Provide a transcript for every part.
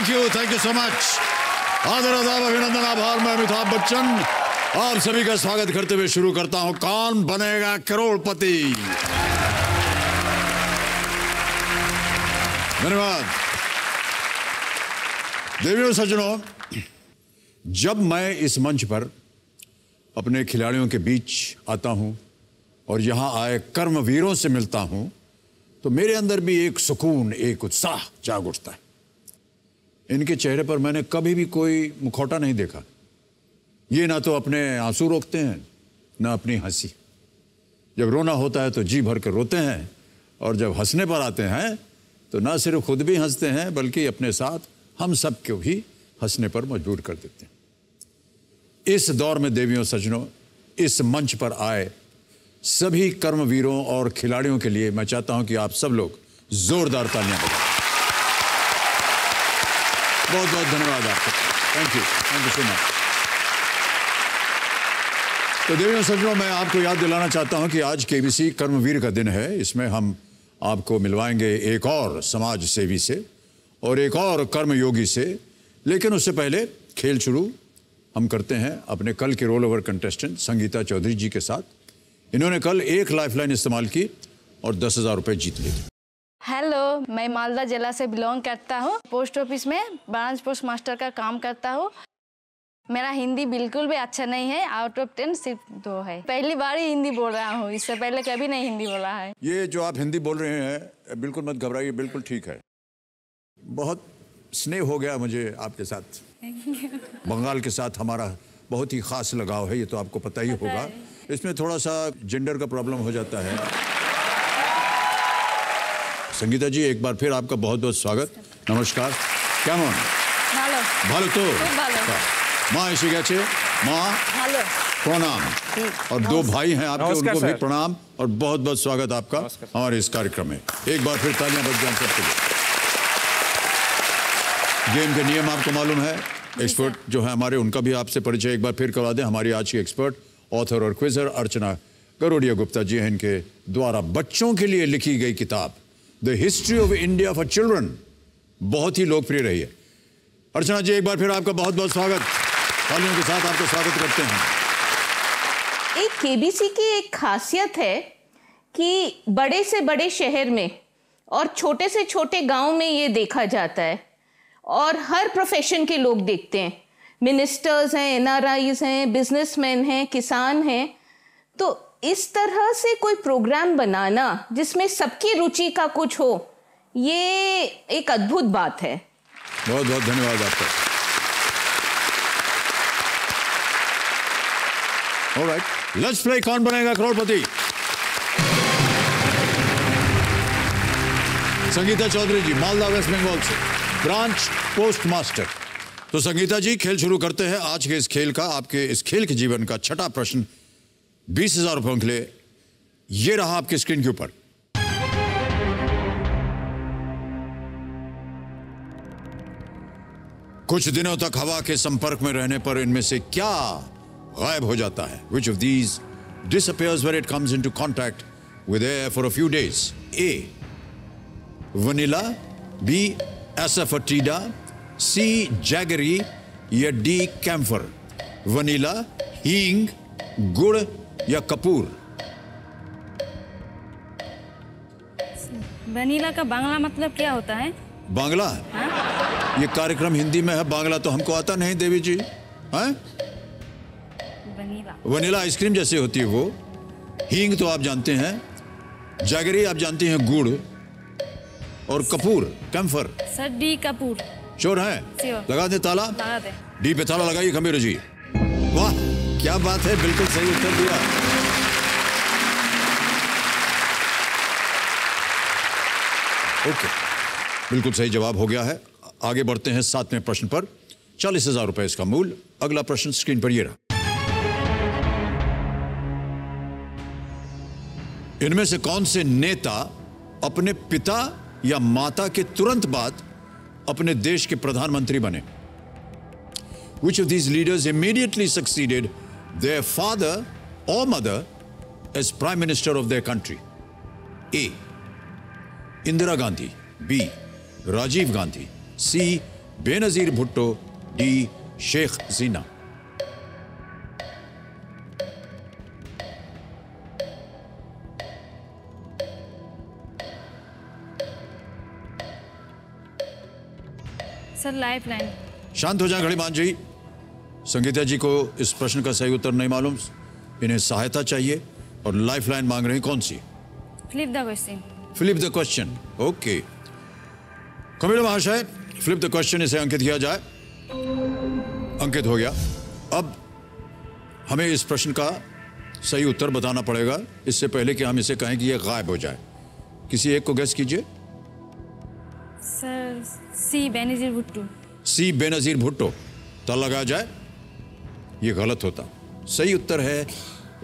Thank you so much. आदर आदाब अभिनंदन आभार। मैं अमिताभ बच्चन आप सभी का स्वागत करते हुए शुरू करता हूं कौन बनेगा करोड़पति। धन्यवाद। देवियों सज्जनों, जब मैं इस मंच पर अपने खिलाड़ियों के बीच आता हूं और यहां आए कर्मवीरों से मिलता हूं तो मेरे अंदर भी एक सुकून, एक उत्साह जाग उठता है। इनके चेहरे पर मैंने कभी भी कोई मुखौटा नहीं देखा। ये ना तो अपने आंसू रोकते हैं ना अपनी हंसी। जब रोना होता है तो जी भर कर रोते हैं और जब हंसने पर आते हैं तो ना सिर्फ खुद भी हंसते हैं बल्कि अपने साथ हम सब को भी हंसने पर मजबूर कर देते हैं। इस दौर में देवियों सज्जनों, इस मंच पर आए सभी कर्मवीरों और खिलाड़ियों के लिए मैं चाहता हूं कि आप सब लोग जोरदार तालियां बजाएं। बहुत बहुत धन्यवाद आपको। Thank you so much. तो देवियों सज्जनों, मैं आपको याद दिलाना चाहता हूं कि आज केबीसी कर्मवीर का दिन है। इसमें हम आपको मिलवाएंगे एक और समाज सेवी से और एक और कर्मयोगी से। लेकिन उससे पहले खेल शुरू हम करते हैं अपने कल के roll over contestant Sangeeta Chaudhary ji के साथ। इन्होंने कल एक लाइफलाइन इस्तेमाल की और 10,000 रुपए जीत लिए। हेलो, मैं मालदा जिला से बिलोंग करता हूँ। पोस्ट ऑफिस में ब्रांच पोस्ट मास्टर का काम करता हूँ। मेरा हिंदी बिल्कुल भी अच्छा नहीं है, आउट ऑफ 10 सिर्फ 2 है। पहली बार ही हिंदी बोल रहा हूँ, इससे पहले कभी नहीं हिंदी बोला है। ये जो आप हिंदी बोल रहे हैं बिल्कुल मत घबराइए, बिल्कुल ठीक है। बहुत स्नेह हो गया मुझे आपके साथ। बंगाल के साथ हमारा बहुत ही खास लगाव है, ये तो आपको पता ही होगा। इसमें थोड़ा सा जेंडर का प्रॉब्लम हो जाता है। संगीता जी, एक बार फिर आपका बहुत बहुत स्वागत। नमस्कार। কেমন? ভালো। ভালো তো? খুব ভালো। माँ এসে গেছে। माँ ভালো। प्रणाम। और 2 भाई हैं आपके, उनको भी प्रणाम और बहुत बहुत स्वागत आपका हमारे इस कार्यक्रम में। एक बार फिर तालियां बज जाएं सबके लिए। गेम के नियम आपको मालूम है। एक्सपर्ट जो है हमारे, उनका भी आपसे परिचय एक बार फिर करवा दें। हमारी आज की एक्सपर्ट, ऑथर और क्विजर अर्चना गरोडिया गुप्ता जी हैं। इनके द्वारा बच्चों के लिए लिखी गई किताब the history of India for children बहुत ही लोकप्रिय रही है। अर्चना जी, एक बार फिर आपका बहुत बहुत स्वागत। तालियों के साथ आपका स्वागत करते हैं। एक केबीसी की एक खासियत है कि बड़े से बड़े शहर में और छोटे से छोटे गांव में ये देखा जाता है और हर प्रोफेशन के लोग देखते हैं। मिनिस्टर्स हैं, एनआरआईज हैं, बिजनेसमैन हैं, किसान हैं। तो इस तरह से कोई प्रोग्राम बनाना जिसमें सबकी रुचि का कुछ हो, ये एक अद्भुत बात है। बहुत बहुत धन्यवाद आपका। Alright, let's play Kaun Banega Crorepati. Sangeeta Chaudhary ji, Malda waste Bengal से, ब्रांच पोस्ट मास्टर। तो संगीता जी, खेल शुरू करते हैं आज के इस खेल का। आपके इस खेल के जीवन का छठा प्रश्न 20,000 रुपयों के लिए ये रहा आपकी स्क्रीन के ऊपर। कुछ दिनों तक हवा के संपर्क में रहने पर इनमें से क्या गायब हो जाता है? Which of these disappears when it comes into contact with air for a few days? A. Vanilla, B. Asafoetida, C. Jaggery या D. Camphor? वनीला, हींग, गुड़ या कपूर? वनीला का बांग्ला मतलब क्या होता है? बांग्ला? ये कार्यक्रम हिंदी में है, बांग्ला तो हमको आता नहीं देवी जी। हैं? वनीला आइसक्रीम जैसे होती है वो। हींग तो आप जानते हैं, जैगरी आप जानती हैं गुड़, और कपूर कैम्फर। सर डी कपूर। श्योर है? लगा दे ताला। लगा दे। डी पे ताला लगाइए खमीर जी। वाह क्या बात है, बिल्कुल सही उत्तर दिया। ओके, बिल्कुल सही जवाब हो गया है। आगे बढ़ते हैं 7वें प्रश्न पर। 40,000 रुपए इसका मूल। अगला प्रश्न स्क्रीन पर ये रहा। इनमें से कौन से नेता अपने पिता या माता के तुरंत बाद अपने देश के प्रधानमंत्री बने? Which of these leaders immediately succeeded their father or mother as Prime Minister of their country? A. Indira Gandhi, B. Rajiv Gandhi, C. Benazir Bhutto, D Sheikh Jinnah. Sir lifeline. शांत हो जाए घड़ीमान जी। संगीता जी को इस प्रश्न का सही उत्तर नहीं मालूम, इन्हें सहायता चाहिए और लाइफलाइन मांग रही कौन सी? Flip the question. Flip the question, okay. Kamila महाशय, फ्लिप द क्वेश्चन, इसे अंकित किया जाए। अंकित हो गया। अब हमें इस प्रश्न का सही उत्तर बताना पड़ेगा इससे पहले कि हम इसे कहें कि यह गायब हो जाए। किसी एक को गेस कीजिए। सर सी बेनजीर भुट्टो। सी बेनजीर भुट्टो। तो लगाया जाए, यह गलत होता। सही उत्तर है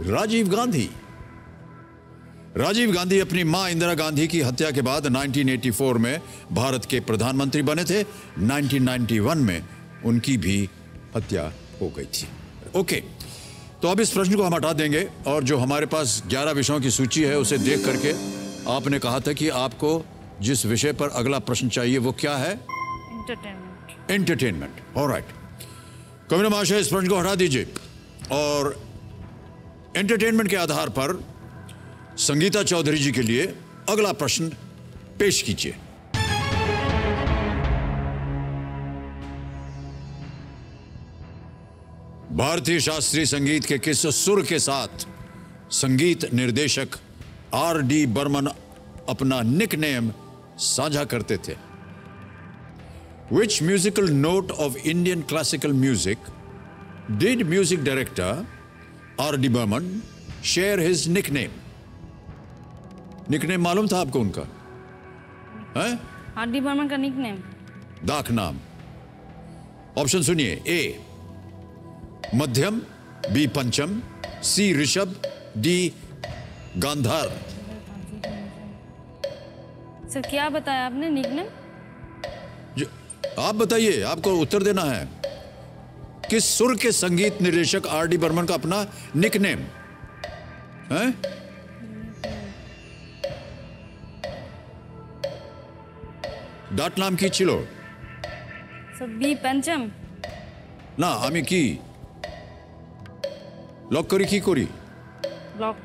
राजीव गांधी। राजीव गांधी अपनी मां इंदिरा गांधी की हत्या के बाद 1984 में भारत के प्रधानमंत्री बने थे। 1991 में उनकी भी हत्या हो गई थी। ओके, तो अब इस प्रश्न को हम हटा देंगे और जो हमारे पास 11 विषयों की सूची है उसे देख करके आपने कहा था कि आपको जिस विषय पर अगला प्रश्न चाहिए वो क्या है? एंटरटेनमेंट। Entertainment, alright. कविता महाशय, इस प्रश्न को हटा दीजिए और एंटरटेनमेंट के आधार पर संगीता चौधरी जी के लिए अगला प्रश्न पेश कीजिए। भारतीय शास्त्रीय संगीत के किस सुर के साथ संगीत निर्देशक R.D. बर्मन अपना निकनेम साझा करते थे? Which musical note of Indian classical music did music director R.D. Burman share his nickname? Nickname मालूम था आपको उनका? हैं? R.D. बर्मन का निकनेम? दाक नाम। ऑप्शन सुनिए। ए मध्यम, बी पंचम, सी ऋषभ, डी गांधार। सर क्या बताया आपने निकनेम? आप बताइए, आपको उत्तर देना है। किस सुर के संगीत निर्देशक R.D. बर्मन का अपना निकनेम है? डाट नाम की छिलो सर बी पंचम ना आमी की लॉक करी की कोरी लॉक।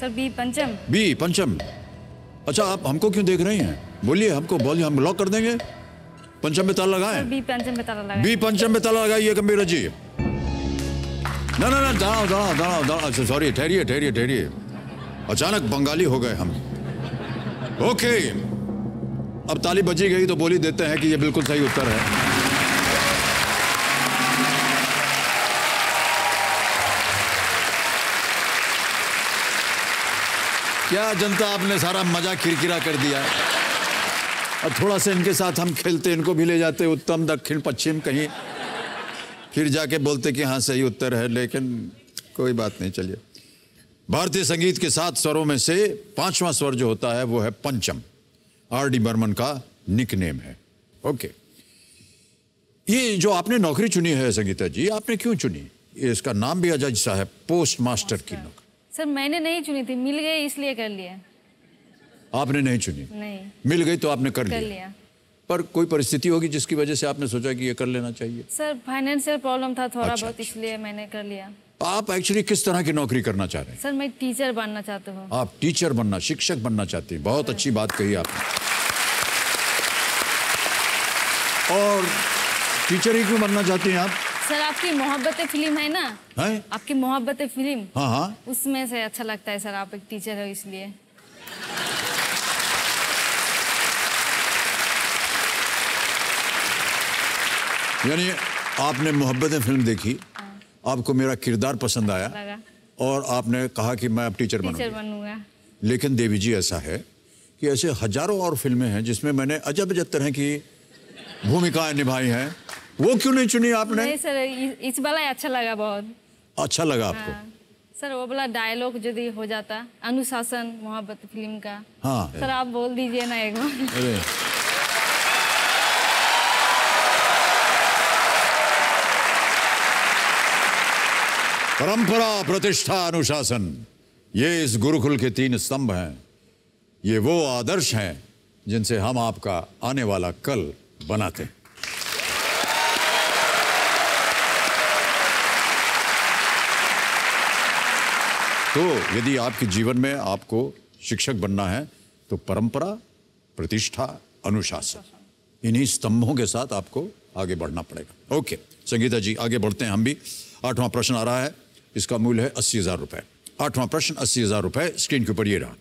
सर बी पंचम। बी पंचम। अच्छा, आप हमको क्यों देख रही हैं? बोलिए, हमको बोलिए, हम लॉक कर देंगे। पंचम में ताला लगाएं। बी पंचम में ताला लगाएं। बी पंचम में ताला लगाइए गंभीर जी। ना ना ना, दाओ दाओ दाओ दाओ। अच्छा सॉरी, ठहरिए ठहरिए ठहरिए, अचानक बंगाली हो गए हम। ओके, अब ताली बजी गई तो बोली देते हैं कि ये बिल्कुल सही उत्तर है। क्या जनता, आपने सारा मजा किरकिरा कर दिया। अब थोड़ा सा इनके साथ हम खेलते, इनको भी ले जाते उत्तम दक्षिण पश्चिम कहीं, फिर जाके बोलते कि हाँ सही उत्तर है, लेकिन कोई बात नहीं। चलिए, भारतीय संगीत के 7 स्वरों में से 5वां स्वर जो होता है वो है पंचम। R.D. बर्मन का निकनेम है। ओके, ये जो आपने नौकरी चुनी है संगीता जी, आपने क्यों चुनी? इसका नाम भी अजज सा है, पोस्ट मास्टर की नौकरी। सर मैंने नहीं चुनी थी, मिल गई इसलिए कर लिया। आपने नहीं चुनी? नहीं। मिल गई तो आपने कर कर लिया। लिया। पर कोई परिस्थिति होगी जिसकी वजह से आपने सोचा कि ये कर लेना चाहिए? सर फाइनेंशियल प्रॉब्लम था थोड़ा अच्छा, बहुत, इसलिए मैंने कर लिया। आप एक्चुअली किस तरह की नौकरी करना चाह रहे हैं? सर मैं टीचर बनना चाहता हूँ। आप टीचर बनना, शिक्षक बनना चाहती हैं। बहुत अच्छी बात कही आपने। और टीचर ही क्यों बनना चाहती हैं आप? सर आपकी मोहब्बत फिल्म है ना? हैं? आपकी मोहब्बत फिल्म, हाँ हाँ, उसमें से अच्छा लगता है सर, आप एक टीचर हो इसलिए। यानी आपने मोहब्बतें फिल्म देखी, आपको मेरा किरदार पसंद आया लगा। और आपने कहा कि मैं अब टीचर टीचर बनूंगा। बनूंगा। लेकिन देवी जी, ऐसा है कि ऐसे हजारों और फिल्में हैं जिसमें मैंने अजब अजब तरह की भूमिकाएं निभाई हैं, वो क्यों नहीं चुनी आपने? नहीं सर, इस वाला ही अच्छा लगा बहुत। अच्छा लगा आपको? हाँ। सर वो वाला डायलॉग यदि हो जाता, अनुशासन मोहब्बत फिल्म का। हाँ सर आप बोल दीजिए ना एक बार। अरे परंपरा, प्रतिष्ठा, अनुशासन, ये इस गुरुकुल के 3 स्तंभ हैं। ये वो आदर्श हैं जिनसे हम आपका आने वाला कल बनाते हैं। तो यदि आपके जीवन में आपको शिक्षक बनना है तो परंपरा, प्रतिष्ठा, अनुशासन, इन्हीं स्तंभों के साथ आपको आगे बढ़ना पड़ेगा। ओके संगीता जी, आगे बढ़ते हैं हम भी। 8वां प्रश्न आ रहा है, इसका मूल्य है 80,000 रुपए। 8वां प्रश्न 80,000 रुपए, स्क्रीन के ऊपर ये रहा।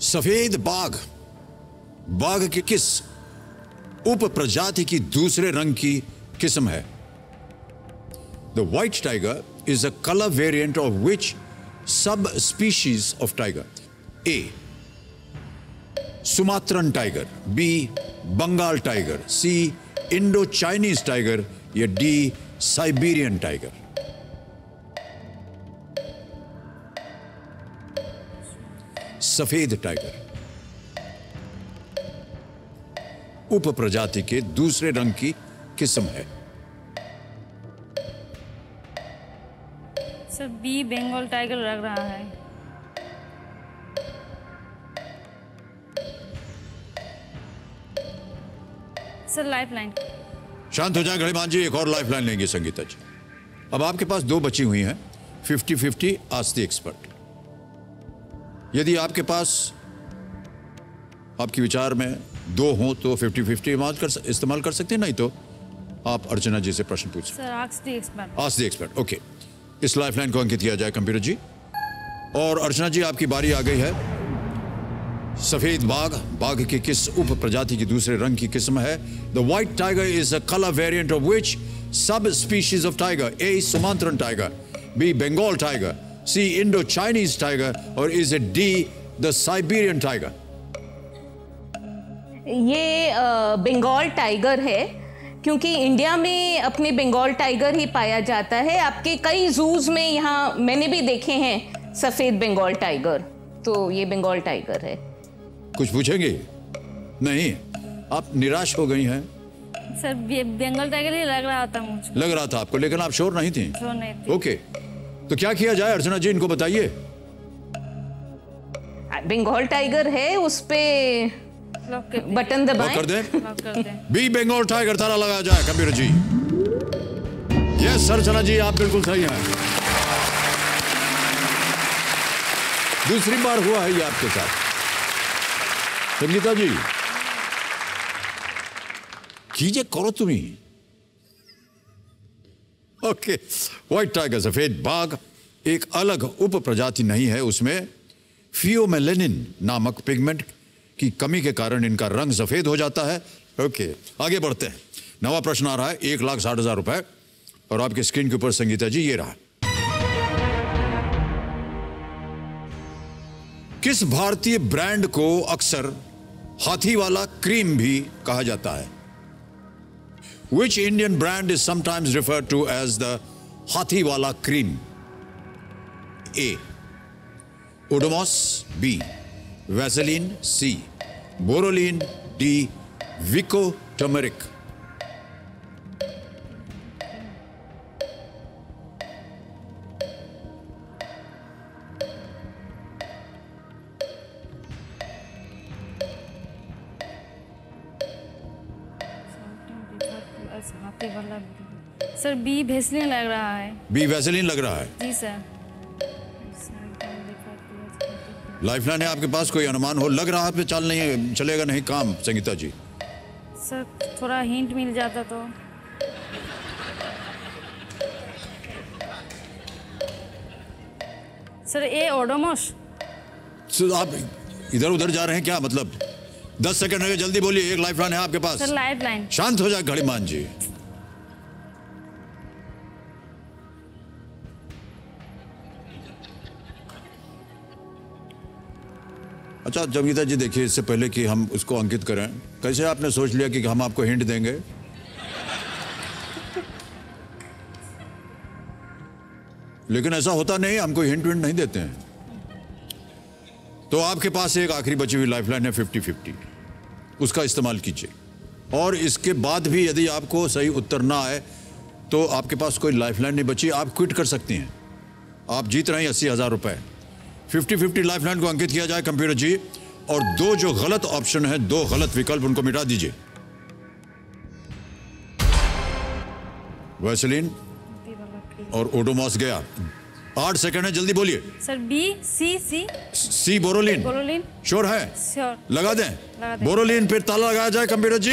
सफेद बाघ, बाघ की किस उप प्रजाति की दूसरे रंग की किस्म है? The white tiger is a color variant of which subspecies of tiger? A. Sumatran tiger, B. Bengal tiger, C. Indo-Chinese tiger या D. Siberian tiger? सफेद टाइगर उप प्रजाति के दूसरे रंग की किस्म है। सर बी बंगाल टाइगर लग रहा है। Sir life line. शांत हो जाए गणिमान जी, एक और लाइफ लाइन लेंगे संगीता जी। अब आपके पास 2 बची हुई हैं। 50-50 आस्क द एक्सपर्ट। यदि आपके पास आपके विचार में 2 हों तो 50-50 इस्तेमाल कर सकते हैं, नहीं तो आप अर्चना जी से प्रश्न पूछ सकते हैं। Sir ask the expert. Ask the expert. Okay, इस लाइफलाइन को अंकित किया जाए कंप्यूटर जी। और अर्चना जी, आपकी बारी आ गई है। सफेद बाघ, बाघ की किस उप प्रजाति की दूसरे रंग की किस्म है? The white tiger is a colour variant of which subspecies of tiger? A Sumatran tiger, B Bengal tiger, C Indo Chinese tiger, or is it D the Siberian tiger? ये बंगाल टाइगर है, क्योंकि इंडिया में अपने Bengal tiger ही पाया जाता है। आपके कई जूज में यहाँ मैंने भी देखे हैं सफेद बंगाल टाइगर, तो ये बंगाल टाइगर है। कुछ पूछेंगे? नहीं, आप निराश हो गई हैं। सर बंगाल टाइगर ही लग रहा था मुझे। लग रहा था आपको, लेकिन आप श्योर नहीं थी। श्योर नहीं थी। ओके, तो क्या किया जाए अर्चना जी, इनको बताइए। बंगाल टाइगर है, उस पे बटन दबाएं। कर दें। लॉक कर दें। बी बंगाल टाइगर, ताला लगाया जाए कंप्यूटर जी। यस अर्चना जी, आप बिल्कुल सही हैं। दूसरी बार हुआ है ये आपके साथ। संगीता जी कीजिए, करो तुम्ही। ओके, व्हाइट टाइगर सफेद बाघ एक अलग उप प्रजाति नहीं है, उसमें फियोमेलेनिन नामक पिगमेंट की कमी के कारण इनका रंग सफेद हो जाता है। ओके, आगे बढ़ते हैं। 9वां प्रश्न आ रहा है, 1,60,000 रुपए, और आपके स्क्रीन के ऊपर संगीता जी ये रहा। किस भारतीय ब्रांड को अक्सर हाथी वाला क्रीम भी कहा जाता है? Which Indian brand is sometimes referred to as the हाथी वाला cream? A. Odomos, B. Vaseline, C. Borolene, D. Vico Turmeric. Sir B Vaseline लग रहा है। बी वैसेलिन लग रहा है। जी सर। लाइफलाइन है आपके पास, कोई अनुमान हो? लग रहा है पे चाल नहीं चलेगा, नहीं काम संगीता जी। सर थोड़ा हिंट मिल जाता तो। सर ए ओडोमोस। आप इधर उधर जा रहे हैं क्या? मतलब 10 सेकंड है, जल्दी बोलिए। एक लाइफलाइन है आपके पास। Sir life line. शांत हो जाए घड़ीमान जी। अच्छा जमीता जी, देखिए, इससे पहले कि हम उसको अंकित करें, कैसे आपने सोच लिया कि हम आपको हिंट देंगे? लेकिन ऐसा होता नहीं, हम कोई हिंट विंट नहीं देते हैं। तो आपके पास एक आखिरी बची हुई लाइफलाइन है 50-50, उसका इस्तेमाल कीजिए। और इसके बाद भी यदि आपको सही उत्तर ना आए तो आपके पास कोई लाइफलाइन नहीं बची, आप क्विट कर सकती हैं। आप जीत रहे हैं 80,000 रुपए। 50-50 लाइफलाइन को अंकित किया जाए कंप्यूटर जी, और दो जो गलत ऑप्शन है, दो गलत विकल्प, उनको मिटा दीजिए। वैसलीन और ओडोमॉस गया। 8 सेकंड है, जल्दी बोलिए। सर बी सी सी सी बोरोलिन। बोरोलिन। श्योर है? श्योर। लगा दें बोरोलिन, फिर ताला लगाया जाए कंप्यूटर जी।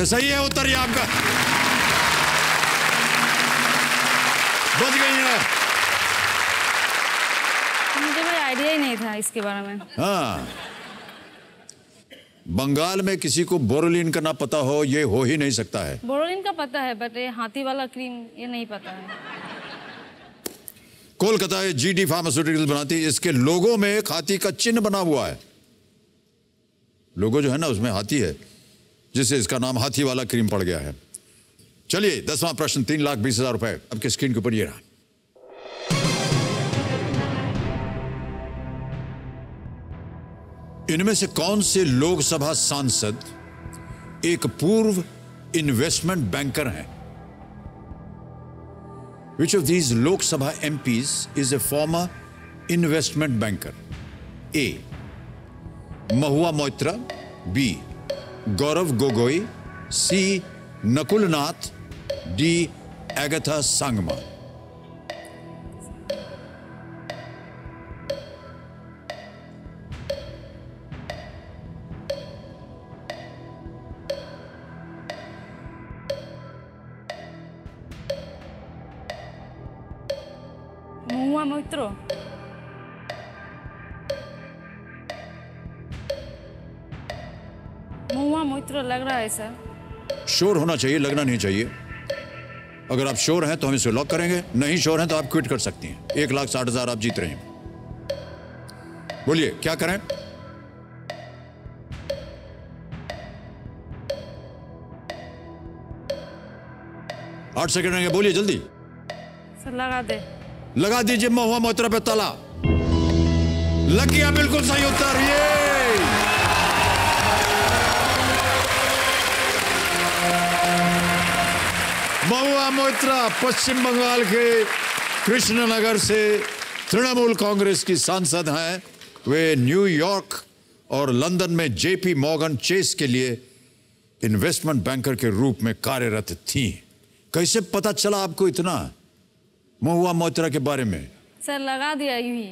सही है उत्तर ये आपका, बच गई है। मुझे कोई आइडिया ही नहीं था इसके बारे में। हाँ, बंगाल में किसी को बोरोलिन का ना पता हो, ये हो ही नहीं सकता है। बोरोलिन का पता है, बट ये हाथी वाला क्रीम ये नहीं पता है। कोलकाता ये जीडी फार्मास्यूटिकल्स बनाती है, इसके लोगो में एक हाथी का चिन्ह बना हुआ है। लोगो जो है ना, उसमें हाथी है, जिससे इसका नाम हाथी वाला क्रीम पड़ गया है। चलिए 10वां प्रश्न, 3,20,000 रुपए आपके स्क्रीन के ऊपर ये रहा। इनमें से कौन से लोकसभा सांसद एक पूर्व इन्वेस्टमेंट बैंकर हैं? Which of these Lok Sabha MPs is a former investment banker? A. Mahua Moitra. B. Gaurav Gogoi. C. Nakul Nath. D. Agatha Sangma. महुआ मोइत्रो। महुआ मोइत्रो लग रहा है सर। श्योर होना चाहिए, लगना नहीं चाहिए। अगर आप श्योर हैं तो हम इसे लॉक करेंगे, नहीं श्योर हैं तो आप क्विट कर सकती हैं। 1,60,000 आप जीत रहे हैं। बोलिए क्या करें? आठ सेकंड रहेंगे, बोलिए जल्दी। सर लगा दे। लगा दीजिए महुआ मोइत्रा पे ताला। लग गया, बिल्कुल सही उत्तर। ये महुआ मोइत्रा पश्चिम बंगाल के कृष्णनगर से तृणमूल कांग्रेस की सांसद हैं। वे न्यूयॉर्क और लंदन में जेपी मॉर्गन चेस के लिए इन्वेस्टमेंट बैंकर के रूप में कार्यरत थी। कैसे पता चला आपको इतना महुआ मोइत्रा के बारे में? सर लगा दिया यूं ही।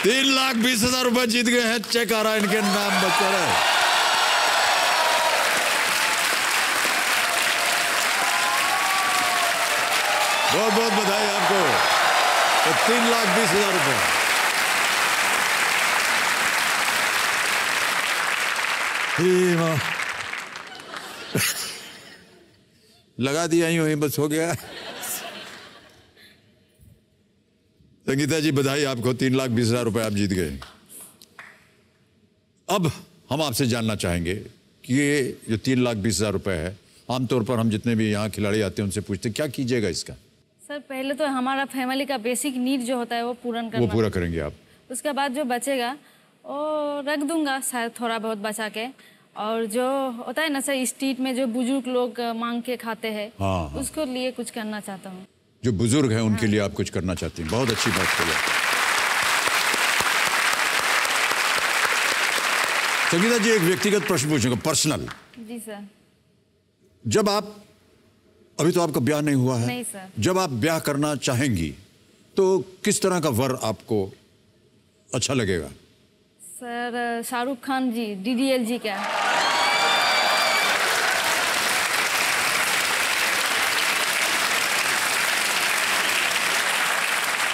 3,20,000 रुपए जीत गए हैं। चेक आ रहा है इनके नाम बच्चा है। बहुत बहुत बधाई आपको। तो 3,20,000 रुपए। लगा दिया यूं ही, बस हो गया। संगीता जी बधाई आपको, 3,20,000 रुपए आप जीत गए। अब हम आपसे जानना चाहेंगे कि ये जो 3,20,000 रुपए है, आमतौर पर हम जितने भी यहाँ खिलाड़ी आते हैं उनसे पूछते हैं क्या कीजिएगा इसका? सर पहले तो हमारा फैमिली का बेसिक नीड जो होता है वो पूर्ण करना। वो पूरा करेंगे आप? उसके बाद जो बचेगा वो रख दूंगा शायद थोड़ा बहुत बचा के। और जो होता है ना सर, स्ट्रीट में जो बुजुर्ग लोग मांग के खाते हैं, हाँ। उसको लिए कुछ करना चाहता हूँ। जो बुजुर्ग हैं उनके लिए आप कुछ करना चाहती हैं, बहुत अच्छी बात कही। संगीता जी एक व्यक्तिगत प्रश्न पूछूंगा, पर्सनल। जी सर। जब आप, अभी तो आपका ब्याह नहीं हुआ है? नहीं सर। जब आप ब्याह करना चाहेंगी तो किस तरह का वर आपको अच्छा लगेगा? सर शाहरुख खान जी, DDLG का।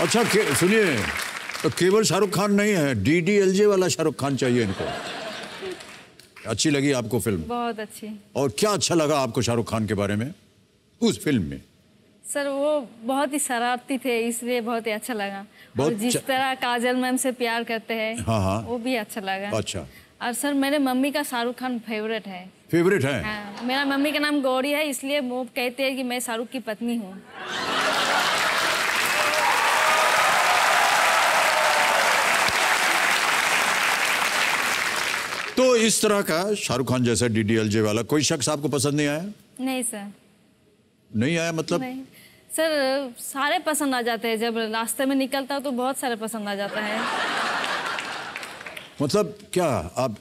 अच्छा सुनिए, तो केवल शाहरुख खान नहीं है, DDLJ वाला शाहरुख खान चाहिए इनको। अच्छी लगी आपको फिल्म? बहुत अच्छी। और क्या अच्छा लगा आपको शाहरुख खान के बारे में उस फिल्म में? सर वो बहुत ही शरारती थे, इसलिए बहुत ही अच्छा लगा। और जिस तरह काजल मैम से प्यार करते हैं, हाँ। वो भी अच्छा लगा। अच्छा। और सर मेरे मम्मी का शाहरुख खान फेवरेट है। फेवरेट है? हाँ, मेरा मम्मी का नाम गौरी है, इसलिए वो कहते हैं कि मैं शाहरुख की पत्नी हूँ। तो इस तरह का शाहरुख खान जैसा DDLJ वाला कोई शख्स आपको पसंद नहीं आया? नहीं सर। नहीं आया मतलब? नहीं सर, सारे पसंद आ जाते हैं। जब रास्ते में निकलता हूँ तो बहुत सारे पसंद आ जाता है। मतलब क्या आप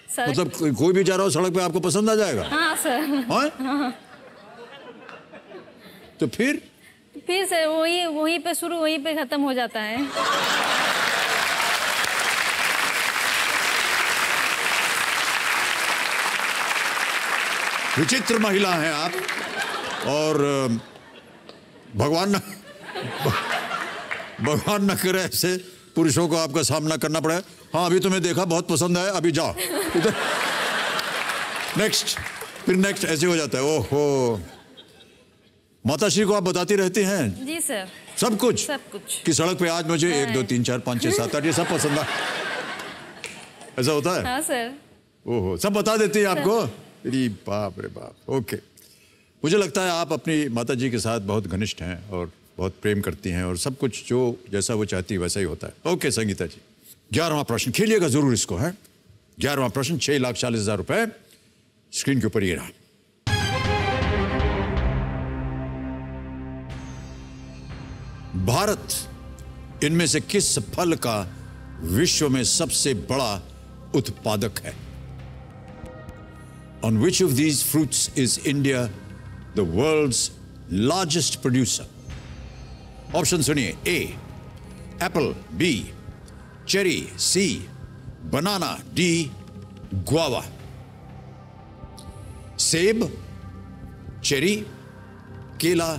सर, मतलब कोई भी जा रहा हो सड़क पे आपको पसंद आ जाएगा? हाँ सर। हाँ? तो फिर सर वहीं पे शुरू, वहीं पे खत्म हो जाता है। विचित्र महिला हैं आप, और भगवान न करे ऐसे पुरुषों को आपका सामना करना पड़े। हाँ अभी तुम्हें देखा, बहुत पसंद आया, अभी जाओ इधर, नेक्स्ट, फिर नेक्स्ट, ऐसे हो जाता है। ओहो, माताश्री को आप बताती रहती हैं? जी सर। सब कुछ? सब कुछ। कि सड़क पे आज मुझे 1 2 3 4 5 6 7 8 ये सब पसंद आ, ऐसा होता है? हाँ सर। ओहो, सब बता देती है आपको? अरे बाप रे बाप। ओके, मुझे लगता है आप अपनी माताजी के साथ बहुत घनिष्ठ हैं और बहुत प्रेम करती हैं, और सब कुछ जो जैसा वो चाहती है वैसा ही होता है। ओके संगीता जी, 11वां प्रश्न, खेलिएगा जरूर इसको, है 11वां प्रश्न, 6,40,000 रुपए स्क्रीन के ऊपर ये रहा। भारत इनमें से किस फल का विश्व में सबसे बड़ा उत्पादक है? On which of these fruits is India the world's largest producer? Option सुनिए, A Apple, B cherry, C banana, D guava. सेब, चेरी, केला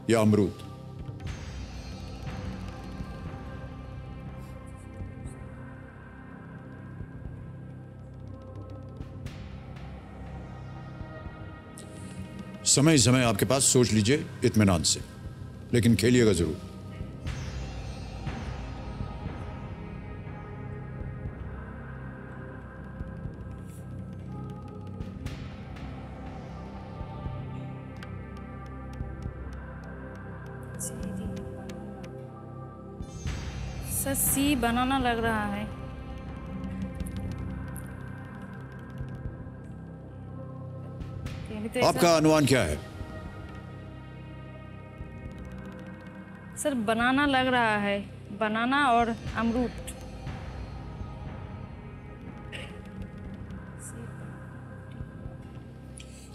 या अमरूद? समय समय आपके पास, सोच लीजिए इत्मीनान से, लेकिन खेलिएगा जरूर। सर सी बनाना लग रहा है। तो आपका अनुमान क्या है? सर बनाना लग रहा है, बनाना और अमरूद।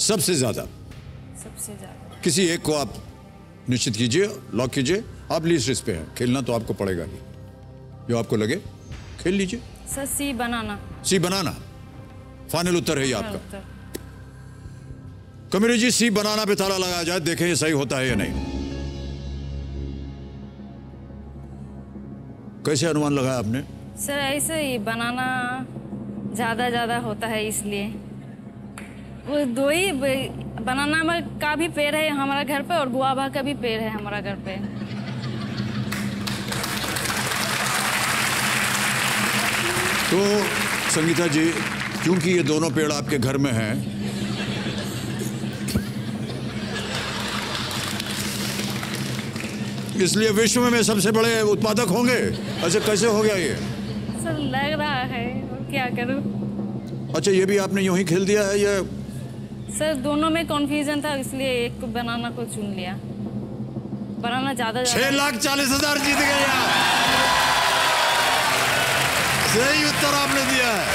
सबसे ज्यादा किसी एक को आप निश्चित कीजिए, लॉक कीजिए। आप लीस्ट रिस्क पे हैं, खेलना तो आपको पड़ेगा ही, जो आपको लगे खेल लीजिए। सर सी बनाना। सी बनाना फाइनल उत्तर है ये आपका? कमेरी जी, सी बनाना पे ताला लगाया जाए, देखें ये सही होता है या नहीं। कैसे अनुमान लगाया आपने? सर ऐसे ही, बनाना ज्यादा होता है इसलिए। वो दो ही, बनाना का भी पेड़ है हमारा घर पे और गुआवा का भी पेड़ है हमारा घर पे। तो संगीता जी, क्योंकि ये दोनों पेड़ आपके घर में हैं, इसलिए विश्व में सबसे बड़े उत्पादक होंगे। ऐसे कैसे हो गया ये? सर लग रहा है, क्या करूं। अच्छा, ये भी आपने यूं ही खेल दिया है? ये सर दोनों में कंफ्यूजन था, इसलिए एक बनाना को चुन लिया। बनाना ज्यादा 6,40,000 जीत गए आप। सही उत्तर आपने दिया है।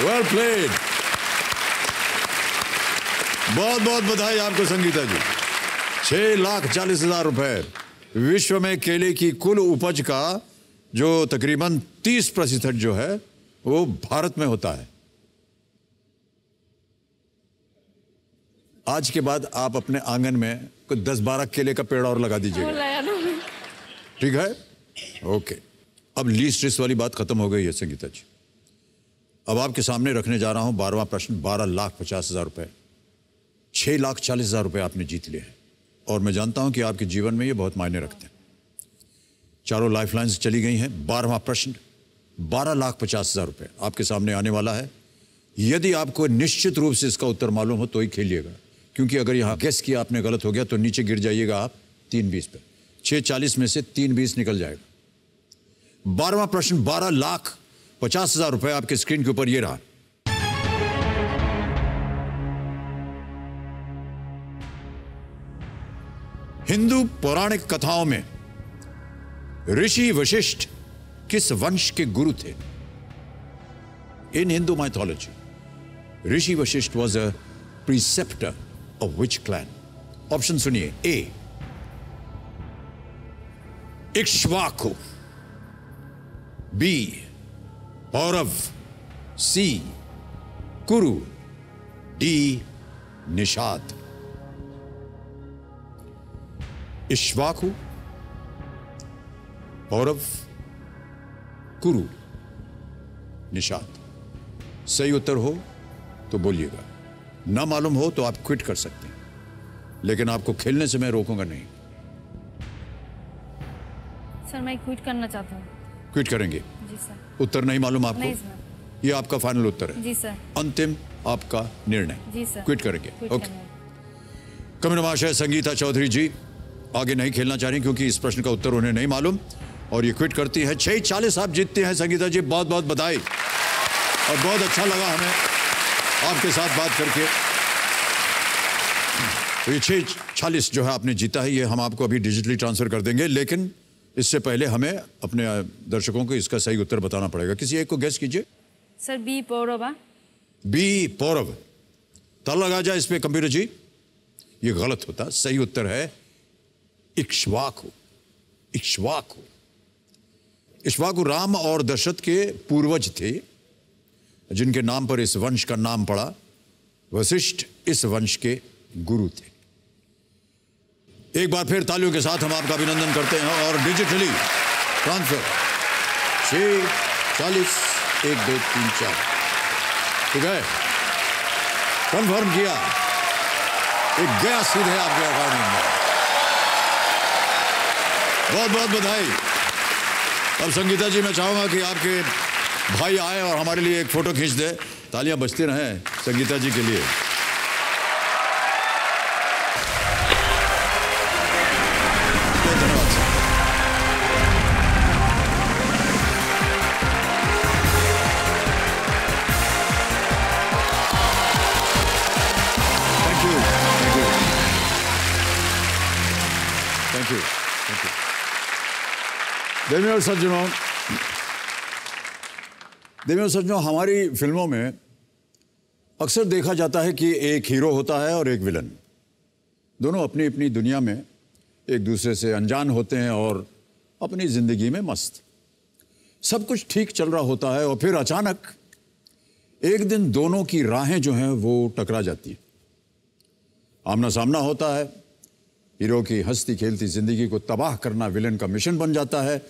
वेल प्लेड, बहुत बहुत बधाई आपको संगीता जी। 6,40,000 रुपए। विश्व में केले की कुल उपज का जो तकरीबन 30% जो है वो भारत में होता है। आज के बाद आप अपने आंगन में कुछ 10-12 केले का पेड़ और लगा दीजिएगा, ठीक है? ओके, अब लीस्ट रिस्क वाली बात खत्म हो गई है संगीता जी। अब आपके सामने रखने जा रहा हूं 12वां प्रश्न, 12,50,000 रुपए। 6,40,000 रुपए आपने जीत लिए हैं, और मैं जानता हूं कि आपके जीवन में ये बहुत मायने रखते हैं। चारों लाइफलाइंस चली गई हैं। 12वां प्रश्न, 12,50,000 रुपए आपके सामने आने वाला है। यदि आपको निश्चित रूप से इसका उत्तर मालूम हो तो ही खेलिएगा, क्योंकि अगर यहां गेस किया आपने गलत हो गया तो नीचे गिर जाइएगा आप 320 पे। 640 में से 3 20 निकल जाएगा। 12वां प्रश्न 12,50,000 रुपए आपके स्क्रीन के ऊपर ये रहा। हिंदू पौराणिक कथाओं में ऋषि वशिष्ठ किस वंश के गुरु थे? In Hindu mythology, Rishi Vashishtha was a preceptor of which clan? Option सुनिए। A Ikshvaku, B Paurava, C Kuru, D Nishad. Ikshvaku, Paurav, कुरु, निषाद। सही उत्तर हो तो बोलिएगा, ना मालूम हो तो आप क्विट कर सकते हैं, लेकिन आपको खेलने से मैं रोकूंगा नहीं। सर मैं क्विट करना चाहता हूँ। क्विट करेंगे? जी सर। उत्तर नहीं मालूम आपको? नहीं सर। ये आपका फाइनल उत्तर है? जी सर। अंतिम आपका निर्णय? जी सर। क्विट करेंगे? Quit okay. करना कमेंट महाशय संगीता चौधरी जी आगे नहीं खेलना चाह रही क्योंकि इस प्रश्न का उत्तर उन्हें नहीं मालूम और ये क्विट करती है। 640 आप जीतते हैं संगीता जी, बहुत बहुत बधाई और बहुत अच्छा लगा हमें आपके साथ बात करके। तो ये 640 जो है आपने जीता है, ये हम आपको अभी डिजिटली ट्रांसफर कर देंगे, लेकिन इससे पहले हमें अपने दर्शकों को इसका सही उत्तर बताना पड़ेगा। किसी एक को गेस कीजिए। Sir B Paurav. B Paurav. ताला लगा जाए इस पे कंप्यूटर जी। ये गलत होता, सही उत्तर है इक्ष्वाकु। इक्ष्वाकु, इक्ष्वाकु राम और दशरथ के पूर्वज थे, जिनके नाम पर इस वंश का नाम पड़ा। वशिष्ठ इस वंश के गुरु थे। एक बार फिर तालियों के साथ हम आपका अभिनंदन करते हैं और डिजिटली ट्रांसफर 640 1 2 3 4 ठीक है, कंफर्म किया। एक गया सीधे आपके अकाउंट में। बहुत बहुत बधाई। अब संगीता जी मैं चाहूंगा कि आपके भाई आए और हमारे लिए एक फोटो खींच दे। तालियां बजती रहें संगीता जी के लिए। Thank you. देवियों सज्जनों, हमारी फिल्मों में अक्सर देखा जाता है कि एक हीरो होता है और एक विलन। दोनों अपनी अपनी दुनिया में एक दूसरे से अनजान होते हैं और अपनी जिंदगी में मस्त। सब कुछ ठीक चल रहा होता है और फिर अचानक एक दिन दोनों की राहें जो हैं वो टकरा जाती है। आमना सामना होता है। हीरो की हंसती खेलती जिंदगी को तबाह करना विलन का मिशन बन जाता है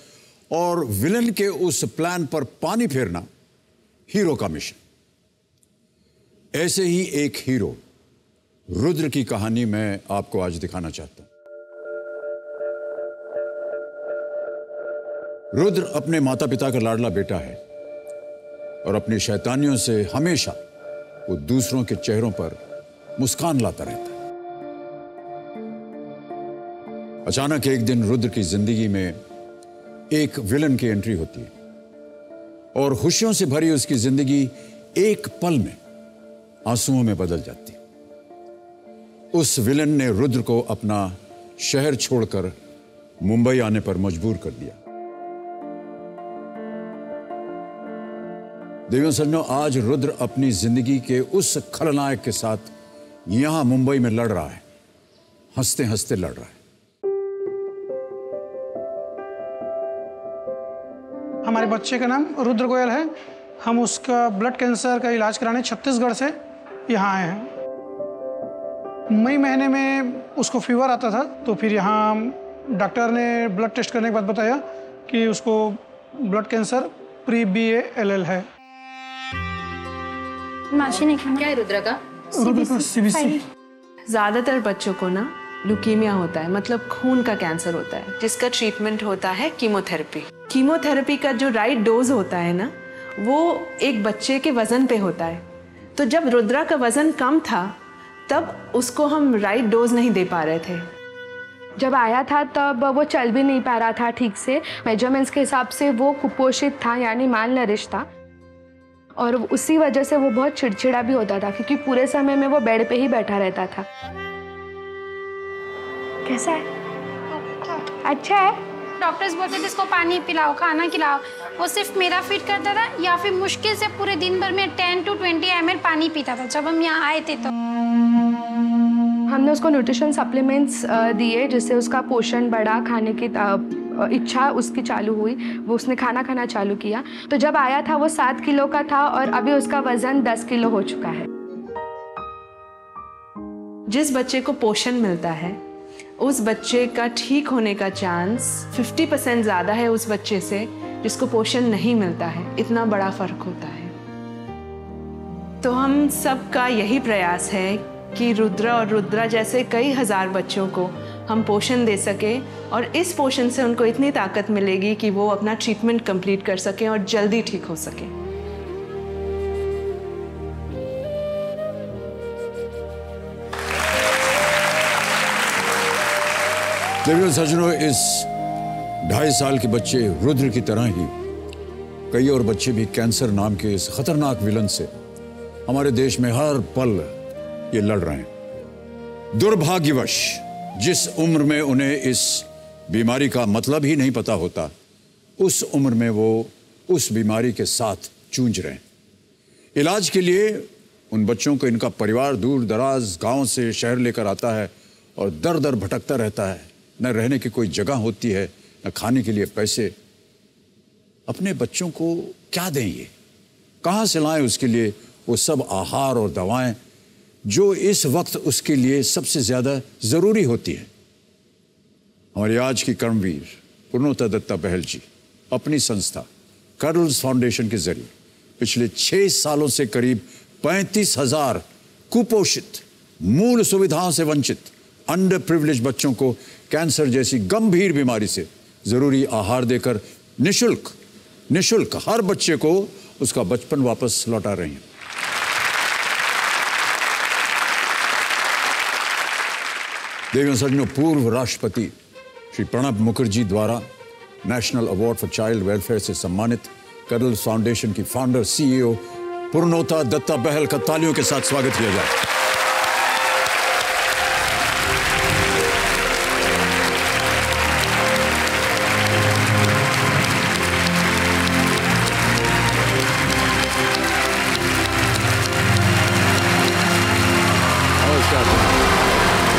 और विलन के उस प्लान पर पानी फेरना हीरो का मिशन। ऐसे ही एक हीरो रुद्र की कहानी मैं आपको आज दिखाना चाहता हूं। रुद्र अपने माता पिता का लाडला बेटा है और अपनी शैतानियों से हमेशा वो दूसरों के चेहरों पर मुस्कान लाता रहता है। अचानक एक दिन रुद्र की जिंदगी में एक विलन की एंट्री होती है और खुशियों से भरी उसकी जिंदगी एक पल में आंसुओं में बदल जाती है। उस विलन ने रुद्र को अपना शहर छोड़कर मुंबई आने पर मजबूर कर दिया। देवियों सज्जनों, आज रुद्र अपनी जिंदगी के उस खलनायक के साथ यहां मुंबई में लड़ रहा है। हंसते हंसते लड़ रहा है। हमारे बच्चे का नाम रुद्र गोयल है। हम उसका ब्लड कैंसर का इलाज कराने छत्तीसगढ़ से यहाँ आए हैं। मई महीने में उसको फीवर आता था, तो फिर यहाँ डॉक्टर ने ब्लड टेस्ट करने के बाद बताया कि उसको ब्लड कैंसर प्री BALL है। माशी नहीं खाना। क्या है रुद्र का? रुद्र का CBC। ज़्यादातर बच्चों को ना ल्यूकीमिया होता है, मतलब खून का कैंसर होता है, जिसका ट्रीटमेंट होता है कीमोथेरेपी। कीमोथेरेपी का जो राइट डोज होता है ना, वो एक बच्चे के वजन पे होता है। तो जब रुद्रा का वजन कम था तब उसको हम राइट डोज नहीं दे पा रहे थे। जब आया था तब वो चल भी नहीं पा रहा था ठीक से, मेजरमेंट्स के हिसाब से वो कुपोषित था यानी माल नरिश था, और उसी वजह से वो बहुत चिड़चिड़ा भी होता था क्योंकि पूरे समय में वो बेड पे ही बैठा रहता था। कैसा है? अच्छा है। डॉक्टर्स बोलते थे इसको पानी पिलाओ, खाना खिलाओ। वो सिर्फ मेरा फिट करता था या फिर मुश्किल से पूरे दिन भर में 10 to 20 ml पानी पीता था जब हम यहाँ आए थे। तो हमने उसको न्यूट्रिशन सप्लीमेंट्स दिए जिससे उसका पोषण बढ़ा, खाने की इच्छा उसकी चालू हुई, वो उसने खाना खाना चालू किया। तो जब आया था वो 7 किलो का था और अभी उसका वजन 10 किलो हो चुका है। जिस बच्चे को पोषण मिलता है उस बच्चे का ठीक होने का चांस 50% ज़्यादा है उस बच्चे से जिसको पोषण नहीं मिलता है। इतना बड़ा फर्क होता है। तो हम सबका यही प्रयास है कि रुद्रा और रुद्रा जैसे कई हजार बच्चों को हम पोषण दे सके और इस पोषण से उनको इतनी ताकत मिलेगी कि वो अपना ट्रीटमेंट कंप्लीट कर सकें और जल्दी ठीक हो सकें। देखिए सज्जनों, इस 2.5 साल के बच्चे रुद्र की तरह ही कई और बच्चे भी कैंसर नाम के इस खतरनाक विलन से हमारे देश में हर पल ये लड़ रहे हैं। दुर्भाग्यवश जिस उम्र में उन्हें इस बीमारी का मतलब ही नहीं पता होता, उस उम्र में वो उस बीमारी के साथ जूझ रहे हैं। इलाज के लिए उन बच्चों को इनका परिवार दूर दराज गांव से शहर लेकर आता है और दर दर भटकता रहता है। न रहने की कोई जगह होती है, न खाने के लिए पैसे। अपने बच्चों को क्या दें, ये कहाँ से लाएं उसके लिए वो सब आहार और दवाएं जो इस वक्त उसके लिए सबसे ज़्यादा ज़रूरी होती है। हमारी आज की कर्मवीर पूर्णोता दत्ता बहल जी अपनी संस्था कर्ल्स फाउंडेशन के जरिए पिछले 6 सालों से करीब 35,000 कुपोषित, मूल सुविधाओं से वंचित, अंडर प्रिविलेज बच्चों को कैंसर जैसी गंभीर बीमारी से जरूरी आहार देकर निशुल्क हर बच्चे को उसका बचपन वापस लौटा रही हैं। देखिए सज्जनों, पूर्व राष्ट्रपति श्री प्रणब मुखर्जी द्वारा national award for child welfare से सम्मानित कर्ल्स फाउंडेशन की फाउंडर CEO पूर्णोता दत्ता बहल का तालियों के साथ स्वागत किया जाए।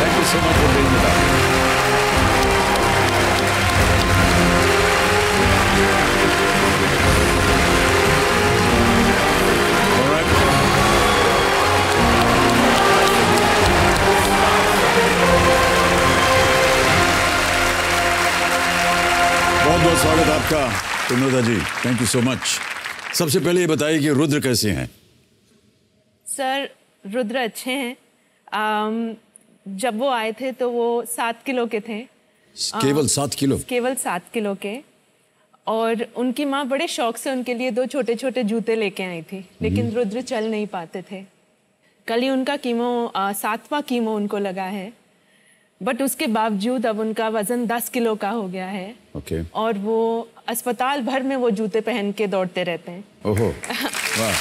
Thank you so much for being with us. All right. बहुत स्वागत आपका पूर्णोता जी, थैंक यू सो मच। सबसे पहले ये बताइए कि रुद्र कैसे हैं? सर रुद्र अच्छे हैं। जब वो आए थे तो वो 7 किलो के थे। केवल 7 किलो? केवल 7 किलो के। और उनकी माँ बड़े शौक से उनके लिए 2 छोटे छोटे जूते लेके आई थी, लेकिन रुद्र चल नहीं पाते थे। कल ही उनका कीमो 7वां कीमो उनको लगा है, बट उसके बावजूद अब उनका वजन 10 किलो का हो गया है। Okay. और वो अस्पताल भर में वो जूते पहन के दौड़ते रहते हैं। ओहो, वाह,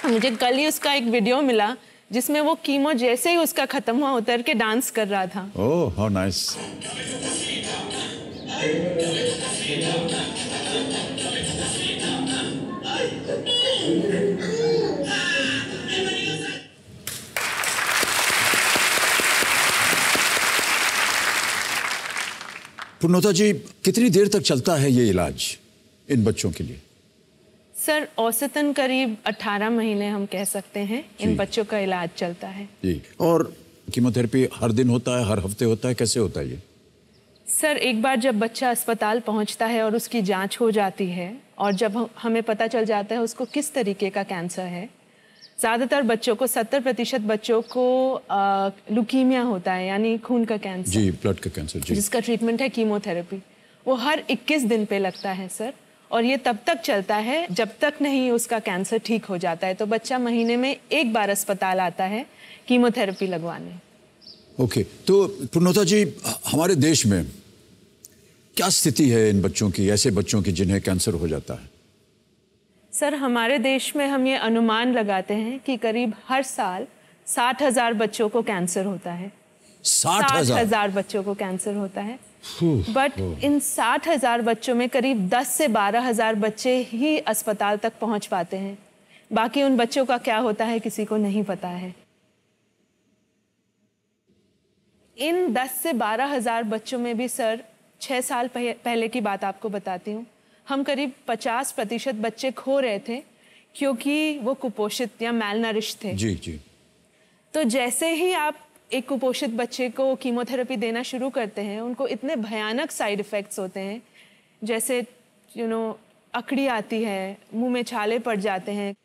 और मुझे कल ही उसका एक वीडियो मिला जिसमें वो कीमो जैसे ही उसका खत्म हुआ उतर के डांस कर रहा था। ओह, हाउ नाइस। पूर्णोता जी, कितनी देर तक चलता है ये इलाज इन बच्चों के लिए? सर औसतन करीब 18 महीने हम कह सकते हैं इन बच्चों का इलाज चलता है जी। और कीमोथेरेपी हर दिन होता है, हर हफ्ते होता है, कैसे होता है ये? सर एक बार जब बच्चा अस्पताल पहुंचता है और उसकी जांच हो जाती है और जब हमें पता चल जाता है उसको किस तरीके का कैंसर है, ज़्यादातर बच्चों को 70% बच्चों को लुकीमिया होता है यानी खून का कैंसर। जी, ब्लड का कैंसर जी। जिसका ट्रीटमेंट है कीमोथेरेपी। वो हर 21 दिन पे लगता है सर, और ये तब तक चलता है जब तक नहीं उसका कैंसर ठीक हो जाता है। तो बच्चा महीने में एक बार अस्पताल आता है कीमोथेरेपी लगवाने। ओके, तो पूर्णोता जी, हमारे देश में क्या स्थिति है इन बच्चों की, ऐसे बच्चों की जिन्हें कैंसर हो जाता है? सर, हमारे देश में हम ये अनुमान लगाते हैं कि करीब हर साल 60,000 बच्चों को कैंसर होता है। 60,000 बच्चों को कैंसर होता है। बट इन 60,000 बच्चों में करीब 10 से 12,000 बच्चे ही अस्पताल तक पहुंच पाते हैं। बाकी उन बच्चों का क्या होता है किसी को नहीं पता है। इन 10 से 12,000 बच्चों में भी सर 6 साल पहले की बात आपको बताती हूँ, हम करीब 50% बच्चे खो रहे थे क्योंकि वो कुपोषित या मैलनरिश थे। जी जी। तो जैसे ही आप एक कुपोषित बच्चे को कीमोथेरेपी देना शुरू करते हैं, उनको इतने भयानक साइड इफ़ेक्ट्स होते हैं, जैसे अकड़ी आती है, मुंह में छाले पड़ जाते हैं।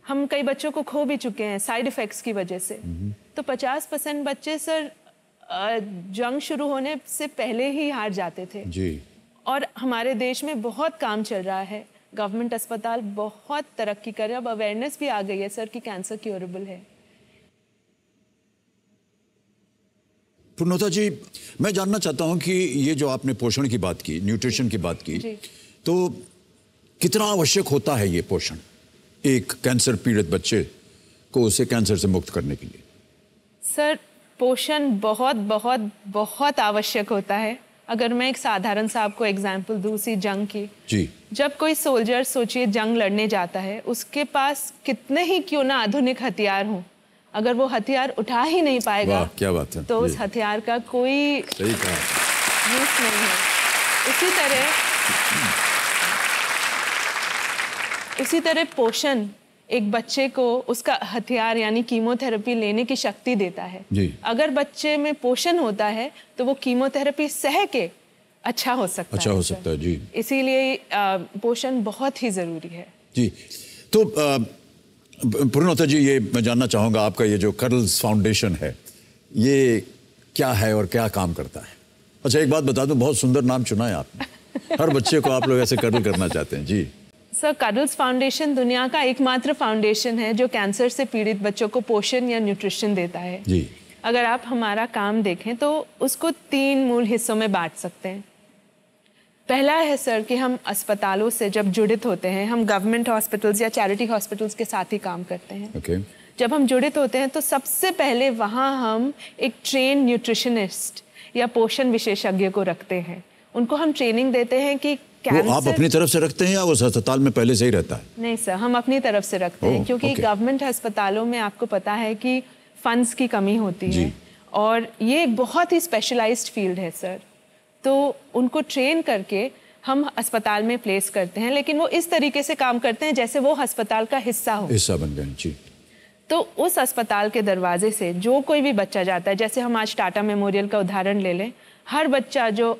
हम कई बच्चों को खो भी चुके हैं साइड इफ़ेक्ट्स की वजह से। तो 50% बच्चे सर जंग शुरू होने से पहले ही हार जाते थे जी। और हमारे देश में बहुत काम चल रहा है, गवर्नमेंट अस्पताल बहुत तरक्की कर रहे हैं। अब अवेयरनेस भी आ गई है सर कि कैंसर क्योरेबल है। पूर्णोता जी, मैं जानना चाहता हूं कि ये जो आपने पोषण की बात की, न्यूट्रिशन की बात की, तो कितना आवश्यक होता है ये पोषण एक कैंसर पीड़ित बच्चे को उसे कैंसर से मुक्त करने के लिए? सर, पोषण बहुत बहुत बहुत आवश्यक होता है। अगर मैं एक साधारण सा आपको एग्जाम्पल दूँ उसी जंग की, जी, जब कोई सोल्जर सोचिए जंग लड़ने जाता है, उसके पास कितने ही क्यों ना आधुनिक हथियार हों, अगर वो हथियार उठा ही नहीं पाएगा, क्या बात है, तो उस हथियार का कोई यूज नहीं है। इसी तरह पोषण एक बच्चे को उसका हथियार यानी कीमोथेरेपी लेने की शक्ति देता है। अगर बच्चे में पोषण होता है तो वो कीमोथेरेपी सह के अच्छा हो सकता है। जी। इसीलिए पोषण बहुत ही जरूरी है। जी। तो पूर्णोता जी, ये मैं जानना चाहूंगा, आपका ये जो कर्ल्स फाउंडेशन है, ये क्या है और क्या काम करता है? अच्छा, एक बात बता दूं, बहुत सुंदर नाम चुना है आपने। हर बच्चे को आप लोग ऐसे कर्ल करना चाहते हैं। जी सर, कर्ल्स फाउंडेशन दुनिया का एकमात्र फाउंडेशन है जो कैंसर से पीड़ित बच्चों को पोषण या न्यूट्रिशन देता है। जी। अगर आप हमारा काम देखें तो उसको 3 मूल हिस्सों में बांट सकते हैं। पहला है सर कि हम अस्पतालों से जब जुड़ित होते हैं, हम गवर्नमेंट हॉस्पिटल्स या चैरिटी हॉस्पिटल्स के साथ ही काम करते हैं। जब हम जुड़ित होते हैं तो सबसे पहले वहाँ हम एक ट्रेन न्यूट्रिशनिस्ट या पोषण विशेषज्ञ को रखते हैं। उनको हम ट्रेनिंग देते हैं कि वो आप अपनी तरफ से रखते हैं या वो अस्पताल में पहले से ही रहता है? नहीं सर, हम अपनी तरफ से रखते हैं क्योंकि गवर्नमेंट अस्पतालों में आपको पता है कि फंड्स की कमी होती है और ये एक बहुत ही स्पेशलाइज्ड फील्ड है सर। तो उनको ट्रेन करके हम अस्पताल में प्लेस करते हैं, लेकिन वो इस तरीके से काम करते हैं जैसे वो अस्पताल का हिस्सा बन गए। जी। तो उस अस्पताल के दरवाजे से जो कोई भी बच्चा जाता है, जैसे हम आज टाटा मेमोरियल का उदाहरण ले लें, हर बच्चा जो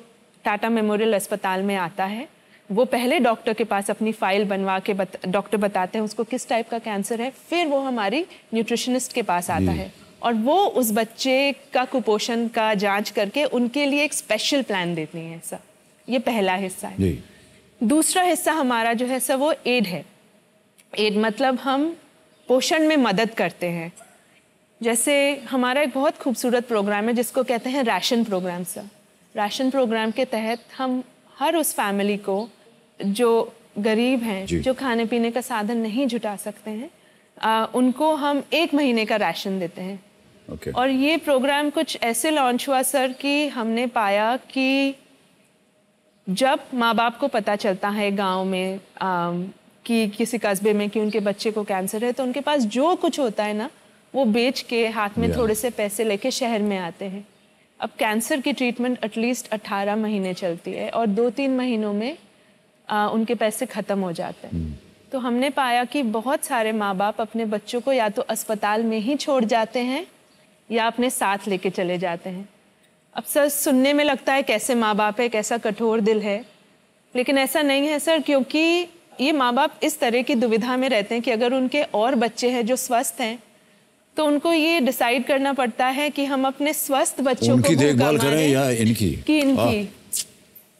टाटा मेमोरियल अस्पताल में आता है वो पहले डॉक्टर के पास अपनी फाइल बनवा के डॉक्टर बताते हैं उसको किस टाइप का कैंसर है, फिर वो हमारी न्यूट्रिशनिस्ट के पास आता है और वो उस बच्चे का कुपोषण का जांच करके उनके लिए एक स्पेशल प्लान देती है सर। ये पहला हिस्सा है। दूसरा हिस्सा हमारा जो है सर वो एड है। एड मतलब हम पोषण में मदद करते हैं। जैसे हमारा एक बहुत खूबसूरत प्रोग्राम है जिसको कहते हैं ration program sir. Ration program के तहत हम हर उस फैमिली को जो गरीब हैं, जो खाने पीने का साधन नहीं जुटा सकते हैं, उनको हम 1 महीने का राशन देते हैं। और ये प्रोग्राम कुछ ऐसे लॉन्च हुआ सर कि हमने पाया कि जब माँ बाप को पता चलता है गांव में कि किसी कस्बे में कि उनके बच्चे को कैंसर है, तो उनके पास जो कुछ होता है ना वो बेच के हाथ में थोड़े से पैसे लेके शहर में आते हैं। अब कैंसर की ट्रीटमेंट एटलीस्ट 18 महीने चलती है और 2-3 महीनों में उनके पैसे ख़त्म हो जाते हैं। तो हमने पाया कि बहुत सारे माँ बाप अपने बच्चों को या तो अस्पताल में ही छोड़ जाते हैं या अपने साथ लेके चले जाते हैं। अब सर सुनने में लगता है कैसे माँ बाप है, कैसा कठोर दिल है, लेकिन ऐसा नहीं है सर, क्योंकि ये माँ बाप इस तरह की दुविधा में रहते हैं कि अगर उनके और बच्चे हैं जो स्वस्थ हैं तो उनको ये डिसाइड करना पड़ता है कि हम अपने स्वस्थ बच्चों उनकी को देखभाल करें या इनकी कि इनकी।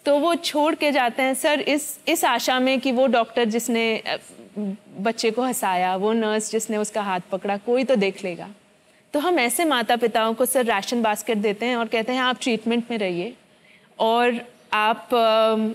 तो वो छोड़ के जाते हैं सर इस आशा में कि वो डॉक्टर जिसने बच्चे को हंसाया, वो नर्स जिसने उसका हाथ पकड़ा, कोई तो देख लेगा। तो हम ऐसे माता पिताओं को सर राशन बास्केट देते हैं और कहते हैं आप ट्रीटमेंट में रहिए और आप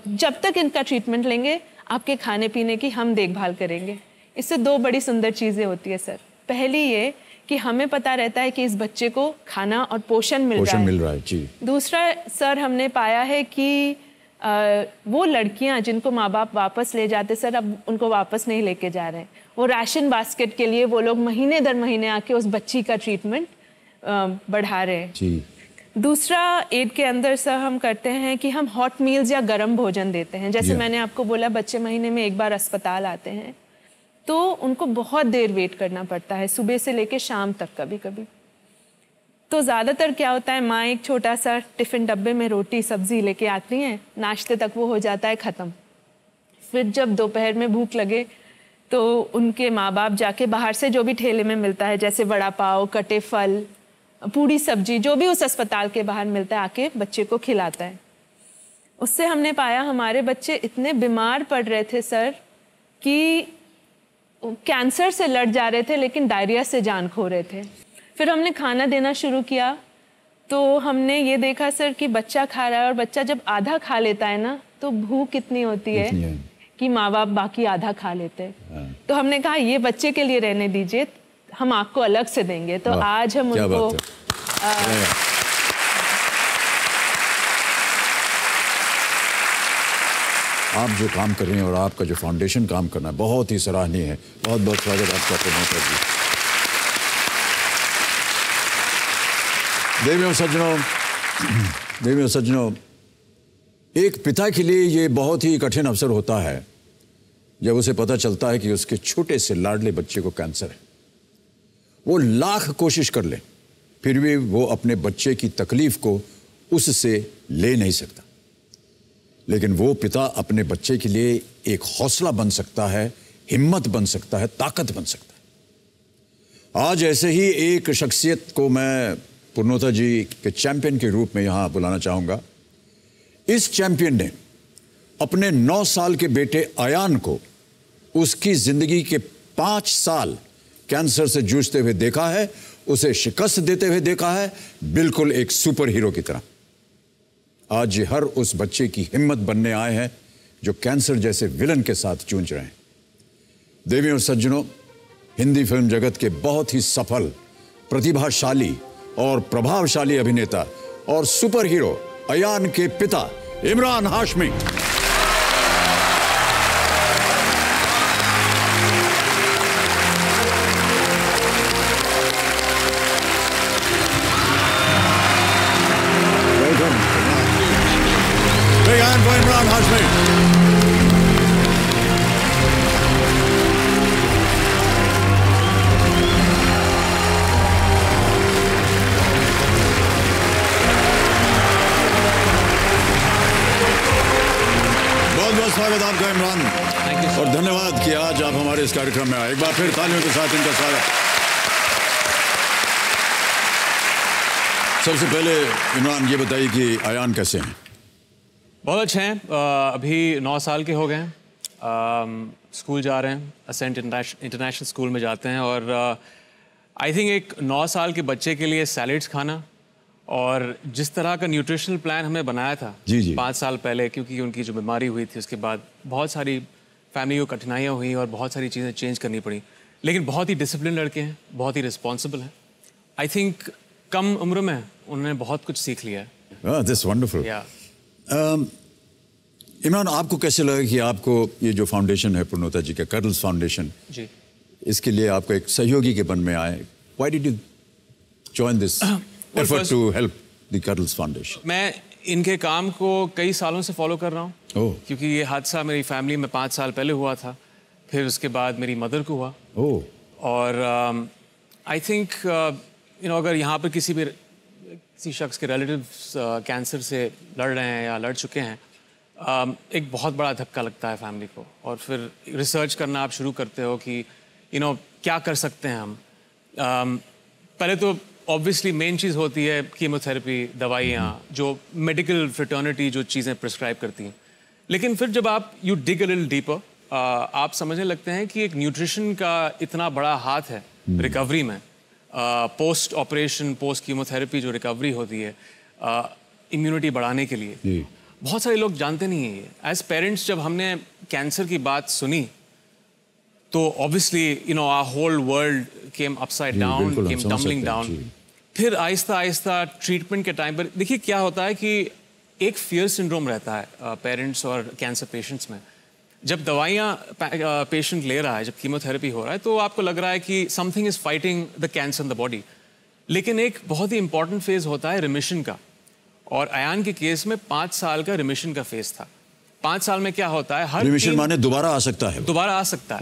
जब तक इनका ट्रीटमेंट लेंगे आपके खाने पीने की हम देखभाल करेंगे। इससे दो बड़ी सुंदर चीज़ें होती है सर। पहली ये कि हमें पता रहता है कि इस बच्चे को खाना और पोषण मिल रहा है जी। दूसरा सर हमने पाया है कि वो लड़कियां जिनको माँ बाप वापस ले जाते सर, अब उनको वापस नहीं लेके जा रहे हैं। वो राशन बास्केट के लिए वो लोग महीने दर महीने आके उस बच्ची का ट्रीटमेंट बढ़ा रहे हैं जी। दूसरा एड के अंदर सर हम करते हैं कि हम हॉट मील्स या गर्म भोजन देते हैं। जैसे मैंने आपको बोला बच्चे महीने में एक बार अस्पताल आते हैं तो उनको बहुत देर वेट करना पड़ता है, सुबह से लेके शाम तक कभी कभी। तो ज़्यादातर क्या होता है, माँ एक छोटा सा टिफ़िन डब्बे में रोटी सब्ज़ी लेके आती हैं, नाश्ते तक वो हो जाता है ख़त्म। फिर जब दोपहर में भूख लगे तो उनके माँ बाप जाके बाहर से जो भी ठेले में मिलता है, जैसे वड़ा पाव, कटे फल, पूड़ी सब्जी, जो भी उस अस्पताल के बाहर मिलता है, आके बच्चे को खिलाता है। उससे हमने पाया हमारे बच्चे इतने बीमार पड़ रहे थे सर कि कैंसर से लड़ जा रहे थे लेकिन डायरिया से जान खो रहे थे। फिर हमने खाना देना शुरू किया तो हमने ये देखा सर कि बच्चा खा रहा है और बच्चा जब आधा खा लेता है ना तो भूख कितनी होती है कि माँ बाप बाकी आधा खा लेते हैं। तो हमने कहा ये बच्चे के लिए रहने दीजिए, हम आपको अलग से देंगे। तो आज हम उनको आप जो काम कर रहे हैं और आपका जो फाउंडेशन काम करना है बहुत ही सराहनीय है। बहुत बहुत स्वागत आपका प्रोमोटर जी। देवियों सज्जनों, एक पिता के लिए ये बहुत ही कठिन अवसर होता है जब उसे पता चलता है कि उसके छोटे से लाडले बच्चे को कैंसर है। वो लाख कोशिश कर ले फिर भी वो अपने बच्चे की तकलीफ को उससे ले नहीं सकता, लेकिन वो पिता अपने बच्चे के लिए एक हौसला बन सकता है, हिम्मत बन सकता है, ताकत बन सकता है। आज ऐसे ही एक शख्सियत को मैं पूर्णोता जी के चैंपियन के रूप में यहां बुलाना चाहूंगा। इस चैंपियन ने अपने 9 साल के बेटे अयान को उसकी जिंदगी के 5 साल कैंसर से जूझते हुए देखा है, उसे शिकस्त देते हुए देखा है, बिल्कुल एक सुपर हीरो की तरह। आज ये हर उस बच्चे की हिम्मत बनने आए हैं जो कैंसर जैसे विलन के साथ जूझ रहे हैं। देवियों और सज्जनों, हिंदी फिल्म जगत के बहुत ही सफल, प्रतिभाशाली और प्रभावशाली अभिनेता और सुपर हीरो अयान के पिता Imran Hashmi. Big hand for Imran Hashmi. बहुत बहुत स्वागत आपका इमरान, और धन्यवाद कि आज आप हमारे इस कार्यक्रम में आए। एक बार फिर तालियों के साथ इनका स्वागत। सबसे पहले इमरान ये बताइए कि अयान कैसे हैं? बहुत अच्छे हैं। अभी 9 साल के हो गए हैं, स्कूल जा रहे हैं, असेंट इंटरनेशनल स्कूल में जाते हैं। और आई थिंक एक 9 साल के बच्चे के लिए सैलेड्स खाना और जिस तरह का न्यूट्रिशनल प्लान हमने बनाया था 5 साल पहले, क्योंकि उनकी जो बीमारी हुई थी उसके बाद बहुत सारी फैमिली को कठिनाइयाँ हुई और बहुत सारी चीज़ें चेंज करनी पड़ी, लेकिन बहुत ही डिसिप्लिन लड़के हैं, बहुत ही रिस्पॉन्सिबल हैं। आई थिंक कम उम्र में उन्होंने बहुत कुछ सीख लिया है। That's wonderful. इमरान, आपको कैसे लगा कि आपको ये जो फाउंडेशन है पूर्णोता जी का, कर्टल्स फाउंडेशन जी, इसके लिए आपको एक सहयोगी के बन में आए? Why did you join this effort to help the Curtles foundation? मैं इनके काम को कई सालों से फॉलो कर रहा हूँ, क्योंकि ये हादसा मेरी फैमिली में 5 साल पहले हुआ था, फिर उसके बाद मेरी मदर को हुआ। और आई थिंक अगर यहाँ पर किसी शख्स के रिलेटिव्स कैंसर से लड़ रहे हैं या लड़ चुके हैं, एक बहुत बड़ा धक्का लगता है फैमिली को। और फिर रिसर्च करना आप शुरू करते हो कि क्या कर सकते हैं हम। पहले तो ऑब्वियसली मेन चीज़ होती है कीमोथेरेपी, दवाइयाँ, जो मेडिकल फ्रेटर्निटी जो चीज़ें प्रिस्क्राइब करती हैं। लेकिन फिर जब आप you dig a little deeper, आप समझने लगते हैं कि एक न्यूट्रिशन का इतना बड़ा हाथ है रिकवरी में। पोस्ट ऑपरेशन, पोस्ट कीमोथेरेपी जो रिकवरी होती है इम्यूनिटी बढ़ाने के लिए, बहुत सारे लोग जानते नहीं हैं। एज पेरेंट्स जब हमने कैंसर की बात सुनी तो obviously you know our whole world came upside down, came tumbling down. फिर आहिस्ता आहिस्ता ट्रीटमेंट के टाइम पर देखिए क्या होता है कि एक फियर सिंड्रोम रहता है पेरेंट्स और कैंसर पेशेंट्स में। जब दवाइयाँ पेशेंट ले रहा है, जब कीमोथेरेपी हो रहा है, तो आपको लग रहा है कि something is fighting the cancer in the body. लेकिन एक बहुत ही इंपॉर्टेंट फेज होता है रिमिशन का, और अयान के केस में 5 साल का रिमिशन का फेज था। 5 साल में क्या होता है, हर रिमिशन माने दोबारा आ सकता है, दोबारा आ सकता है।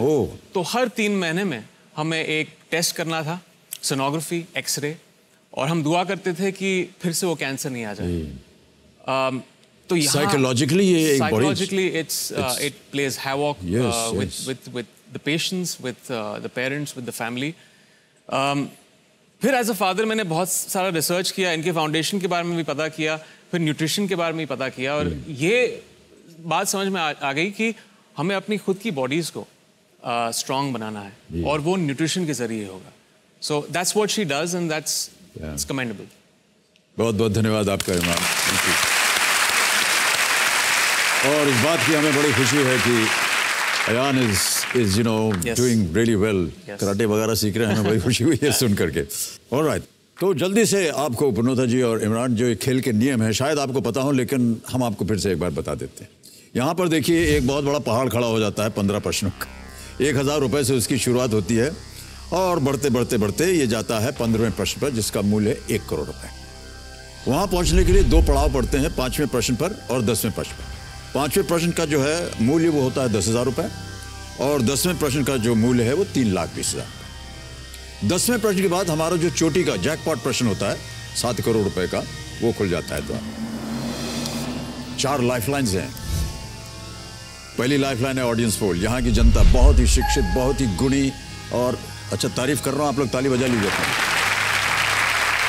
तो हर 3 महीने में हमें एक टेस्ट करना था, सोनोग्राफी, एक्सरे, और हम दुआ करते थे कि फिर से वो कैंसर नहीं आ जाए। तो psychologically it plays havoc with the patients, with the parents, with the family. फिर एज अ फादर मैंने बहुत सारा रिसर्च किया, इनके फाउंडेशन के बारे में भी पता किया, फिर न्यूट्रिशन के बारे में भी पता किया, और ये बात समझ में आ गई कि हमें अपनी खुद की बॉडीज को स्ट्रॉन्ग बनाना है, और वो न्यूट्रिशन के जरिए होगा। So that's what she does and that's commendable. बहुत बहुत धन्यवाद आपका इमरान। और इस बात की हमें बड़ी खुशी है कि Ayaan is you know doing really well, karate वगैरह सीख रहे हैं, हमें बड़ी खुशी हुई है सुन करके। ऑलराइट, तो जल्दी से आपको पूर्णोता जी और इमरान, जो खेल के नियम है शायद आपको पता हो, लेकिन हम आपको फिर से एक बार बता देते हैं। यहाँ पर देखिए एक बहुत बड़ा पहाड़ खड़ा हो जाता है 15 प्रश्नों का। 1000 रुपये से उसकी शुरुआत होती है, और बढ़ते बढ़ते बढ़ते ये जाता है 15वें प्रश्न पर, जिसका मूल्य है 1 करोड़ रुपए। वहाँ पहुँचने के लिए 2 पड़ाव पड़ते हैं, 5वें प्रश्न पर और 10वें प्रश्न पर। 5वें प्रश्न का जो है मूल्य वो होता है 10,000 रुपये, और 10वें प्रश्न का जो मूल्य है वो 3,20,000 रुपये। 10वें प्रश्न के बाद हमारा जो चोटी का जैकपॉट प्रश्न होता है 7 करोड़ रुपए का, वो खुल जाता है। तो 4 लाइफलाइंस हैं। पहली लाइफलाइन है ऑडियंस पोल। यहाँ की जनता बहुत ही शिक्षित, बहुत ही गुणी, और अच्छा तारीफ कर रहा हूँ, आप लोग ताली बजा लीजिए।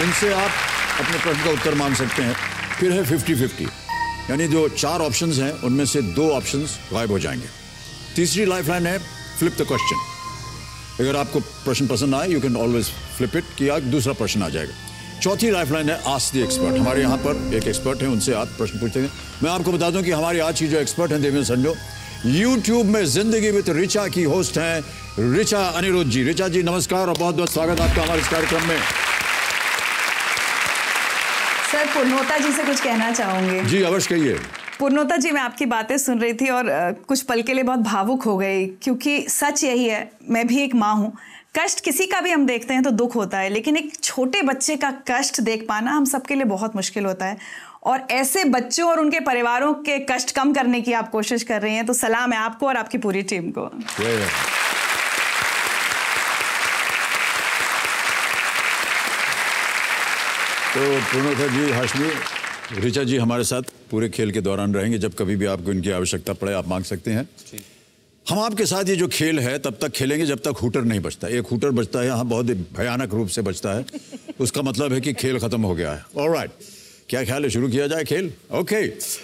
इनसे आप अपने प्रश्न का उत्तर मांग सकते हैं। फिर है 50-50, यानी जो 4 ऑप्शंस हैं उनमें से 2 ऑप्शंस गायब हो जाएंगे। तीसरी लाइफलाइन है फ्लिप द क्वेश्चन। अगर आपको प्रश्न पसंद आए, you can always flip it, कि आज दूसरा प्रश्न आ जाएगा। चौथी लाइफलाइन है आस्क द एक्सपर्ट। हमारे यहाँ पर एक एक्सपर्ट है, उनसे आप प्रश्न पूछते हैं। मैं आपको बता दूं कि हमारी आज की जो एक्सपर्ट हैं देवेंद्र संजो, यूट्यूब में जिंदगी विद ऋचा की होस्ट हैं ऋचा अनिरुद्ध जी। ऋचा जी नमस्कार और बहुत बहुत स्वागत आपका हमारे इस कार्यक्रम में। सर, पूर्णोता जी से कुछ कहना चाहूंगी। जी अवश्य कहिए। पूर्णोता जी, मैं आपकी बातें सुन रही थी और कुछ पल के लिए बहुत भावुक हो गई, क्योंकि सच यही है, मैं भी एक माँ हूँ। कष्ट किसी का भी हम देखते हैं तो दुख होता है, लेकिन एक छोटे बच्चे का कष्ट देख पाना हम सबके लिए बहुत मुश्किल होता है, और ऐसे बच्चों और उनके परिवारों के कष्ट कम करने की आप कोशिश कर रही हैं, तो सलाम है आपको और आपकी पूरी टीम को। तो पूर्णोता जी, हाशमी, ऋचा जी हमारे साथ पूरे खेल के दौरान रहेंगे। जब कभी भी आपको इनकी आवश्यकता पड़े आप मांग सकते हैं। हम आपके साथ ये जो खेल है तब तक खेलेंगे जब तक हूटर नहीं बजता। एक हूटर बजता है यहाँ, बहुत भयानक रूप से बजता है, उसका मतलब है कि खेल खत्म हो गया है। ऑलराइट, क्या ख्याल है, शुरू किया जाए खेल? ओके,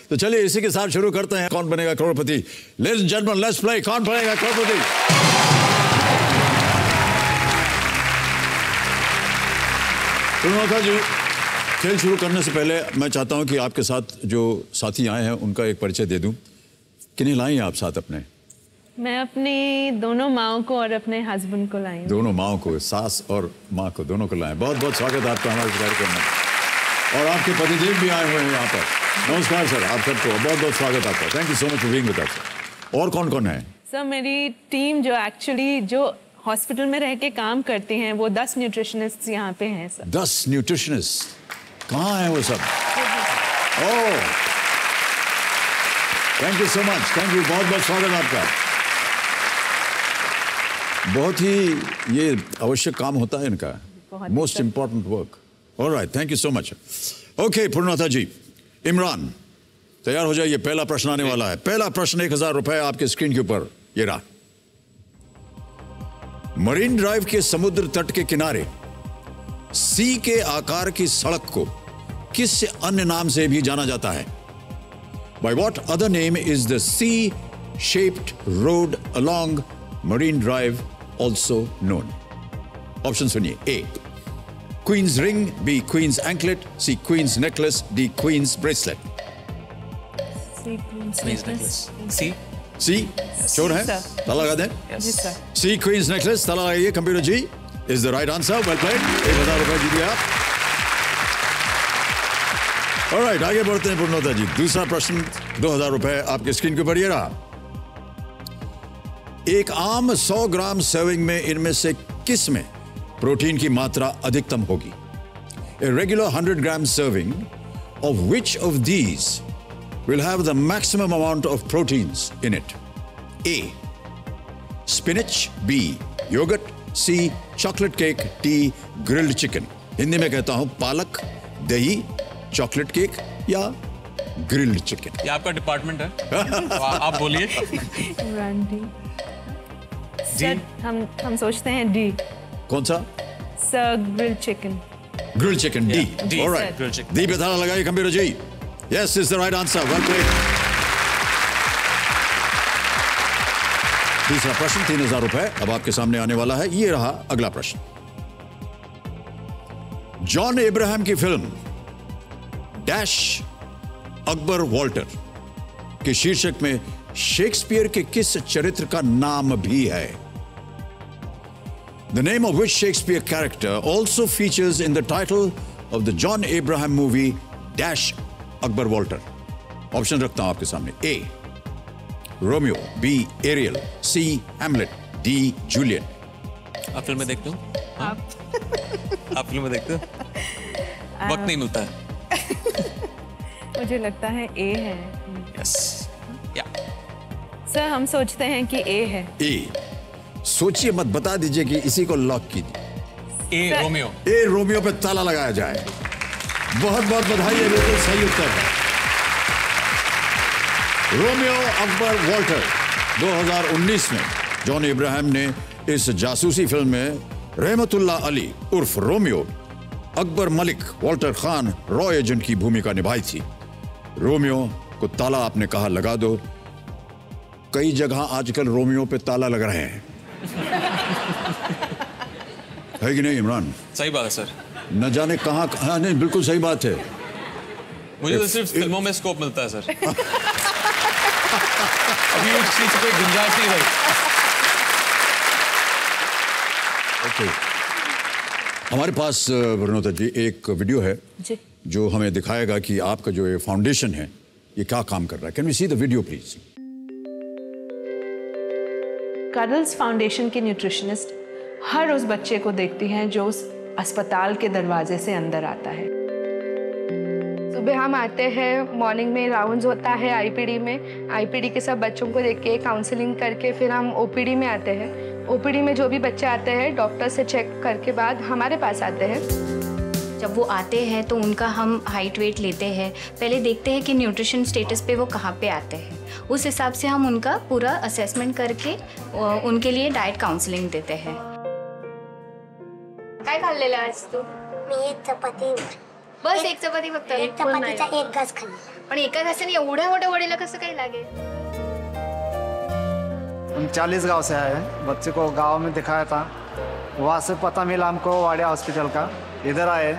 तो चलिए इसी के साथ शुरू करते हैं। Kaun Banega Crorepati? Ladies and gentleman, let's play Kaun Banega करोड़पति। पूर्णोता जी, खेल शुरू करने से पहले मैं चाहता हूं कि आपके साथ जो साथी आए हैं उनका एक परिचय दे दूं। किन्हें लाई हैं आप साथ अपने? मैं अपनी दोनों माओं को और अपने हस्बैंड को लाई हूं। दोनों माओं को, सास और माँ को, दोनों को लाए। बहुत बहुत स्वागत है आपका हमारे कार्यक्रम में। और आपके पतिदेव भी आए हुए हैं यहाँ पर। नमस्कार सर, आप सबको बहुत बहुत स्वागत आपका। Thank you so much for being with us. और कौन कौन है? सर, मेरी टीम जो एक्चुअली जो हॉस्पिटल में रह के काम करते हैं, वो 10 न्यूट्रिशनिस्ट यहाँ पे हैं सर। 10 न्यूट्रिशनिस्ट कहाँ हैं वो सब? Oh, thank you so much, thank you, बहुत बहुत स्वागत आपका। बहुत ही ये आवश्यक काम होता है इनका, most important work. All right, thank you so much. Okay Purnota ji, Imran तैयार हो जाइए, पहला प्रश्न आने वाला है। पहला प्रश्न 1000 रुपए आपके स्क्रीन के ऊपर, ये रहा। मरीन ड्राइव के समुद्र तट के किनारे सी के आकार की सड़क को किस अन्य नाम से भी जाना जाता है? By what other name is the C-shaped road along Marine Drive also known? Option सुनिए. A. Queen's ring, B. Queen's anklet, C. Queen's necklace, D. Queen's bracelet. Queen's necklace. C. C. Sure है? ताला लगा दें? Yes. C. Queen's necklace. ताला लगाइए. Computer ji is the right answer. Well played. 1000 रुपए जीतिए आप. Alright, आगे बढ़ते हैं पूर्णोता जी. दूसरा प्रश्न 2000 रुपए आपके स्क्रीन के ऊपर ये रहा. एक आम 100 ग्राम सर्विंग में इनमें से किस में प्रोटीन की मात्रा अधिकतम होगी? A regular 100 gram serving of which of these will have the maximum amount of proteins in it? A. Spinach, B. Yogurt, C. Chocolate cake, D. Grilled chicken. Hindi में कहता हूं पालक, दही, चॉकलेट केक या ग्रिल्ड चिकन. ये आपका department है. तो आप बोलिए. सर हम सोचते हैं डी. कौन सा? Sir grilled chicken. Grilled chicken. D. D. Alright. Grilled chicken. D पे ताला लगाइए computer ji. Yes is the right answer. Well played. तीसरा प्रश्न 3000 रुपए अब आपके सामने आने वाला है. ये रहा अगला प्रश्न. जॉन एब्राहम की फिल्म डैश अकबर वॉल्टर के शीर्षक में शेक्सपियर के किस चरित्र का नाम भी है? The name of which Shakespeare character also features in the title of the John Abraham movie Dash Akbar Walter. Option रखता हूं आपके सामने. A. Romeo, B. Ariel, C. Hamlet, D. Juliet. आप फिल्में देखते हो? आप फिल्में देखते हो? वक्त नहीं मिलता है. मुझे लगता है ए है. यस. या. सर हम सोचते हैं कि ए है. A. सोचिए मत, बता दीजिए कि इसी को लॉक कीजिए. ए रोमियो. ए रोमियो पे ताला लगाया जाए. बहुत बहुत बधाई है. बिल्कुल सही उत्तर है. रोमियो अकबर वॉल्टर 2019 में जॉन इब्राहिम ने इस जासूसी फिल्म में रहमतुल्लाह अली उर्फ Romeo Akbar Malik Walter Khan Roy agent की भूमिका निभाई थी. रोमियो को ताला आपने कहा लगा दो. कई जगह आजकल रोमियो पे ताला लग रहे हैं. है कि नहीं इमरान? सही बात है सर. न जाने कहां. हाँ नहीं बिल्कुल सही बात है. मुझे तो सिर्फ फिल्मों में स्कोप मिलता है सर. अभी उस चीज पे गुंजाइश नहीं रही. ओके. हमारे पास वर्णोता जी एक वीडियो है जी. जो हमें दिखाएगा कि आपका जो ये फाउंडेशन है ये क्या काम कर रहा है. Can we see the video please? Cuddles foundation की न्यूट्रिशनिस्ट हर उस बच्चे को देखती हैं जो उस अस्पताल के दरवाजे से अंदर आता है. सुबह हम आते हैं, मॉर्निंग में राउंड्स होता है आईपीडी में. आईपीडी के सब बच्चों को देख के काउंसलिंग करके फिर हम ओपीडी में आते हैं. ओपीडी में जो भी बच्चे आते हैं डॉक्टर से चेक करके बाद हमारे पास आते हैं. जब वो आते हैं तो उनका हम हाइट वेट लेते हैं. पहले देखते हैं कि न्यूट्रिशन स्टेटस पे वो कहाँ पे आते हैं. उस हिसाब से हम उनका पूरा असेसमेंट करके उनके लिए डाइट काउंसलिंग देते हैं. काय खाल्लेलं आज तू? मी एक चपाती. बस एक चपाती फक्त. एक चपातीचा एक घास खाल्ला. पण एका घासाने एवढ्या मोठ्या वडीला कसं काय लागेल? हम 40 गांव से आए हैं. बच्चे को गांव में दिखाया था. वहाँ से पता मिला हमको वाडिया हॉस्पिटल का. इधर आए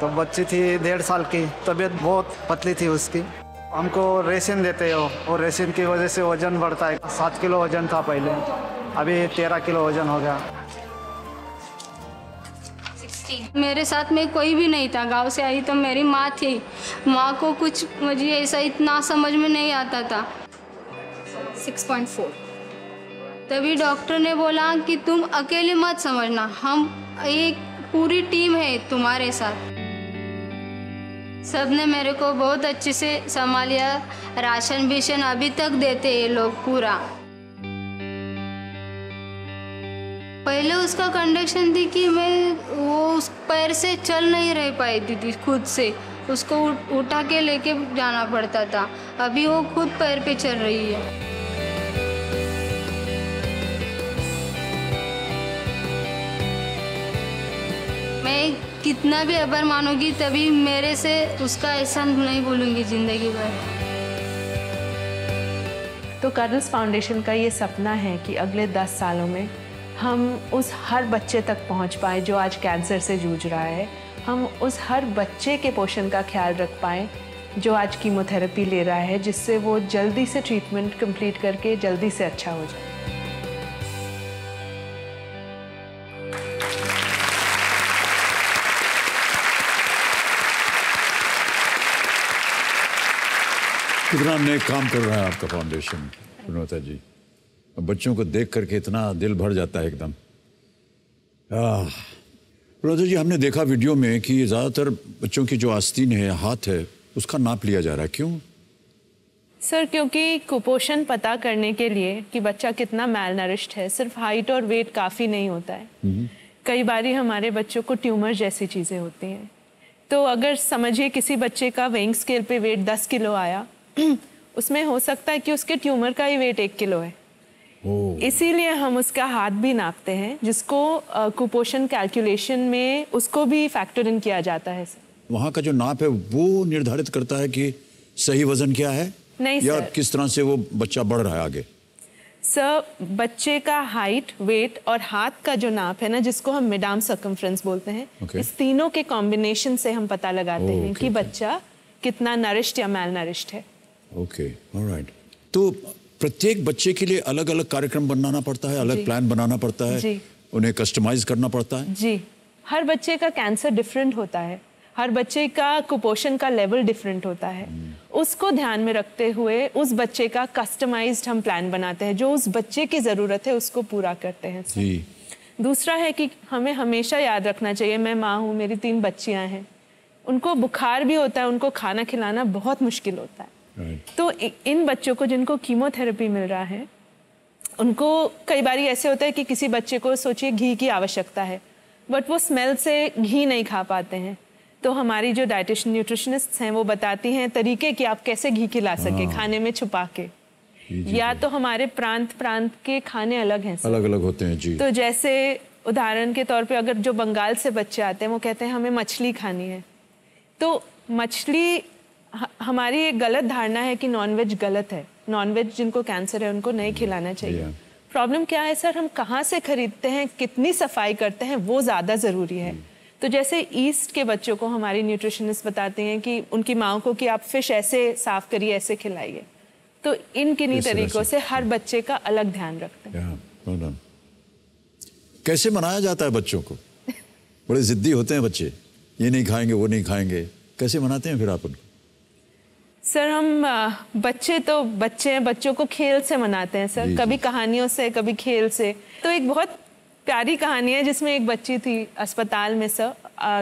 तो बच्ची थी 1.5 साल की. तबीयत बहुत पतली थी उसकी. हमको रेशन देते हो और रेशन की वजह से वजन बढ़ता है. 7 किलो वजन था पहले, अभी 13 किलो वजन हो गया. मेरे साथ में कोई भी नहीं था. गांव से आई तो मेरी माँ थी. माँ को कुछ मुझे ऐसा इतना समझ में नहीं आता था. 6.4. तभी डॉक्टर ने बोला कि तुम अकेले मत समझना, हम एक पूरी टीम है तुम्हारे साथ. सबने मेरे को बहुत अच्छे से संभालिया. राशन भीषण अभी तक देते ये लोग पूरा. पहले उसका कंडीशन थी कि मैं वो उस पैर से चल नहीं रह पाई थी खुद से. उसको उठा के लेके जाना पड़ता था. अभी वो खुद पैर पे चल रही है. मैं कितना भी आभार मानोगी तभी मेरे से उसका एहसान नहीं भूलूंगी ज़िंदगी भर। तो कर्नल्स फाउंडेशन का ये सपना है कि अगले 10 सालों में हम उस हर बच्चे तक पहुंच पाए जो आज कैंसर से जूझ रहा है। हम उस हर बच्चे के पोषण का ख्याल रख पाएँ जो आज कीमोथेरेपी ले रहा है, जिससे वो जल्दी से ट्रीटमेंट कंप्लीट करके जल्दी से अच्छा हो जाए। कितना नेक काम कर रहा है आपका फाउंडेशन विनोता जी। बच्चों को देख करके इतना दिल भर जाता है एकदम। विनोता जी, हमने देखा वीडियो में कि ज़्यादातर बच्चों की जो आस्तीन है, हाथ है, उसका नाप लिया जा रहा है, क्यों? सर, क्योंकि कुपोषण पता करने के लिए कि बच्चा कितना मैल नरिश्ड है, सिर्फ हाइट और वेट काफ़ी नहीं होता है। कई बारी हमारे बच्चों को ट्यूमर जैसी चीज़ें होती हैं। तो अगर समझिए किसी बच्चे का वेइंग स्केल पे वेट 10 किलो आया, उसमें हो सकता है कि उसके ट्यूमर का ही वेट 1 किलो है। इसीलिए हम उसका हाथ भी नापते हैं, जिसको कुपोषण कैलकुलेशन में उसको भी फैक्टर इन किया जाता है। वहाँ का जो नाप है वो निर्धारित करता है कि सही वजन क्या है? नहीं या सर, किस तरह से वो बच्चा बढ़ रहा है आगे? सर, बच्चे का हाइट, वेट और हाथ का जो नाप है ना, जिसको हम मिड आर्म सर्कमफ्रेंस बोलते हैं, इस तीनों के कॉम्बिनेशन से हम पता लगाते हैं कि बच्चा कितना नरिश्ड या मैल नरिश्ड है। Okay, alright. तो प्रत्येक बच्चे के लिए अलग अलग कार्यक्रम बनाना पड़ता है, अलग प्लान बनाना पड़ता है, उन्हें कस्टमाइज करना पड़ता है? जी, हर बच्चे का कैंसर डिफरेंट होता है, हर बच्चे का कुपोषण का लेवल डिफरेंट होता है। उसको ध्यान में रखते हुए उस बच्चे का कस्टमाइज्ड हम प्लान बनाते हैं, जो उस बच्चे की ज़रूरत है उसको पूरा करते हैं। जी। दूसरा है कि हमें हमेशा याद रखना चाहिए, मैं माँ हूँ, मेरी 3 बच्चियाँ हैं, उनको बुखार भी होता है, उनको खाना खिलाना बहुत मुश्किल होता है। तो इन बच्चों को जिनको कीमोथेरेपी मिल रहा है, उनको कई बार ऐसे होता है कि किसी बच्चे को सोचिए घी की आवश्यकता है, बट वो स्मेल से घी नहीं खा पाते हैं। तो हमारी जो डाइटिशियन न्यूट्रिशनिस्ट हैं वो बताती हैं तरीके कि आप कैसे घी खिला सके खाने में छुपा के। या तो हमारे प्रांत के खाने अलग हैं, अलग अलग होते हैं जी। तो जैसे उदाहरण के तौर पे अगर जो बंगाल से बच्चे आते हैं वो कहते हैं हमें मछली खानी है, तो मछली, हमारी एक गलत धारणा है कि नॉनवेज गलत है, नॉनवेज जिनको कैंसर है उनको नहीं खिलाना चाहिए। प्रॉब्लम क्या है सर, हम कहाँ से खरीदते हैं, कितनी सफाई करते हैं, वो ज़्यादा ज़रूरी है। तो जैसे ईस्ट के बच्चों को हमारी न्यूट्रिशनिस्ट बताते हैं कि उनकी माँ को कि आप फिश ऐसे साफ करिए, ऐसे खिलाइए। तो इन किन्हीं तरीकों से हर बच्चे का अलग ध्यान रखते हैं। कैसे मनाया जाता है बच्चों को? बड़े जिद्दी होते हैं बच्चे, ये नहीं खाएंगे, वो नहीं खाएंगे, कैसे मनाते हैं फिर आप उनको? सर, हम बच्चे तो बच्चे हैं, बच्चों को खेल से मनाते हैं सर, कभी कहानियों से, कभी खेल से। तो एक बहुत प्यारी कहानी है जिसमें एक बच्ची थी अस्पताल में सर,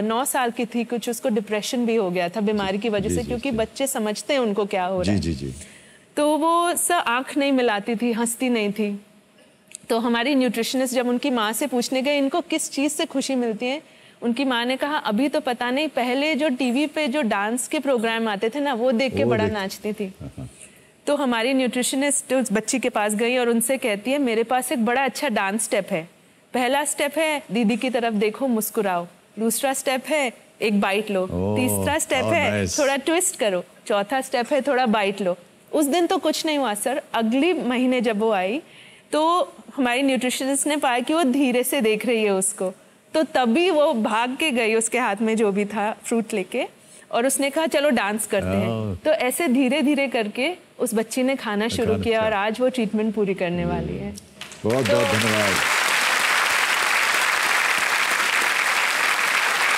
9 साल की थी, कुछ उसको डिप्रेशन भी हो गया था बीमारी की वजह से, क्योंकि बच्चे समझते हैं उनको क्या हो रहा है। जी। तो वो सर आंख नहीं मिलाती थी, हंसती नहीं थी। तो हमारी न्यूट्रिशनिस्ट जब उनकी माँ से पूछने गए इनको किस चीज़ से खुशी मिलती है, उनकी माँ ने कहा अभी तो पता नहीं, पहले जो टीवी पे जो डांस के प्रोग्राम आते थे ना, वो देख के बड़ा नाचती थी। तो हमारी न्यूट्रिशनिस्ट उस बच्ची के पास गई और उनसे कहती है मेरे पास एक बड़ा अच्छा डांस स्टेप है। पहला स्टेप है दीदी की तरफ देखो, मुस्कुराओ। दूसरा स्टेप है एक बाइट लो। तीसरा स्टेप है थोड़ा ट्विस्ट करो। चौथा स्टेप है थोड़ा बाइट लो। उस दिन तो कुछ नहीं हुआ सर। अगली महीने जब वो आई तो हमारी न्यूट्रिशनिस्ट ने पाया कि वो धीरे से देख रही है उसको, तो तभी वो भाग के गई उसके हाथ में जो भी था फ्रूट लेके, और उसने कहा चलो डांस करते हैं। तो ऐसे धीरे धीरे करके उस बच्ची ने खाना शुरू किया और आज वो ट्रीटमेंट पूरी करने वाली है। बहुत बहुत धन्यवाद।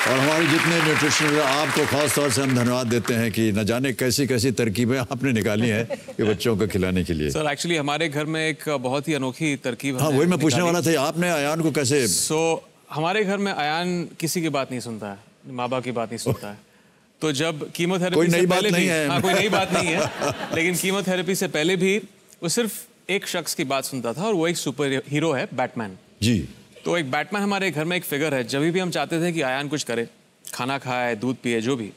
और हमारे जितने न्यूट्रिशनिस्ट, आपको खास तौर से हम धन्यवाद देते हैं कि न जाने कैसी कैसी तरकीबें आपने निकाली हैं कि बच्चों को खिलाने के लिए। सर एक्चुअली हमारे घर में एक बहुत ही अनोखी तरकीब है। हाँ, वही मैं पूछने वाला था, आपने अयान को कैसे? हमारे घर में अयान किसी की बात नहीं सुनता है, माँ बाप की बात नहीं सुनता है। तो जब कीमोथेरेपी से पहले भी, हाँ कोई नई बात नहीं है, लेकिन कीमोथेरेपी से पहले भी वो सिर्फ एक शख्स की बात सुनता था और वो एक सुपर हीरो है, बैटमैन जी। तो एक बैटमैन हमारे घर में एक फिगर है। जब भी हम चाहते थे कि अयान कुछ करे, खाना खाए, दूध पिए, जो भी,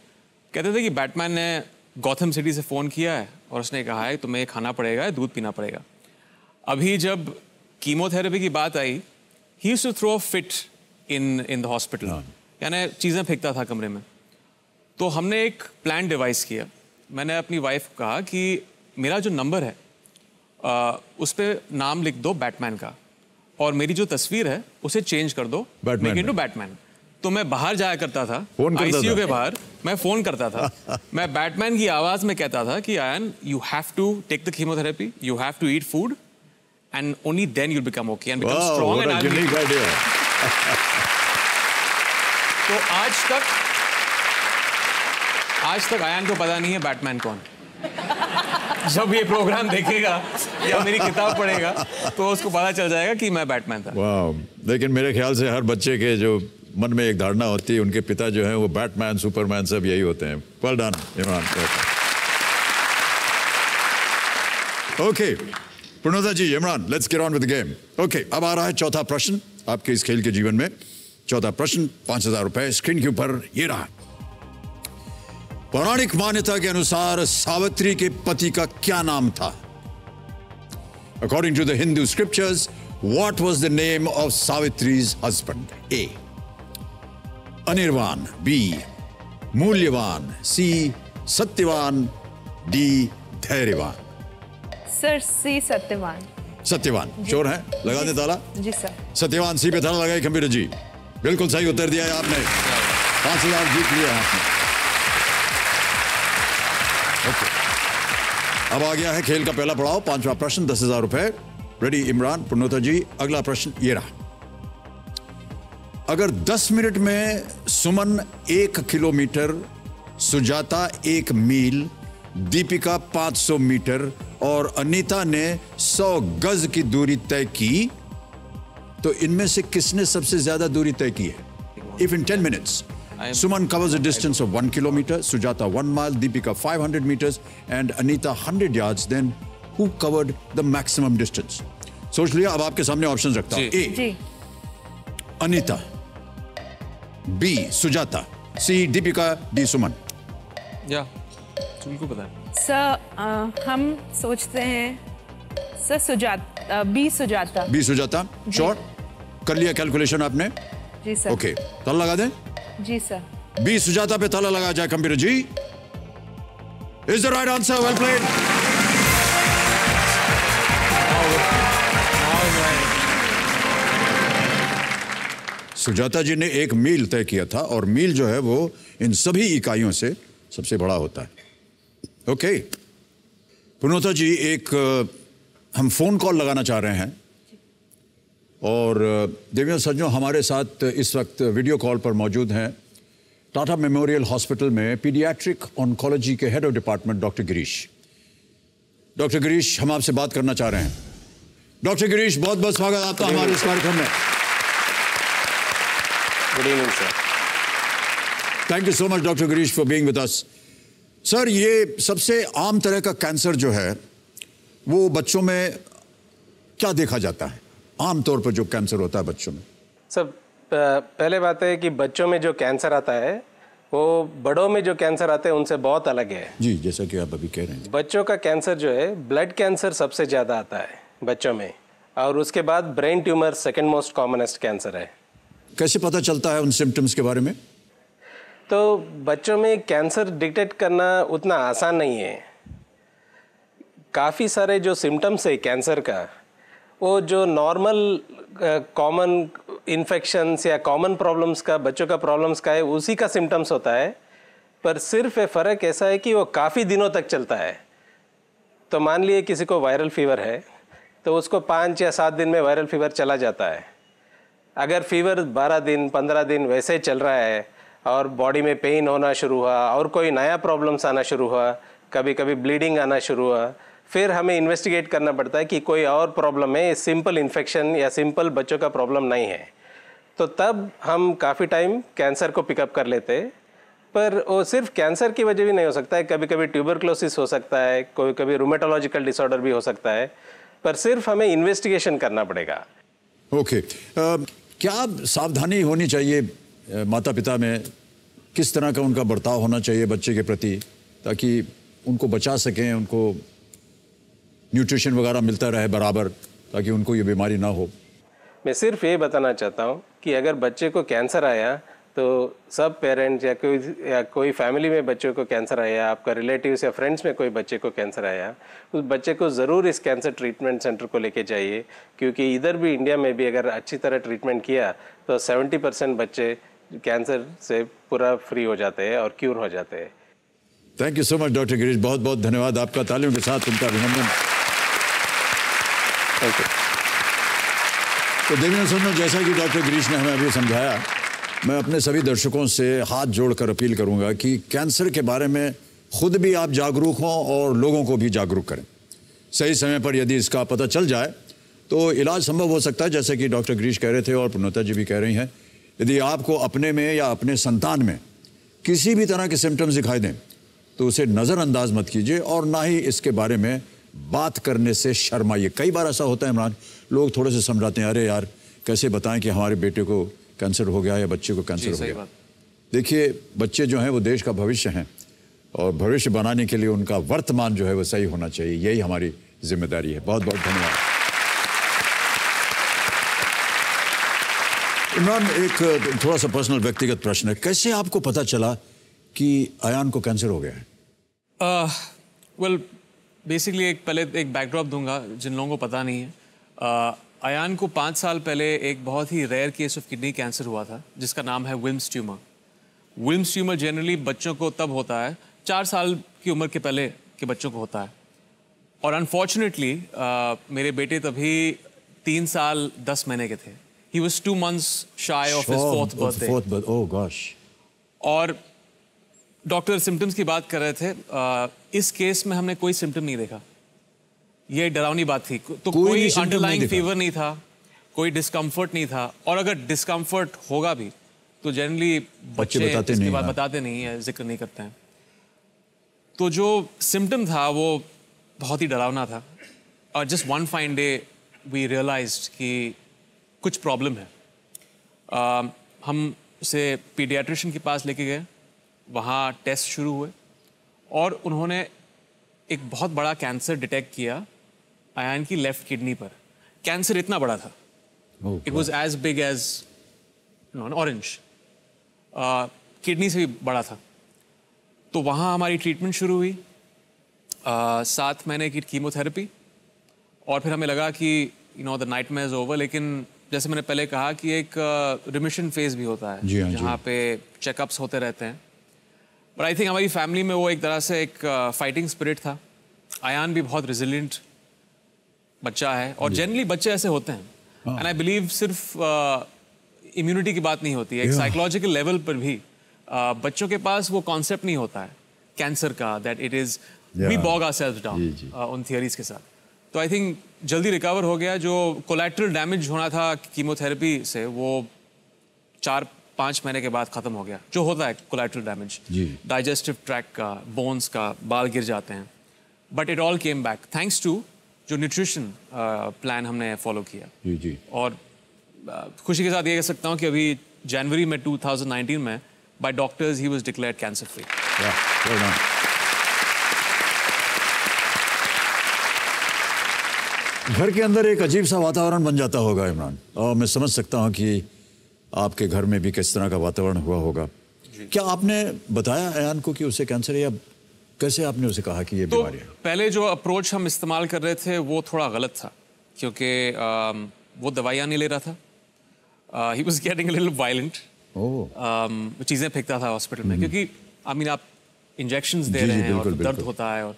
कहते थे कि बैटमैन ने गौथम सिटी से फ़ोन किया है और उसने कहा है तुम्हें खाना पड़ेगा, दूध पीना पड़ेगा। अभी जब कीमोथेरेपी की बात आई, he used to throw a fit in the hospital यानी चीज़ें फेंकता था कमरे में। तो हमने एक प्लान डिवाइस किया। मैंने अपनी वाइफ को कहा कि मेरा जो नंबर है उस पर नाम लिख दो बैटमैन का, और मेरी जो तस्वीर है उसे चेंज कर दो मेक इनटू बैटमैन। तो मैं बाहर जाया करता था, आईसीयू के बाहर मैं फ़ोन करता था। मैं बैटमैन की आवाज़ में कहता था कि Ayaan, you have to take the chemotherapy, you have to eat food, and only then you'll become okay and become strong and I'll unique idea. तो आज तक आयान को पता नहीं है बैटमैन कौन। जब ये प्रोग्राम देखेगा या मेरी किताब पढ़ेगा तो उसको पता चल जाएगा कि मैं बैटमैन था। वाह, लेकिन मेरे ख्याल से हर बच्चे के जो मन में एक धारणा होती है, उनके पिता जो हैं वो बैटमैन, सुपरमैन सब यही होते हैं। Well done Imran. Okay Purnoda ji, Imran, let's get on with the game. Okay, अब आ रहा है चौथा प्रश्न आपके इस खेल के जीवन में। चौथा प्रश्न, 5,000 रुपए स्क्रीन के ऊपर ये रहा। पौराणिक मान्यता के अनुसार सावित्री के पति का क्या नाम था? According to the Hindu scriptures, what was the name of Savitri's husband? A Anirvan, B Mulyavan, C Satyavan, D Dhairyavan. Sir C Satyavan. Satyavan sure है? लगा दे ताला? जी सर। सत्यवान सी पे ताला लगाई कंप्यूटर जी। बिल्कुल सही उत्तर दिया है आपने। 5,000 जीत लिया आपने। ओके, अब आ गया है खेल का पहला पड़ाव, 5वां प्रश्न, 10,000 रुपए। रेडी इमरान, पूर्णोदा जी, अगला प्रश्न ये रहा। अगर 10 मिनट में सुमन 1 किलोमीटर, सुजाता 1 मील, दीपिका 500 मीटर और अनीता ने 100 गज की दूरी तय की, तो इनमें से किसने सबसे ज्यादा दूरी तय की है? If in 10 minutes Suman covers a distance of 1 kilometer, Sujata 1 mile, Deepika 500 meters and Anita 100 yards, then who covered the maximum distance? सोच लिया? अब आपके सामने ऑप्शंस रखता हूं। A Anita, B Sujata, C Deepika, D Suman. या तुमको पता है सर, हम सोचते हैं sir Sujata, B Sujata. B Sujata sure? कर लिया कैलकुलेशन आपने? जी सर। ओके, ताला लगा दें? जी सर। बी सुजाता पे ताला लगा जाए कंप्यूटर जी। Is the right answer, well played. Sujata ji ने 1 मील तय किया था, और मील जो है वो इन सभी इकाइयों से सबसे बड़ा होता है। ओके पूर्णोदा जी, एक हम फोन कॉल लगाना चाह रहे हैं, और देविया सज्जनों हमारे साथ इस वक्त वीडियो कॉल पर मौजूद हैं टाटा मेमोरियल हॉस्पिटल में पीडियाट्रिक ऑन्कोलॉजी के head of department doctor Girish. Doctor Girish, हम आपसे बात करना चाह रहे हैं। डॉक्टर गिरीश, बहुत बहुत स्वागत आपका हमारे इस कार्यक्रम में। Good evening sir. Thank you so much doctor Girish for being with us. Sir, ये सबसे आम तरह का कैंसर जो है वो बच्चों में क्या देखा जाता है? आम तौर पर जो कैंसर होता है बच्चों में। सर, पहले बात है कि बच्चों में जो कैंसर आता है वो बड़ों में जो कैंसर आते हैं उनसे बहुत अलग है। जी, जैसा कि आप अभी कह रहे हैं। बच्चों का कैंसर जो है, ब्लड कैंसर सबसे ज़्यादा आता है बच्चों में, और उसके बाद brain tumour second most commonest cancer है। कैसे पता चलता है उन सिम्टम्स के बारे में? तो बच्चों में कैंसर डिटेक्ट करना उतना आसान नहीं है। काफ़ी सारे जो सिम्टम्स है कैंसर का, वो जो नॉर्मल कॉमन इन्फेक्शंस या कॉमन प्रॉब्लम्स का, बच्चों का प्रॉब्लम्स का है, उसी का सिम्टम्स होता है। पर सिर्फ फ़र्क ऐसा है कि वो काफ़ी दिनों तक चलता है। तो मान लिए किसी को वायरल फीवर है तो उसको 5 या 7 दिन में वायरल फीवर चला जाता है। अगर फीवर 12 दिन 15 दिन वैसे चल रहा है और बॉडी में पेन होना शुरू हुआ और कोई नया प्रॉब्लम्स आना शुरू हुआ, कभी कभी ब्लीडिंग आना शुरू हुआ, फिर हमें इन्वेस्टिगेट करना पड़ता है कि कोई और प्रॉब्लम है, सिंपल इन्फेक्शन या सिंपल बच्चों का प्रॉब्लम नहीं है। तो तब हम काफ़ी टाइम कैंसर को पिकअप कर लेते हैं। पर वो सिर्फ कैंसर की वजह भी नहीं हो सकता है, कभी कभी ट्यूबरक्लोसिस हो सकता है, कोई कभी रूमेटोलॉजिकल डिसऑर्डर भी हो सकता है, पर सिर्फ हमें इन्वेस्टिगेशन करना पड़ेगा। ओके, क्या सावधानी होनी चाहिए माता पिता में? किस तरह का उनका बर्ताव होना चाहिए बच्चे के प्रति, ताकि उनको बचा सकें, उनको न्यूट्रिशन वगैरह मिलता रहे बराबर, ताकि उनको ये बीमारी ना हो? मैं सिर्फ ये बताना चाहता हूँ कि अगर बच्चे को कैंसर आया तो सब पेरेंट्स या कोई फैमिली में बच्चों को कैंसर आया, आपका रिलेटिव्स या फ्रेंड्स में कोई बच्चे को कैंसर आया, उस बच्चे को ज़रूर इस कैंसर ट्रीटमेंट सेंटर को लेके जाइए, क्योंकि इधर भी इंडिया में भी अगर अच्छी तरह ट्रीटमेंट किया तो 70% बच्चे कैंसर से पूरा फ्री हो जाते हैं और क्यूर हो जाते हैं। Thank you so much doctor Girish, बहुत बहुत धन्यवाद आपका। तालियों के साथ उनका अभिनंदन। Thank you. तो देखने सुनने, जैसा कि डॉक्टर गिरीश ने हमें अभी समझाया, मैं अपने सभी दर्शकों से हाथ जोड़कर अपील करूंगा कि कैंसर के बारे में खुद भी आप जागरूक हों और लोगों को भी जागरूक करें। सही समय पर यदि इसका पता चल जाए तो इलाज संभव हो सकता है, जैसे कि डॉक्टर गिरीश कह रहे थे और पूर्णता जी भी कह रही हैं। यदि आपको अपने में या अपने संतान में किसी भी तरह के सिम्टम्स दिखाई दें तो उसे नज़रअंदाज मत कीजिए और ना ही इसके बारे में बात करने से शर्माइए। कई बार ऐसा होता है इमरान, लोग थोड़े से समझाते हैं, अरे यार कैसे बताएं कि हमारे बेटे को कैंसर हो गया या बच्चे को कैंसर हो गया। देखिए, बच्चे जो हैं वो देश का भविष्य हैं और भविष्य बनाने के लिए उनका वर्तमान जो है वो सही होना चाहिए, यही हमारी जिम्मेदारी है। बहुत बहुत धन्यवाद। इमरान, एक थोड़ा सा पर्सनल व्यक्तिगत प्रश्न है, कैसे आपको पता चला कि अयान को कैंसर हो गया है? वेल बेसिकली पहले एक बैकड्रॉप दूंगा जिन लोगों को पता नहीं है। अयान को 5 साल पहले एक बहुत ही rare case of kidney cancer हुआ था जिसका नाम है Wilms tumour. Wilms tumour generally बच्चों को तब होता है 4 साल की उम्र के पहले के बच्चों को होता है, और अनफॉर्चुनेटली मेरे बेटे तभी 3 साल 10 महीने के थे। He was 2 months shy of his 4th birthday। Oh gosh। और डॉक्टर सिम्टम्स की बात कर रहे थे, इस केस में हमने कोई सिम्टम नहीं देखा। ये डरावनी बात थी। तो कोई अंडरलाइंग फीवर नहीं था, कोई डिस्कम्फर्ट नहीं था, और अगर डिस्कम्फर्ट होगा भी तो जनरली बच्चे इसके बाद बताते नहीं है, जिक्र नहीं करते हैं। तो जो सिम्टम था वो बहुत ही डरावना था, और just one fine day we realised कि कुछ प्रॉब्लम है। हम उसे पीडियाट्रिशियन के पास लेके गए, वहाँ टेस्ट शुरू हुए और उन्होंने एक बहुत बड़ा कैंसर डिटेक्ट किया अयान की लेफ्ट किडनी पर। कैंसर इतना बड़ा था, it was as big as an orange, kidney से भी बड़ा था। तो वहाँ हमारी ट्रीटमेंट शुरू हुई, 7 महीने की कीमोथेरेपी, और फिर हमें लगा कि द नाइटमेयर इज ओवर। लेकिन जैसे मैंने पहले कहा कि एक रिमिशन फेज भी होता है जहाँ पे चेकअप्स होते रहते हैं। बट आई थिंक हमारी फैमिली में वो एक तरह से एक फाइटिंग स्पिरिट था। अयान भी बहुत रेजिलिएंट बच्चा है, और जनरली बच्चे ऐसे होते हैं। एंड आई बिलीव सिर्फ इम्यूनिटी की बात नहीं होती है, एक साइकोलॉजिकल लेवल पर भी बच्चों के पास वो कॉन्सेप्ट नहीं होता है कैंसर का, that it is we bog ourselves down उन थियरीज के साथ। तो आई थिंक जल्दी रिकवर हो गया। जो कोलैटरल डैमेज होना था कीमोथेरेपी से वो 4-5 महीने के बाद ख़त्म हो गया। जो होता है कोलैटरल डैमेज, डाइजेस्टिव ट्रैक्ट का, बोन्स का, बाल गिर जाते हैं, but it all came back thanks to जो न्यूट्रिशन प्लान हमने फॉलो किया। और खुशी के साथ ये कह सकता हूँ कि अभी जनवरी में 2019 में bye doctors he was declared cancer free. घर के अंदर एक अजीब सा वातावरण बन जाता होगा इमरान, और मैं समझ सकता हूँ कि आपके घर में भी किस तरह का वातावरण हुआ होगा। क्या आपने बताया अयान को कि उसे कैंसर है, या कैसे आपने उसे कहा कि ये बीमारी है? पहले जो अप्रोच हम इस्तेमाल कर रहे थे वो थोड़ा गलत था, क्योंकि वो दवाइयाँ नहीं ले रहा था। He was getting a little violent. चीज़ें फेंकता था हॉस्पिटल में, क्योंकि आप इंजेक्शंस दे रहे हैं और दर्द होता है। और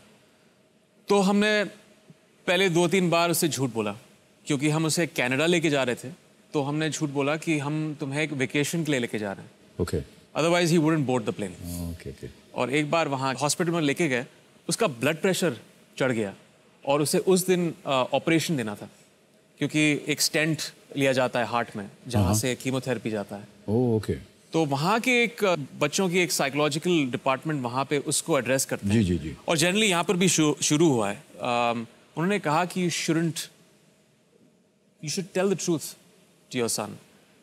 तो हमने पहले 2-3 बार उससे झूठ बोला, क्योंकि हम उसे कनाडा लेके जा रहे थे। तो हमने झूठ बोला कि हम तुम्हें एक वेकेशन के लिए लेके जा रहे हैं, otherwise he wouldn't board the plane. और एक बार वहाँ हॉस्पिटल में लेके गए, उसका ब्लड प्रेशर चढ़ गया और उसे उस दिन ऑपरेशन देना था, क्योंकि एक स्टेंट लिया जाता है हार्ट में जहाँ से कीमोथेरेपी जाता है। तो वहाँ के एक बच्चों की एक साइकोलॉजिकल डिपार्टमेंट वहाँ पे उसको एड्रेस करते हैं। और जनरली यहाँ पर भी शुरू हुआ है। उन्होंने कहा कि you should tell the truth to your son,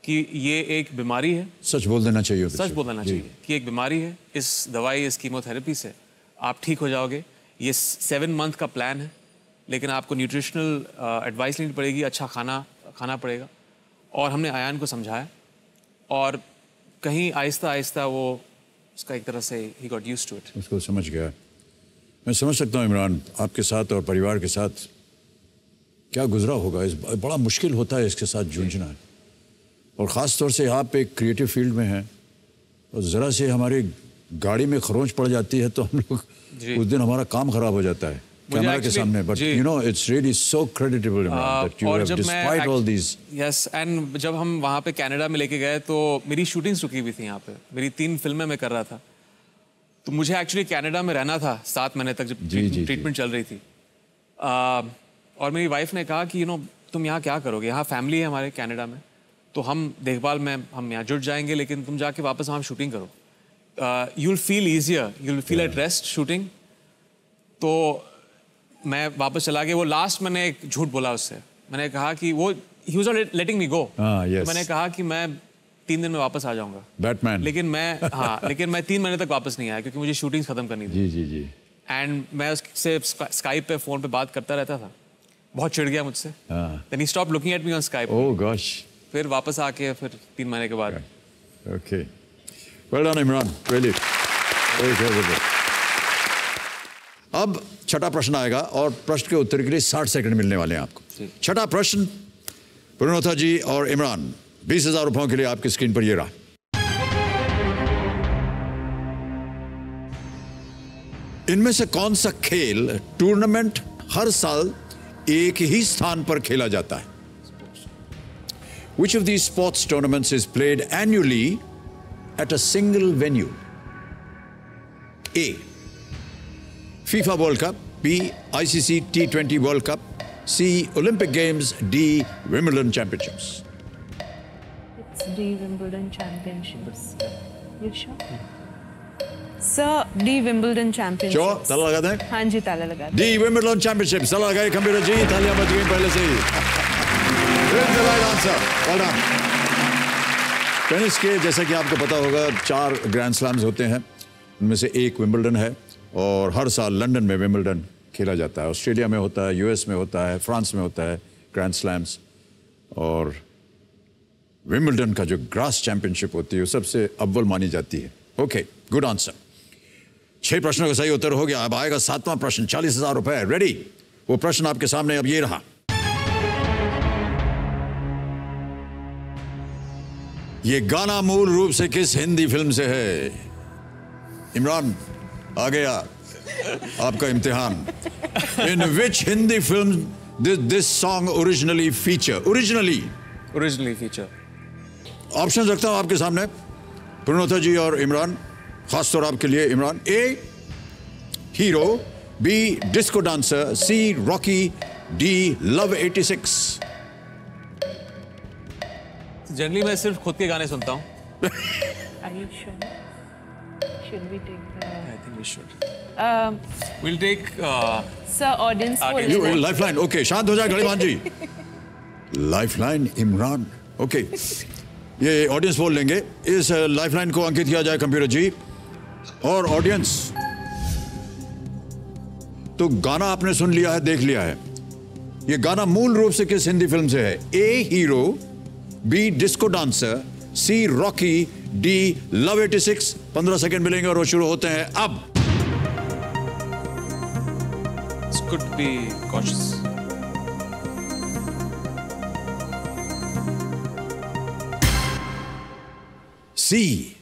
कि ये एक बीमारी है, सच बोल देना चाहिए। सच बोल देना चाहिए कि एक बीमारी है, इस दवाई, इस कीमोथेरेपी से आप ठीक हो जाओगे। ये 7 month का प्लान है, लेकिन आपको न्यूट्रिशनल एडवाइस लेनी पड़ेगी, अच्छा खाना खाना पड़ेगा। और हमने अयान को समझाया, और कहीं आहिस्ता आहिस्ता वो उसका एक तरह से he got used to it. उसको समझ गया। मैं समझ सकता हूँ इमरान, आपके साथ और परिवार के साथ क्या गुजरा होगा। इस बड़ा मुश्किल होता है इसके साथ जूझना है, और ख़ास तौर से आप एक क्रिएटिव फील्ड में हैं, और ज़रा से हमारी गाड़ी में खरोंच पड़ जाती है तो हम लोग उस दिन हमारा काम ख़राब हो जाता है कैमरा के सामने। But you know it's really so creditable that you have despite all these. Yes, and जब हम वहाँ पे कनाडा में लेके गए तो मेरी शूटिंग्स रुकी हुई थी यहाँ पे, मेरी 3 फिल्में मैं कर रहा था, तो मुझे एक्चुअली कनाडा में रहना था 7 महीने तक जब ट्रीटमेंट चल रही थी। और मेरी वाइफ ने कहा कि यू नो तुम यहाँ क्या करोगे, यहाँ फैमिली है हमारे कनाडा में, तो हम देखभाल में हम यहाँ जुट जाएंगे, लेकिन तुम जाके वापस वहाँ शूटिंग करो, you will feel easier, you will feel at rest shooting. तो मैं वापस चला गया। वो लास्ट मैंने एक झूठ बोला उससे, मैंने कहा कि वो ही वाज नॉट लेटिंग मी गो। मैंने कहा कि मैं 3 दिन में वापस आ जाऊंगा बैटमैन, लेकिन मैं 3 महीने तक वापस नहीं आया क्योंकि मुझे शूटिंग खत्म करनी थी। जी। एंड मैं उससे स्काइप पे फोन पे बात करता रहता था, बहुत चिढ़ गया मुझसे। Then he stop looking at me on Skype. Oh gosh. फिर वापस आके फिर 3 महीने के बाद। Okay, well done Imran, really very good. अब छठा प्रश्न आएगा और प्रश्न के उत्तर के लिए 60 सेकंड मिलने वाले हैं आपको। छठा प्रश्न पूर्णोथा जी और इमरान, 20,000 रुपयों के लिए आपकी स्क्रीन पर ये रहा। इनमें से कौन सा खेल टूर्नामेंट हर साल एक ही स्थान पर खेला जाता है? Which of these sports tournaments is played annually at a single venue? A. FIFA World Cup. B. ICC T20 World Cup. C. Olympic Games. D. Wimbledon Championships. It's D. Wimbledon Championships. You sure? Sir, D. Wimbledon Championships. Sure? ताला लगा दें? हाँ जी, ताला लगा दें। D. Wimbledon Championships. ताला लगाए computer जी, तालियां बज गई पहले से ही। That's the right answer. Well done. Tennis के जैसा कि आपको पता होगा 4 ग्रैंड स्लैम्स होते हैं, उनमें से एक विंबलडन है, और हर साल लंदन में विंबलडन खेला जाता है। ऑस्ट्रेलिया में होता है, यूएस में होता है, फ्रांस में होता है ग्रैंड स्लैम्स, और विंबलडन का जो ग्रास चैंपियनशिप होती है वो सबसे अव्वल मानी जाती है। Okay, good answer. 6 प्रश्नों का सही उत्तर हो गया। अब आएगा 7वां प्रश्न, 40,000 रुपए। रेडी? वो प्रश्न आपके सामने अब ये रहा। ये गाना मूल रूप से किस हिंदी फिल्म से है? इमरान, आ गया आपका इम्तिहान। In which Hindi film this song originally feature? Originally feature. Option रखता हूं आपके सामने पूर्णोथा जी और इमरान, खासतौर आपके लिए Imran. A. Hero, B. Disco Dancer, C. Rocky, D. Love 86। Generally मैं सिर्फ खुद के गाने सुनता हूँ। Are you sure? Should we take the? I think we should. We'll take. Sir, audience for lifeline. Okay, शांत हो जाए गणिमान जी। लाइफलाइन इमरान। ओके, ये ऑडियंस बोल लेंगे। इस लाइफलाइन को अंकित किया जाए कंप्यूटर जी। और ऑडियंस, तो गाना आपने सुन लिया है, देख लिया है। ये गाना मूल रूप से किस हिंदी फिल्म से है? A. Hero, B. Disco Dancer, C. Rocky, D. Love 86। 15 second मिलेंगे और वो शुरू होते हैं अब। This could be cautious. C.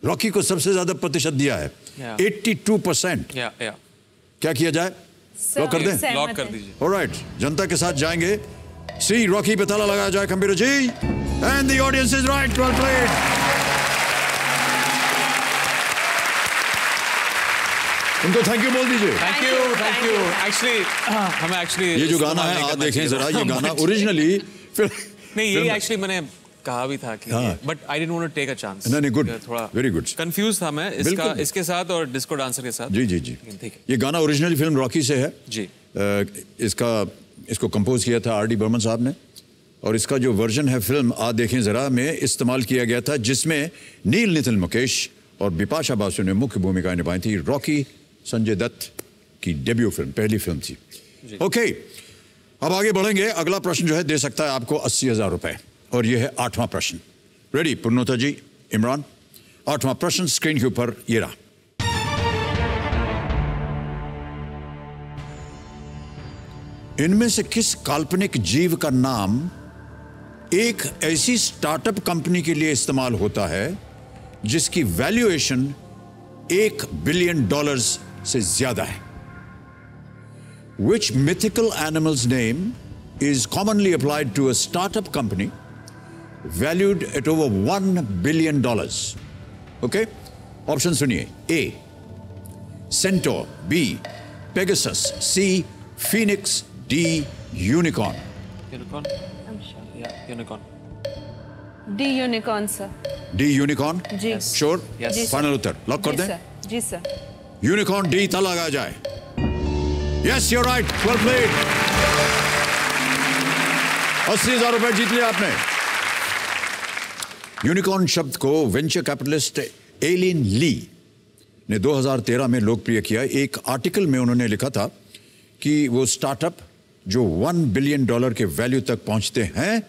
Rocky को सबसे ज्यादा प्रतिशत दिया है, 82%। क्या किया जाए? लॉक कर दें? लॉक कर दीजिए। ऑलराइट, जनता के साथ जाएंगे। सी. रॉकी पे ताला लगाया जाए computer ji. And the audience is right. Well played. उनको थैंक यू बोल दीजिए। Thank you. एक्चुअली हमें एक्चुअली ये जो गाना है, आप देखें जरा, ये गाना ओरिजिनली नहीं, ये एक्चुअली मैंने कहा भी था कि but I didn't want to take a chance. नहीं, गुड, थोड़ा वेरी गुड। कंफ्यूज था मैं इसके साथ और डिस्को डांसर के साथ। जी। ठीक है। ये गाना ओरिजिनली फिल्म रॉकी से है जी। इसको कंपोज किया था R.D. बर्मन साहब ने, और इसका जो वर्जन है फिल्म आ देखें जरा में इस्तेमाल किया गया था, जिसमें नील नितिन मुकेश और बिपाशा बासु ने मुख्य भूमिकाएं निभाई थी। रॉकी संजय दत्त की डेब्यू फिल्म, पहली फिल्म थी। ओके, अब आगे बढ़ेंगे। अगला प्रश्न जो है दे सकता है आपको 80,000 रुपए, और यह है 8वां प्रश्न। रेडी पूर्णोथा जी? इमरान, 8वां प्रश्न स्क्रीन के ऊपर ये रहा। इनमें से किस काल्पनिक जीव का नाम एक ऐसी स्टार्टअप कंपनी के लिए इस्तेमाल होता है जिसकी वैल्यूएशन $1 बिलियन से ज्यादा है? Which mythical animal's name is commonly applied to a startup company valued at over $1 billion? Okay? Option सुनिए। A. Centaur. B. Pegasus. C. Phoenix. D. Unicorn. Unicorn? Yeah, unicorn. D unicorn sir. D unicorn? जी। Sure? Yes. Final उत्तर lock कर दें? जी sir. Unicorn D था, लगा जाए। Yes, you're right. Well played. 80,000 रुपए जीत लिया आपने। यूनिकॉर्न शब्द को वेंचर कैपिटलिस्ट एलिन ली ने 2013 में लोकप्रिय किया। एक आर्टिकल में उन्होंने लिखा था कि वो स्टार्टअप जो $1 बिलियन के वैल्यू तक पहुंचते हैं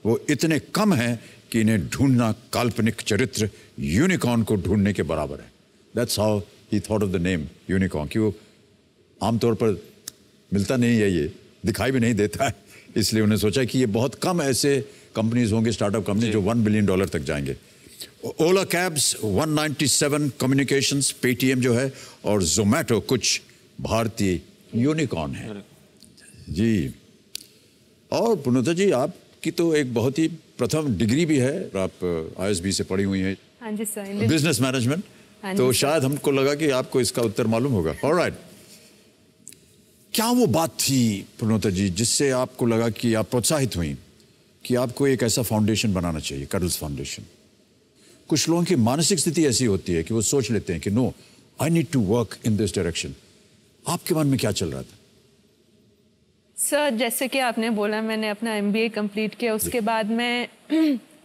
वो इतने कम हैं कि इन्हें ढूंढना काल्पनिक चरित्र यूनिकॉर्न को ढूंढने के बराबर है। That's how he thought of the name unicorn, कि वो आमतौर पर मिलता नहीं है, ये दिखाई भी नहीं देता है, इसलिए उन्हें सोचा कि ये बहुत कम ऐसे कंपनीज होंगे, स्टार्टअप कंपनी जो $1 बिलियन तक जाएंगे। ओला कैब्स, 197 कम्युनिकेशंस, पेटीएम जो है, और जोमैटो कुछ भारतीय यूनिकॉर्न है जी। और पुनोता जी, आपकी तो एक बहुत ही प्रथम डिग्री भी है, आप ISB से पढ़ी हुई हैं। हाँ जी सर, बिजनेस मैनेजमेंट। तो शायद हमको लगा कि आपको इसका उत्तर मालूम होगा। ऑलराइट, क्या वो बात थी प्रणोता जी जिससे आपको लगा कि आप प्रोत्साहित हुई कि आपको एक ऐसा फाउंडेशन बनाना चाहिए, कर्टल्स फाउंडेशन? कुछ लोगों की मानसिक स्थिति ऐसी होती है कि वो सोच लेते हैं कि no, I need to work in this direction. आपके मन में क्या चल रहा था? सर, जैसे कि आपने बोला, मैंने अपना MBA कंप्लीट किया, उसके बाद मैं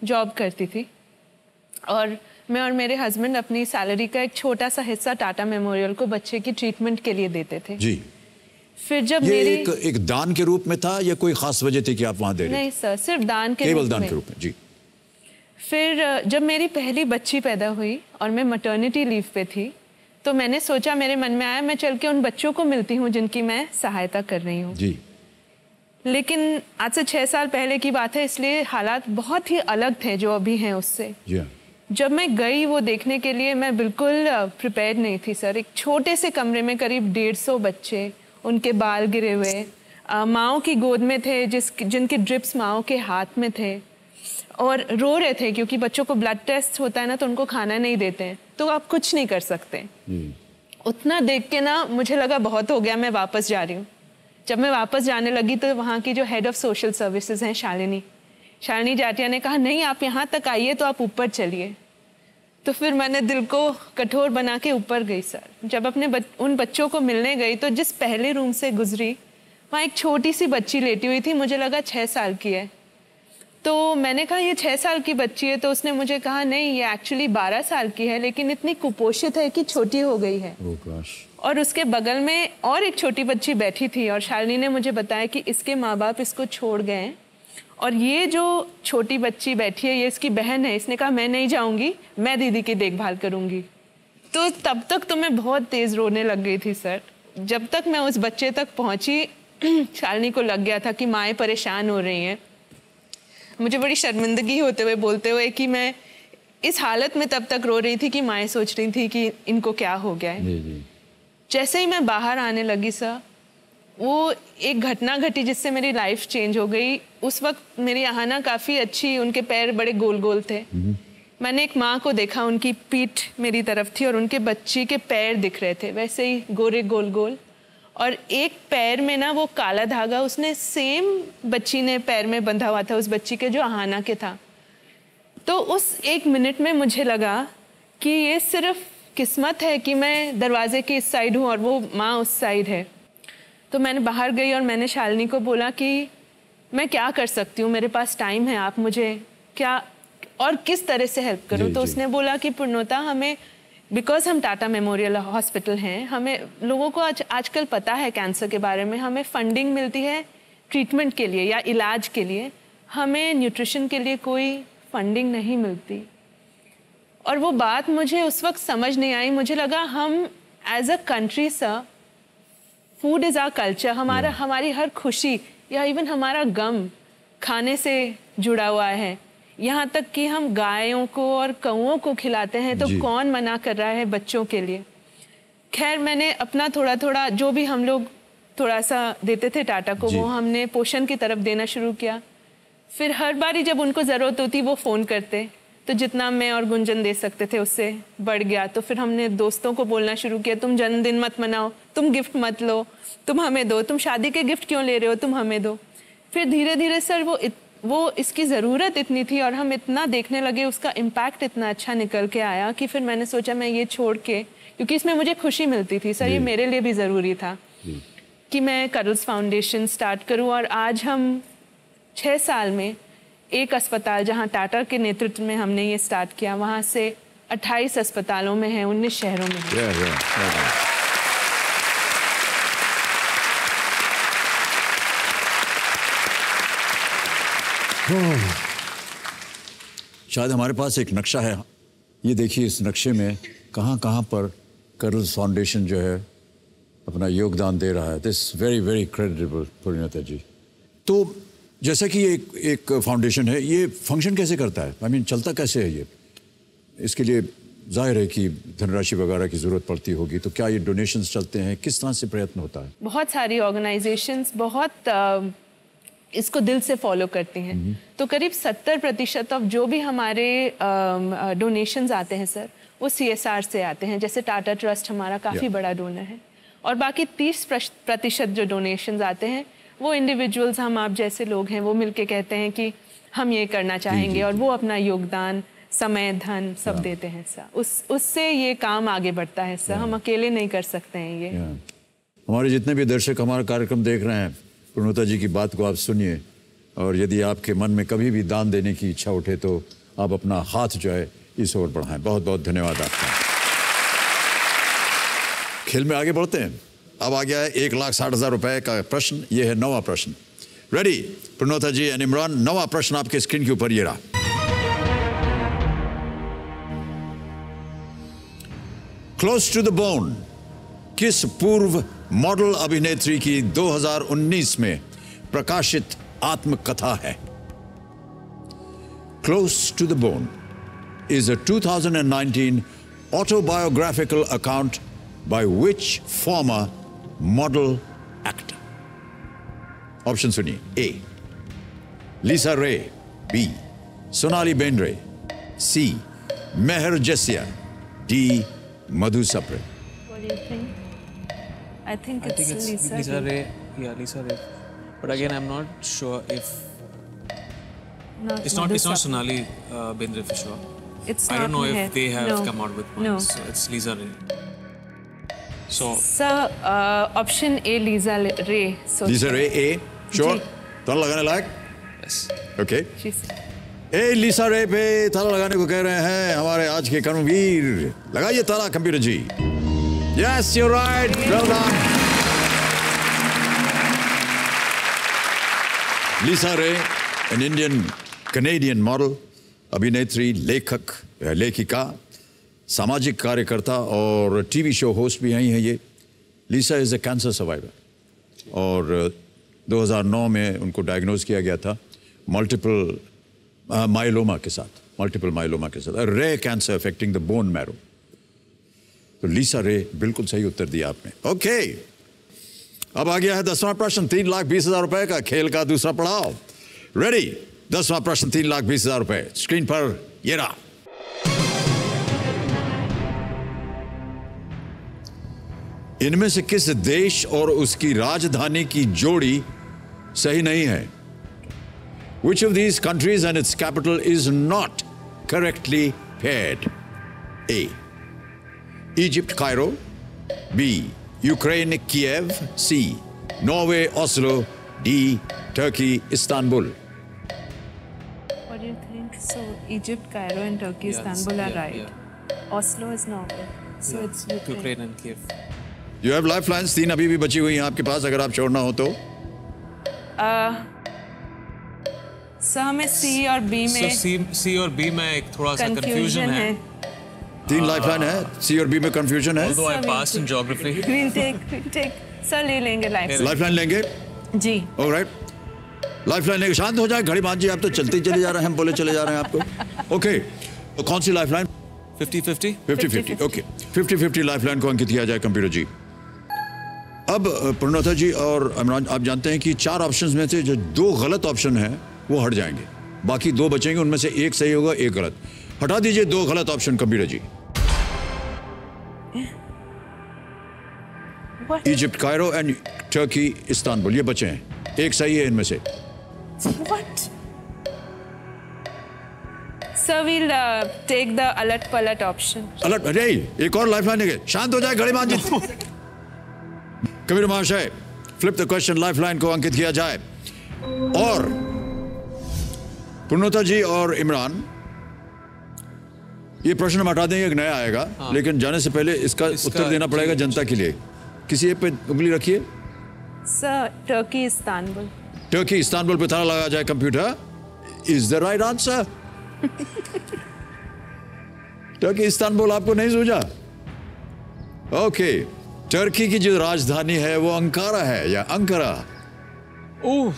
जॉब करती थी और मैं और मेरे हस्बैंड अपनी सैलरी का एक छोटा सा हिस्सा टाटा मेमोरियल को बच्चे की ट्रीटमेंट के लिए देते थे जी। फिर जब ये मेरी एक दान के रूप में था या कोई खास वजह थी कि आप वहां दे रहे? नहीं सर, सिर्फ दान के केवल दान के रूप में जी। फिर जब मेरी पहली बच्ची पैदा हुई और मैं मैटरनिटी लीव पे थी, तो मैंने सोचा, मेरे मन में आया, मैं चल के उन बच्चों को मिलती हूँ जिनकी मैं सहायता कर रही हूँ जी। लेकिन आज से 6 साल पहले की बात है, इसलिए हालात बहुत ही अलग थे जो अभी हैं उससे। जब मैं गई वो देखने के लिए, मैं बिल्कुल प्रिपेयर नहीं थी सर। एक छोटे से कमरे में करीब 150 बच्चे, उनके बाल गिरे हुए, माओ की गोद में थे, जिनके ड्रिप्स माओ के हाथ में थे और रो रहे थे, क्योंकि बच्चों को ब्लड टेस्ट होता है ना, तो उनको खाना नहीं देते हैं, तो आप कुछ नहीं कर सकते। उतना देख के ना मुझे लगा बहुत हो गया, मैं वापस जा रही हूँ। जब मैं वापस जाने लगी तो वहाँ की जो हेड ऑफ सोशल सर्विसेज हैं, शालिनी जाटिया ने कहा, नहीं आप यहाँ तक आइए तो आप ऊपर चलिए। तो फिर मैंने दिल को कठोर बना के ऊपर गई सर। जब अपने उन बच्चों को मिलने गई तो जिस पहले रूम से गुजरी, वहाँ एक छोटी सी बच्ची लेटी हुई थी, मुझे लगा 6 साल की है। तो मैंने कहा ये 6 साल की बच्ची है, तो उसने मुझे कहा नहीं, ये एक्चुअली 12 साल की है, लेकिन इतनी कुपोषित है कि छोटी हो गई है। और उसके बगल में और एक छोटी बच्ची बैठी थी और शालिनी ने मुझे बताया कि इसके माँ बाप इसको छोड़ गए और ये जो छोटी बच्ची बैठी है ये इसकी बहन है। इसने कहा मैं नहीं जाऊंगी, मैं दीदी की देखभाल करूंगी। तो तब तक तो मैं बहुत तेज़ रोने लग गई थी सर। जब तक मैं उस बच्चे तक पहुंची, शालिनी को लग गया था कि माएँ परेशान हो रही हैं। मुझे बड़ी शर्मिंदगी होते हुए बोलते हुए कि मैं इस हालत में तब तक रो रही थी कि माएँ सोच रही थी कि इनको क्या हो गया है। जैसे ही मैं बाहर आने लगी सर, वो एक घटना घटी जिससे मेरी लाइफ चेंज हो गई। उस वक्त मेरी आहाना काफ़ी अच्छी, उनके पैर बड़े गोल गोल थे। मैंने एक माँ को देखा, उनकी पीठ मेरी तरफ थी और उनके बच्ची के पैर दिख रहे थे वैसे ही गोरे गोल गोल, और एक पैर में ना वो काला धागा उसने सेम बच्ची ने पैर में बंधा हुआ था, उस बच्ची के जो आहाना के था। तो उस 1 मिनट में मुझे लगा कि ये सिर्फ किस्मत है कि मैं दरवाजे के इस साइड हूँ और वो माँ उस साइड है। तो मैंने बाहर गई और मैंने शालिनी को बोला कि मैं क्या कर सकती हूँ, मेरे पास टाइम है, आप मुझे क्या और किस तरह से हेल्प करूँ। तो उसने बोला कि पूर्णोता, हमें बिकॉज हम टाटा मेमोरियल हॉस्पिटल हैं, हमें लोगों को आजकल पता है कैंसर के बारे में, हमें फंडिंग मिलती है ट्रीटमेंट के लिए या इलाज के लिए, हमें न्यूट्रिशन के लिए कोई फंडिंग नहीं मिलती। और वो बात मुझे उस वक्त समझ नहीं आई। मुझे लगा हम as a country sir, food is our culture, हमारी हर खुशी या इवन हमारा गम खाने से जुड़ा हुआ है। यहाँ तक कि हम गायों को और कौओं को खिलाते हैं, तो कौन मना कर रहा है बच्चों के लिए। खैर मैंने अपना थोड़ा थोड़ा जो भी हम लोग थोड़ा सा देते थे टाटा को, वो हमने पोषण की तरफ देना शुरू किया। फिर हर बारी जब उनको ज़रूरत होती वो फ़ोन करते, तो जितना मैं और गुंजन दे सकते थे उससे बढ़ गया। तो फिर हमने दोस्तों को बोलना शुरू किया, तुम जन्मदिन मत मनाओ, तुम गिफ्ट मत लो, तुम हमें दो, तुम शादी के गिफ्ट क्यों ले रहे हो, तुम हमें दो। फिर धीरे धीरे सर वो इसकी ज़रूरत इतनी थी और हम इतना देखने लगे, उसका इम्पैक्ट इतना अच्छा निकल के आया कि फिर मैंने सोचा मैं ये छोड़ के, क्योंकि इसमें मुझे खुशी मिलती थी सर, ये मेरे लिए भी ज़रूरी था कि मैं करल्स फाउंडेशन स्टार्ट करूं। और आज हम 6 साल में एक अस्पताल, जहां टाटा के नेतृत्व में हमने ये स्टार्ट किया, वहां से 28 अस्पतालों में है, 19 शहरों में है। शायद हमारे पास एक नक्शा है, ये देखिए, इस नक्शे में कहाँ कहाँ पर करल्स फाउंडेशन जो है अपना योगदान दे रहा है। This very very creditable Parineeta ji. तो जैसा कि ये एक फाउंडेशन है, ये फंक्शन कैसे करता है, आई मीन चलता कैसे है ये? इसके लिए जाहिर है कि धनराशि वगैरह की ज़रूरत पड़ती होगी, तो क्या ये डोनेशंस चलते हैं, किस तरह से प्रयत्न होता है? बहुत सारी ऑर्गेनाइजेशंस बहुत इसको दिल से फॉलो करती हैं। तो करीब 70% ऑफ जो भी हमारे डोनेशंस आते हैं सर, वो CSR से आते हैं। जैसे टाटा ट्रस्ट हमारा काफ़ी बड़ा डोनर है, और बाकी 30% जो डोनेशंस आते हैं वो इंडिविजुअल्स, हम आप जैसे लोग हैं, वो मिलके कहते हैं कि हम ये करना चाहेंगे, और वो अपना योगदान, समय, धन सब देते हैं सर। उससे ये काम आगे बढ़ता है सर, हम अकेले नहीं कर सकते हैं ये। हमारे जितने भी दर्शक हमारा कार्यक्रम देख रहे हैं, परिणीता जी की बात को आप सुनिए, और यदि आपके मन में कभी भी दान देने की इच्छा उठे तो आप अपना हाथ जो है इस ओर बढ़ाएं। बहुत बहुत धन्यवाद आपका। खेल में आगे बढ़ते हैं। अब आ गया है 1,60,000 रुपए का प्रश्न। यह है 9वां प्रश्न। Ready Parineeta ji and Imran? 9वां प्रश्न आपके स्क्रीन के ऊपर ये रहा। क्लोज टू द बोन किस पूर्व मॉडल अभिनेत्री की 2019 में प्रकाशित आत्मकथा है? Close to the bone is a 2019 autobiographical account by which former model actor? Option सुनिए। A. Lisa Ray. B. Sonali Bendre. C. Meher Jessia. D. Madhu Sapre. What do you think? I think it's Lisa Ray. Yeah, Lisa Ray. But again, I'm not sure if it's not Sonali Bendre for sure. I don't know if they have come out with one. So it's Lisa Ray. So option A, Lisa Ray. So Lisa Ray, A. Sure? ताला लगाने लायक? Yes. Okay. A. Lisa Ray पे ताला लगाने को कह रहे हैं हमारे आज के कर्मवीर। लगाइए ताला computer ji. Yes, you're right. Well done. Lisa Ray, an Indian Canadian model, अभिनेत्री, लेखक, लेखिका, सामाजिक कार्यकर्ता और टीवी शो होस्ट भी यही है ये। लीसा इज़ अ कैंसर सर्वाइवर और 2009 में उनको डायग्नोज किया गया था मल्टीपल माइलोमा के साथ, rare cancer affecting the bone marrow. तो लीसा रे, बिल्कुल सही उत्तर दिया आपने। ओके, अब आ गया है 10वां प्रश्न, 3,20,000 रुपए का, खेल का दूसरा पड़ाव। रेडी? 10वां प्रश्न, 3,20,000 रुपए स्क्रीन पर ये रहा। इनमें से किस देश और उसकी राजधानी की जोड़ी सही नहीं है? Which of these countries and its capital is not correctly paired? A. Egypt, Cairo. B. Ukraine, Kiev. C. Norway, Oslo. D. Turkey, Istanbul. What do you think? So Egypt, Cairo, and Turkey, Istanbul are right. Oslo is Norway. So it's Ukraine and Kiev. You have lifelines, 3 अभी भी बची हुई हैं आपके पास, अगर आप छोड़ना हो तो। हमें C और B में C और B में एक थोड़ा सा कंफ्यूजन है। 3 लाइफलाइन है, सी और बी में कंफ्यूजन है। Although I passed in geography. We'll take sir ले लेंगे लाइफलाइन लेंगे जी। ऑलराइट, लाइफलाइन लेंगे। शांत हो जाए, घड़ी मान जी, आप तो चलते ही चले जा रहे हैं, हम बोले चले जा रहे हैं आपको। ओके, तो कौन सी लाइफलाइन? 50-50? 50-50, ओके। 50-50 लाइफलाइन को अंकित किया जाए कंप्यूटर जी। अब पूर्णोता जी और इमरान, आप जानते हैं कि 4 ऑप्शंस में से जो 2 गलत ऑप्शन हैं वो हट जाएंगे, बाकी 2 बचेंगे, उनमें से 1 सही होगा, 1 गलत। हटा दीजिए 2 गलत option computer ji. Egypt Cairo and Turkey Istanbul, ये बचे हैं, 1 सही है इनमें से। Sir, we'll take the a lot पलट ऑप्शन। अलट, अरे एक और लाइफलाइन लेंगे। शांत हो जाए, घड़ी मान जी। कबीर महाशय, फ्लिप द क्वेश्चन, लाइफलाइन को अंकित किया जाए। और पूर्णोता जी और इमरान, ये प्रश्न हम हटा देंगे, एक नया आएगा। हाँ। लेकिन जाने से पहले इसका उत्तर देना पड़ेगा जनता के लिए। किसी एक पे उंगली रखिए। Sir, Turkey Istanbul. Turkey Istanbul पे ताला लगा जाए computer. Is the right answer? Turkey Istanbul आपको नहीं सूझा? ओके, टर्की की जो राजधानी है वो अंकारा है या अंकारा? ओह,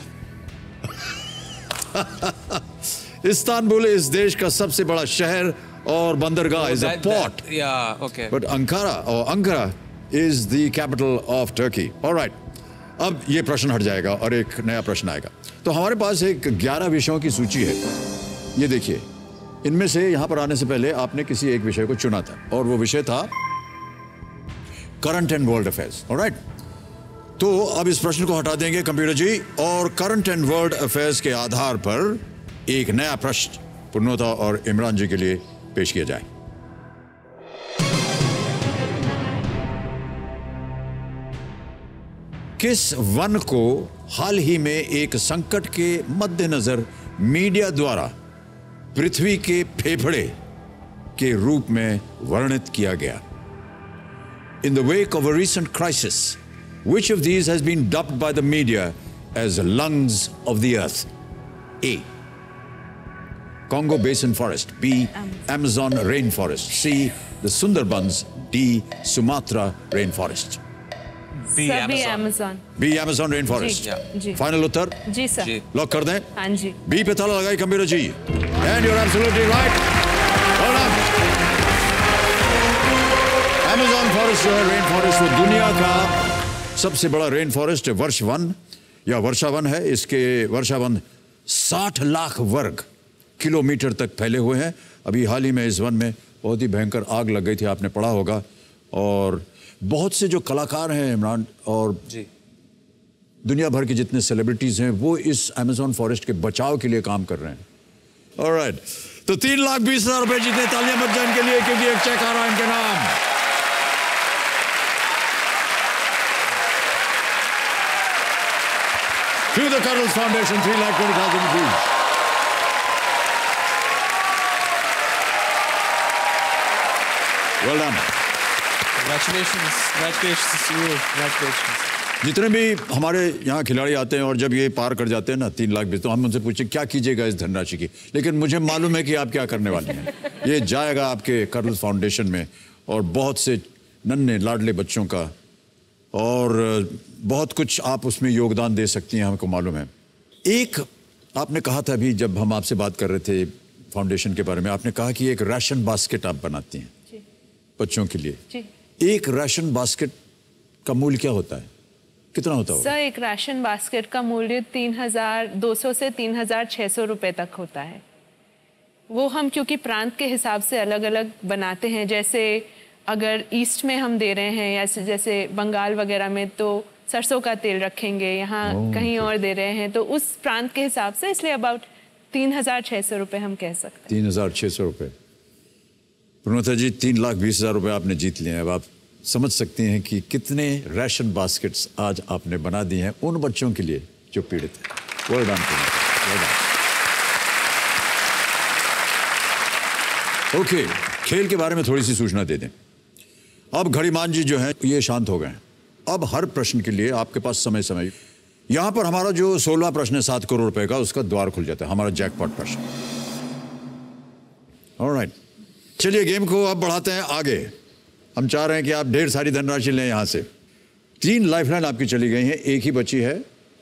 इस्तांबुल इस देश का सबसे बड़ा शहर और बंदरगाह is a port. Okay, but Ankara is the capital of Turkey. Alright, अब ये प्रश्न हट जाएगा और एक नया प्रश्न आएगा। तो हमारे पास एक 11 विषयों की सूची है। ये देखिए, इनमें से यहां पर आने से पहले आपने किसी एक विषय को चुना था और वो विषय था current and world affairs. Alright, तो अब इस प्रश्न को हटा देंगे कंप्यूटर जी और करंट एंड वर्ल्ड अफेयर्स के आधार पर एक नया प्रश्न पूर्णोता और इमरान जी के लिए पेश किया जाए। किस वन को हाल ही में एक संकट के मद्देनजर मीडिया द्वारा पृथ्वी के फेफड़े के रूप में वर्णित किया गया? In the wake of a recent crisis, which of these has been dubbed by the media as lungs of the earth? A. Congo Basin Forest. B. Amazon Rainforest. C. The Sundarbans. D. Sumatra Rainforest. B. Amazon. B. Amazon Rainforest. जी। Final उत्तर? जी sir. Lock कर दें? हाँ जी। B पे ताला लगाई computer ji. And you're absolutely right. Well done. Amazon Forest जो है, रेन फॉरेस्ट, वो दुनिया का सबसे बड़ा रेन फॉरेस्ट वर्षावन या वर्षावन है। इसके वर्षावन 60 लाख वर्ग किलोमीटर तक फैले हुए हैं। अभी हाल ही में इस वन में बहुत ही भयंकर आग लग गई थी, आपने पढ़ा होगा। और बहुत से जो कलाकार हैं इमरान, और जी दुनिया भर के जितने सेलिब्रिटीज हैं, वो इस अमेजोन फॉरेस्ट के बचाव के लिए काम कर रहे हैं। ऑलराइट, तो 3,20,000 रुपए जीते। तालियां बज जाए इनके लिए, क्योंकि एक चेक आ रहा है इनके नाम। To the Cuddles Foundation, 3,20,000 rupees. Well done. Congratulations to you. Congratulations. जितने भी हमारे यहाँ खिलाड़ी आते हैं और जब ये पार कर जाते हैं ना 3,20,000, तो हम उनसे पूछे क्या कीजिएगा इस धनराशि की, लेकिन मुझे मालूम है कि आप क्या करने वाले हैं। ये जाएगा आपके कर्नल फाउंडेशन में और बहुत से नन्हे लाडले बच्चों का, और बहुत कुछ आप उसमें योगदान दे सकती हैं, हमको मालूम है। एक आपने कहा था अभी जब हम आपसे बात कर रहे थे फाउंडेशन के बारे में, आपने कहा कि एक राशन बास्केट आप बनाती हैं जी। बच्चों के लिए जी। एक राशन बास्केट का मूल्य क्या होता है, कितना होता है? सर, एक राशन बास्केट का मूल्य 3,200 से 3,600 रुपए तक होता है। वो हम क्योंकि प्रांत के हिसाब से अलग अलग बनाते हैं, जैसे अगर ईस्ट में हम दे रहे हैं या जैसे बंगाल वगैरह में तो सरसों का तेल रखेंगे, यहाँ कहीं और दे रहे हैं, तो उस प्रांत के हिसाब से, इसलिए अबाउट 3,600 रुपए हम कह सकते हैं। 3,600 रुपए। पूर्णोता जी, 3,20,000 रुपए आपने जीत लिए हैं। अब आप समझ सकते हैं कि कितने राशन बास्केट्स आज आपने बना दिए हैं उन बच्चों के लिए जो पीड़ित हैं। Well done. ओके, खेल के बारे में थोड़ी सी सूचना दे दें। अब घड़ीमान जी जो हैं ये शांत हो गए हैं। अब हर प्रश्न के लिए आपके पास समय यहां पर हमारा जो 16वां प्रश्न है 7 करोड़ रुपए का, उसका द्वार खुल जाता है, हमारा जैकपॉट प्रश्न। ऑलराइट, चलिए गेम को अब बढ़ाते हैं आगे। हम चाह रहे हैं कि आप ढेर सारी धनराशि लें यहाँ से। 3 लाइफलाइन आपकी चली गई हैं, एक ही बची है,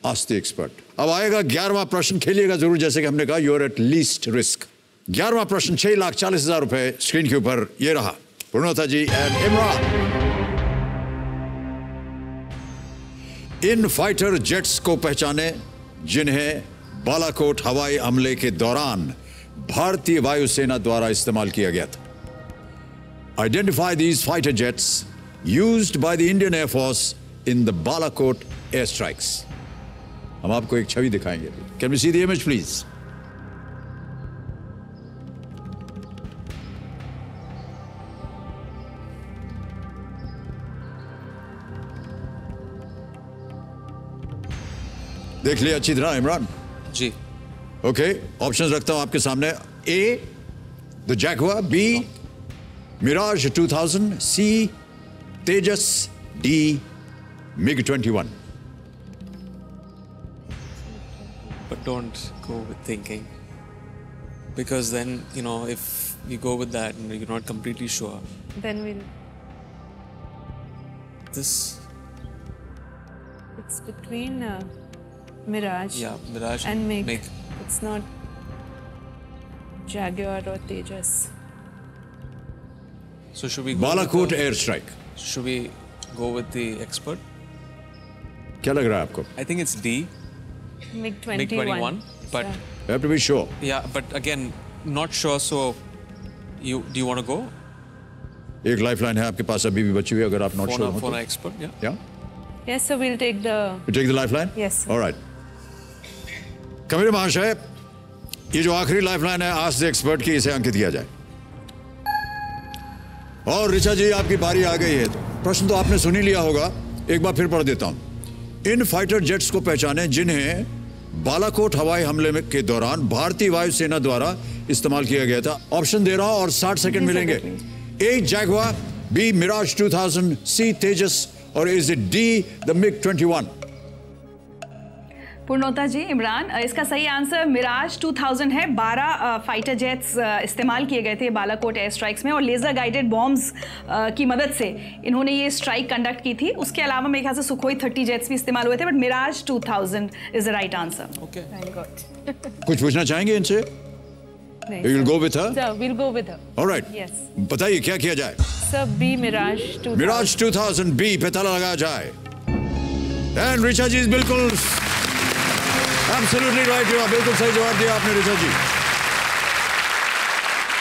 आस्क द एक्सपर्ट। अब आएगा 11वां प्रश्न, खेलिएगा जरूर, जैसे कि हमने कहा you are at least risk. 11वां प्रश्न 6,40,000 रुपए स्क्रीन के ऊपर ये रहा। पूर्णोता जी एंड इमरान, इन फाइटर जेट्स को पहचाने जिन्हें बालाकोट हवाई हमले के दौरान भारतीय वायुसेना द्वारा इस्तेमाल किया गया था। Identify these fighter jets used by the Indian air force in the Balakot air strikes. हम आपको एक छवि दिखाएंगे। Can we see the image please? देख लिया अच्छी तरह इमरान जी? ओके, ऑप्शंस रखता हूं आपके सामने। A the Jaguar, B Mirage 2000, C Tejas, D MiG-21. But don't go with thinking, because then if you go with that and you're not completely sure, Then we'll. this It's between Mirage. yeah, Mirage And MiG. MiG. It's not Jaguar or Tejas. So should we go Balakot with the- air strike. should we go with the expert? क्या लग रहा है आपको? I think it's D, MiG-21. MiG-21, but You have to be sure. yeah, but again, not sure. So do you want to go? एक lifeline है आपके पास अभी भी बची हुई, अगर आप नॉट श्योर हो For तो। an expert, yeah. Yeah? Yes, so we'll take the. You take the lifeline? Yes. All right. Kabir महाशय, ये जो आखिरी लाइफलाइन है आस्क द एक्सपर्ट की, इसे अंकित किया जाए। और ऋचा जी आपकी बारी आ गई है। प्रश्न तो आपने सुन ही लिया होगा, एक बार फिर पढ़ देता हूं। इन फाइटर जेट्स को पहचाने जिन्हें बालाकोट हवाई हमले के दौरान भारतीय वायुसेना द्वारा इस्तेमाल किया गया था। ऑप्शन दे रहा हूं और 60 सेकंड मिलेंगे। ए जैगुआर, बी मिराज 2000, सी तेजस, और is it D the MiG-21? पूर्णोता ji, Imran, इसका सही आंसर मिराज 2000 है। 12 फाइटर जेट्स इस्तेमाल किए गए थे बालाकोट एयर स्ट्राइक्स में, और लेज़र गाइडेड बॉम्ब्स की मदद से इन्होंने ये स्ट्राइक कंडक्ट की थी। उसके अलावा मेरे ख्याल से सुखोई 30 जेट्स भी इस्तेमाल हुए थे, but Mirage 2000 is the right answer. Okay. Very good. कुछ पूछना चाहेंगे इनसे? नहीं, You will go with her? So we'll go with her. All right. Yes. बताइए क्या किया जाए? Sir, B Mirage 2000. Mirage 2000 B पे ताला लगाया जाए। एंड ऋचा जी बिल्कुल एब्सोल्युटली राइट, बिल्कुल सही जवाब दिया आपने ऋचा जी।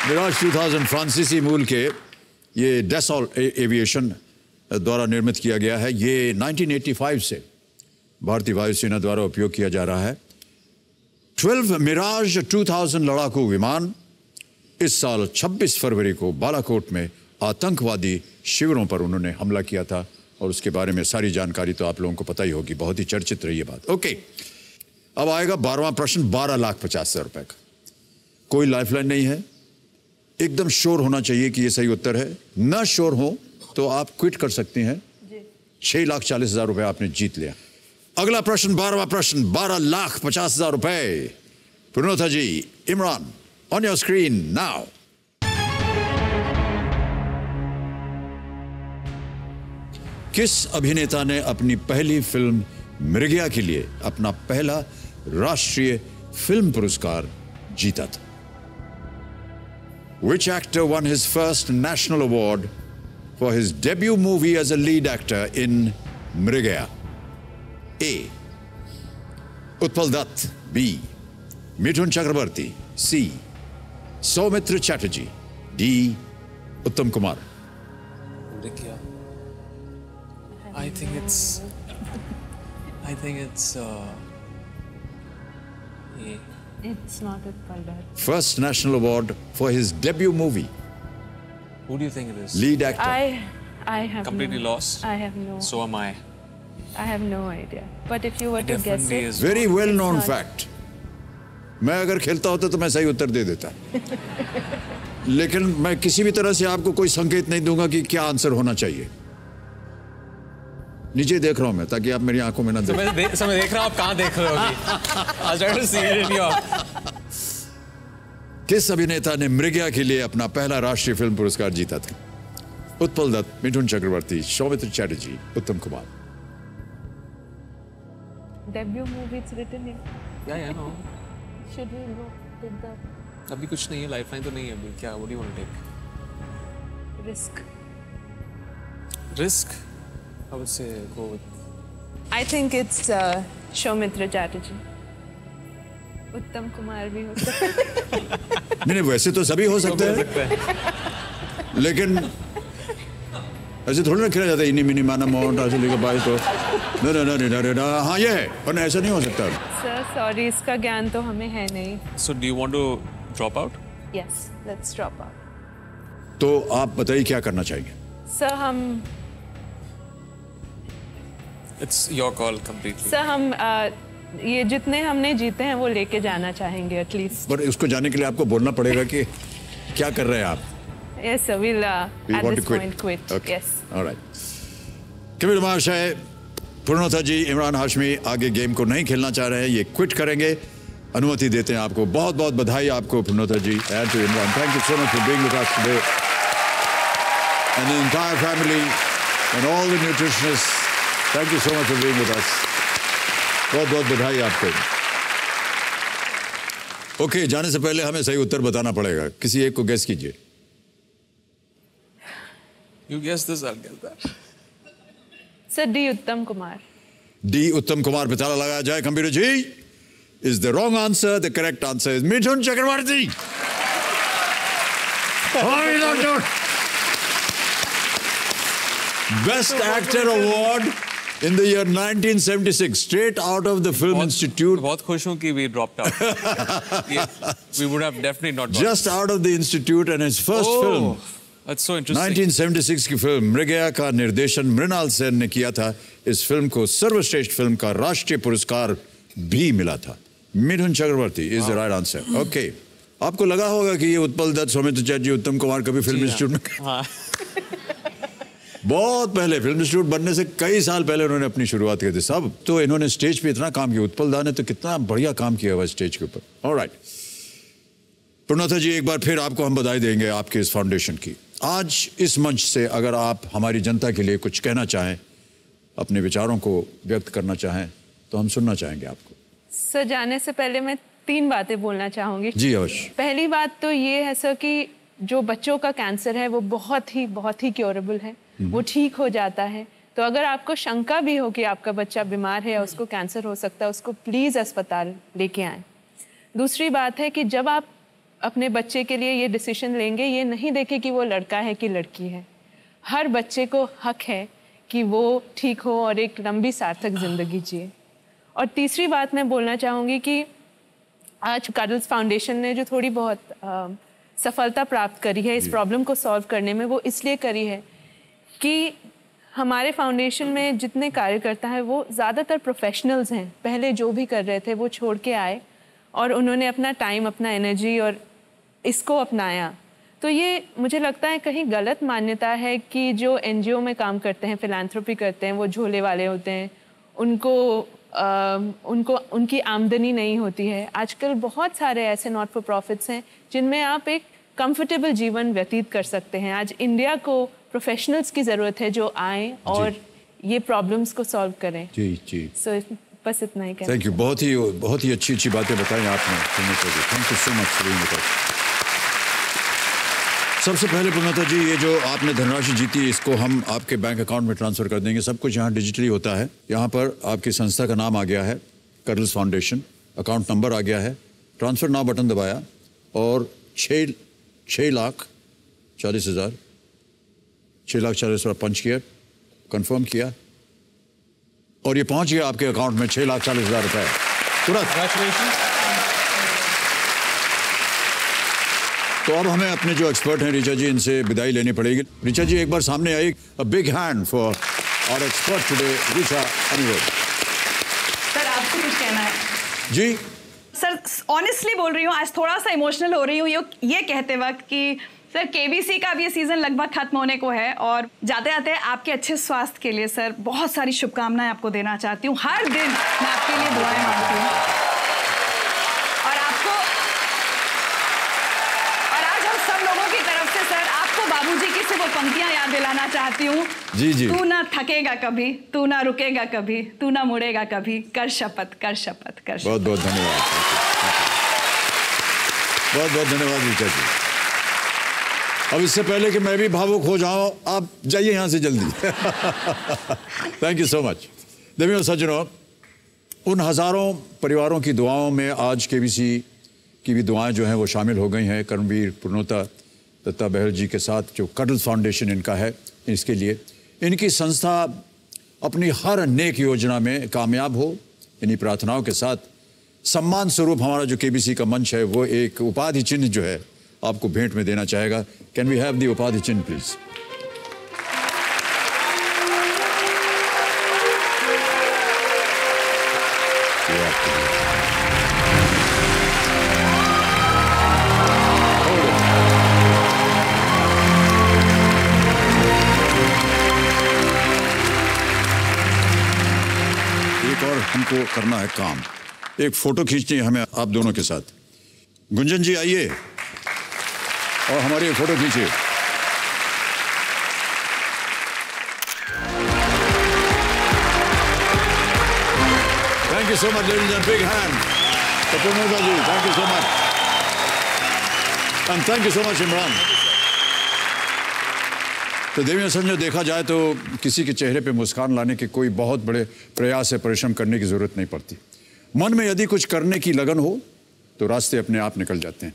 मिराज 2000 फ्रांसीसी मूल के ये डैसॉल्ट एविएशन द्वारा निर्मित किया गया है। ये 1985 से भारतीय वायुसेना द्वारा उपयोग किया जा रहा है। 12 मिराज 2000 लड़ाकू विमान इस साल 26 फरवरी को बालाकोट में आतंकवादी शिविरों पर उन्होंने हमला किया था, और उसके बारे में सारी जानकारी तो आप लोगों को पता ही होगी, बहुत ही चर्चित रही है बात। ओके, अब आएगा 12वां प्रश्न 12,50,000 रुपए का। कोई लाइफलाइन नहीं है, एकदम श्योर होना चाहिए कि ये सही उत्तर है। ना श्योर हो तो आप क्विट कर सकते हैं। 6,40,000 रुपए आपने जीत लिया। अगला प्रश्न 12वां प्रश्न 12,50,000 रुपए। Purnota ji, Imran, on your screen now. किस अभिनेता ने अपनी पहली फिल्म मृगया के लिए अपना पहला राष्ट्रीय फिल्म पुरस्कार जीता था? Which actor won his first national award for his debut movie as a lead actor in Mrigaya? A. Utpal Dutt. B. Mithun Chakrabarti. C. Soumitra Chatterjee. D. Uttam Kumar. Mrigya. I think it's A. It's not Utpal Dutt. First national award for his debut movie. Who do you think it is? Lead actor. I have Completely no, lost? I have no. So am I. I have no idea. But if you were to guess Definitely it, is. Very well known not- fact. मैं अगर खेलता होता तो मैं सही उत्तर दे देता, लेकिन मैं किसी भी तरह से आपको कोई संकेत नहीं दूंगा कि क्या आंसर होना चाहिए। नीचे देख रहा हूं मैं, ताकि आप मेरी आंखों में ना देखें। मैं देख रहा हूँ आप कहाँ देख रहे होगी। I was trying to see it in your. किस अभिनेता ने मृगया के लिए अपना पहला राष्ट्रीय फिल्म पुरस्कार जीता था? उत्पल दत्त, मिथुन चक्रवर्ती, सौमित्र चैटर्जी, उत्तम Kumar. Debut movie, it's written in. Yeah, no. Should we go with the अभी कुछ नहीं है, लाइफलाइन तो नहीं है अभी। क्या? What do you want to take? risk? Risk? I would say go with. I think it's Soumitra Chatterjee. उत्तम कुमार भी हो सकता है। नहीं, वैसे तो सभी हो सकते हैं, लेकिन ऐसे थोड़ी ना खेला जाता है। इन्हीं मिनी माना मोहन राजली का बाई तो ना हाँ ये है, और ऐसा नहीं हो सकता। सर सॉरी, इसका ज्ञान तो हमें है नहीं। So do you want to drop out? Yes, let's drop out. तो आप बताइए क्या करना चाहेंगे? सर हम It's your call completely. Sir हम ये जितने हमने जीते हैं वो लेके जाना चाहेंगे एटलीस्ट। पर उसको जाने के लिए आपको बोलना पड़ेगा कि क्या कर रहे हैं आप। Yes sir, we'll at this point quit. Okay. Yes. All right. Kabir महाशय, पूर्णोत्था जी, इमरान हाशमी आगे गेम को नहीं खेलना चाह रहे हैं, ये क्विट करेंगे, अनुमति देते हैं आपको। बहुत बहुत बधाई आपको पूर्णोत्था जी and to Imran. Thank you so much for being with us today. And the entire family and all the nutritionists, thank you so much for being with us. बहुत बहुत बधाई आपको। ओके, जाने से पहले हमें सही उत्तर बताना पड़ेगा। किसी एक को गेस कीजिए। You guess this, I'll guess that. Sir D Uttam Kumar. D Uttam Kumar पे ताला लगाया जाए। Computer ji, is the wrong answer. The correct answer is Mithun Chakraborty. Best Actor Award in the year 1976, straight out of the Film Institute. बहुत खुश हूँ कि we dropped out. We would have definitely not. Just out of the institute and his first film. That's so interesting. 1976 की film मृगया का निर्देशन मृणाल सेन ने किया था। इस फिल्म को सर्वश्रेष्ठ फिल्म का राष्ट्रीय पुरस्कार भी मिला था। Mithun Chakraborty is the right answer. Okay, आपको लगा होगा कि ये उत्पल दत्त, सौमित्र चैटर्जी, उत्तम कुमार कभी फिल्म इंस्टीट्यूट में बहुत पहले, फिल्म इंस्टीट्यूट बनने से कई साल पहले उन्होंने अपनी शुरुआत की थी। सब तो इन्होंने स्टेज पे इतना काम किया। उत्पल दा ने तो कितना बढ़िया काम किया हुआ स्टेज के ऊपर। ऑलराइट पूर्णोत्था जी, एक बार फिर आपको हम बधाई देंगे आपके इस फाउंडेशन की। आज इस मंच से अगर आप हमारी जनता के लिए कुछ कहना चाहें, अपने विचारों को व्यक्त करना चाहें, तो हम सुनना चाहेंगे आपको। सर जाने से पहले मैं 3 बातें बोलना चाहूँगी। जी अवश्य। पहली बात तो ये है सर कि जो बच्चों का कैंसर है वो बहुत ही क्योरेबल है, वो ठीक हो जाता है। तो अगर आपको शंका भी हो कि आपका बच्चा बीमार है या उसको कैंसर हो सकता है, उसको प्लीज़ अस्पताल लेके आएँ। दूसरी बात है कि जब आप अपने बच्चे के लिए ये डिसीजन लेंगे, ये नहीं देखें कि वो लड़का है कि लड़की है। हर बच्चे को हक है कि वो ठीक हो और एक लंबी सार्थक ज़िंदगी जिए। और तीसरी बात मैं बोलना चाहूँगी कि आज कार्डल्स फाउंडेशन ने जो थोड़ी बहुत सफलता प्राप्त करी है इस प्रॉब्लम को सॉल्व करने में, वो इसलिए करी है कि हमारे फाउंडेशन में जितने कार्यकर्ता हैं वो ज़्यादातर प्रोफेशनल्स हैं। पहले जो भी कर रहे थे वो छोड़ के आए और उन्होंने अपना टाइम, अपना एनर्जी और इसको अपनाया। तो ये मुझे लगता है कहीं गलत मान्यता है कि जो एनजीओ में काम करते हैं, फिलैंथ्रोपी करते हैं, वो झोले वाले होते हैं, उनकी आमदनी नहीं होती है। आजकल बहुत सारे ऐसे नॉट फॉर प्रॉफिट्स हैं जिनमें आप एक कंफर्टेबल जीवन व्यतीत कर सकते हैं। आज इंडिया को प्रोफेशनल्स की ज़रूरत है जो आएँ और ये प्रॉब्लम्स को सॉल्व करें। जी जी। सो बस इतना ही कहना। थैंक यू, बहुत ही अच्छी बातें बताई आपने। Thank you so much for being with us. सबसे पहले पूर्णोत्था जी, ये जो आपने धनराशि जीती, इसको हम आपके बैंक अकाउंट में ट्रांसफ़र कर देंगे। सब कुछ यहाँ डिजिटली होता है। यहाँ पर आपकी संस्था का नाम आ गया है, कार्डल्स फाउंडेशन, अकाउंट नंबर आ गया है, ट्रांसफ़र नाउ बटन दबाया और 6,40,000 पंच किया, कंफर्म किया और ये पहुँच गया आपके अकाउंट में 6,40,000 रुपये तुरंत। तो अब हमें अपने जो एक्सपर्ट हैं ऋचा जी, इनसे विदाई लेनी पड़ेगी। ऋचा जी एक बार सामने आई। A big hand for our expert today, Richa Aniruddh. Sir आपको कुछ कहना है? जी सर ऑनेस्टली बोल रही हूँ, आज थोड़ा सा इमोशनल हो रही हूँ ये कहते वक्त कि सर केबीसी का भी ये सीज़न लगभग खत्म होने को है और जाते जाते आपके अच्छे स्वास्थ्य के लिए सर बहुत सारी शुभकामनाएं आपको देना चाहती हूँ। हर दिन मैं आपके लिए दुआएं मांगती हूँ और आपको पंक्तियां याद दिलाना चाहती हूँ। जी जी। तू ना थकेगा कभी, तू ना रुकेगा कभी, तू ना मुड़ेगा कभी, कर शपथ कर शपथ कर शपथ। बहुत बहुत धन्यवाद, बहुत बहुत धन्यवाद ऋचा जी। अब इससे पहले कि मैं भी भावुक हो जाऊं, आप जाइए यहाँ से जल्दी। Thank you so much. देवियों सज्जनों, उन हज़ारों परिवारों की दुआओं में आज केबीसी की भी दुआएं जो हैं वो शामिल हो गई हैं। कर्मवीर पुर्णोता दत्ता बहल जी के साथ जो कडल फाउंडेशन इनका है, इसके लिए इनकी संस्था अपनी हर नेक योजना में कामयाब हो, इन्हीं प्रार्थनाओं के साथ सम्मान स्वरूप हमारा जो केबीसी का मंच है वो एक उपाधि चिन्ह जो है आपको भेंट में देना चाहेगा। कैन वी हैव द उपाधि चिन्ह प्लीज? एक और हमको करना है काम, एक फोटो खींचनी है हमें आप दोनों के साथ। गुंजन जी आइए और हमारी एक फोटो खींचिए। Thank you so much ladies and big hand Purnota ji, thank you so much and thank you so much Imran. तो देवियों सज्जनों, देखा जाए तो किसी के चेहरे पे मुस्कान लाने के कोई बहुत बड़े प्रयास या परिश्रम करने की जरूरत नहीं पड़ती। मन में यदि कुछ करने की लगन हो तो रास्ते अपने आप निकल जाते हैं।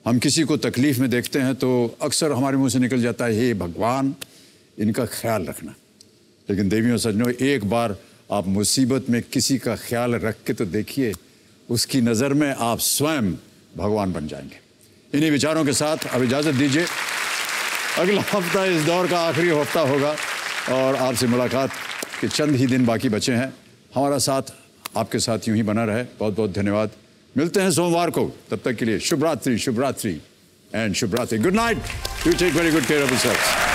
हम किसी को तकलीफ में देखते हैं तो अक्सर हमारे मुंह से निकल जाता है, हे भगवान इनका ख्याल रखना। लेकिन देवियों सज्जनों, एक बार आप मुसीबत में किसी का ख्याल रख के तो देखिए, उसकी नज़र में आप स्वयं भगवान बन जाएंगे। इन्हीं विचारों के साथ अब इजाज़त दीजिए। अगला हफ्ता इस दौर का आखिरी हफ्ता होगा और आपसे मुलाकात के चंद ही दिन बाकी बचे हैं। हमारा साथ आपके साथ यूं ही बना रहे। बहुत बहुत धन्यवाद। मिलते हैं सोमवार को, तब तक के लिए शुभ रात्रि, शुभ रात्रि एंड शुभ रात्रि। Good night. You take very good care of yourselves.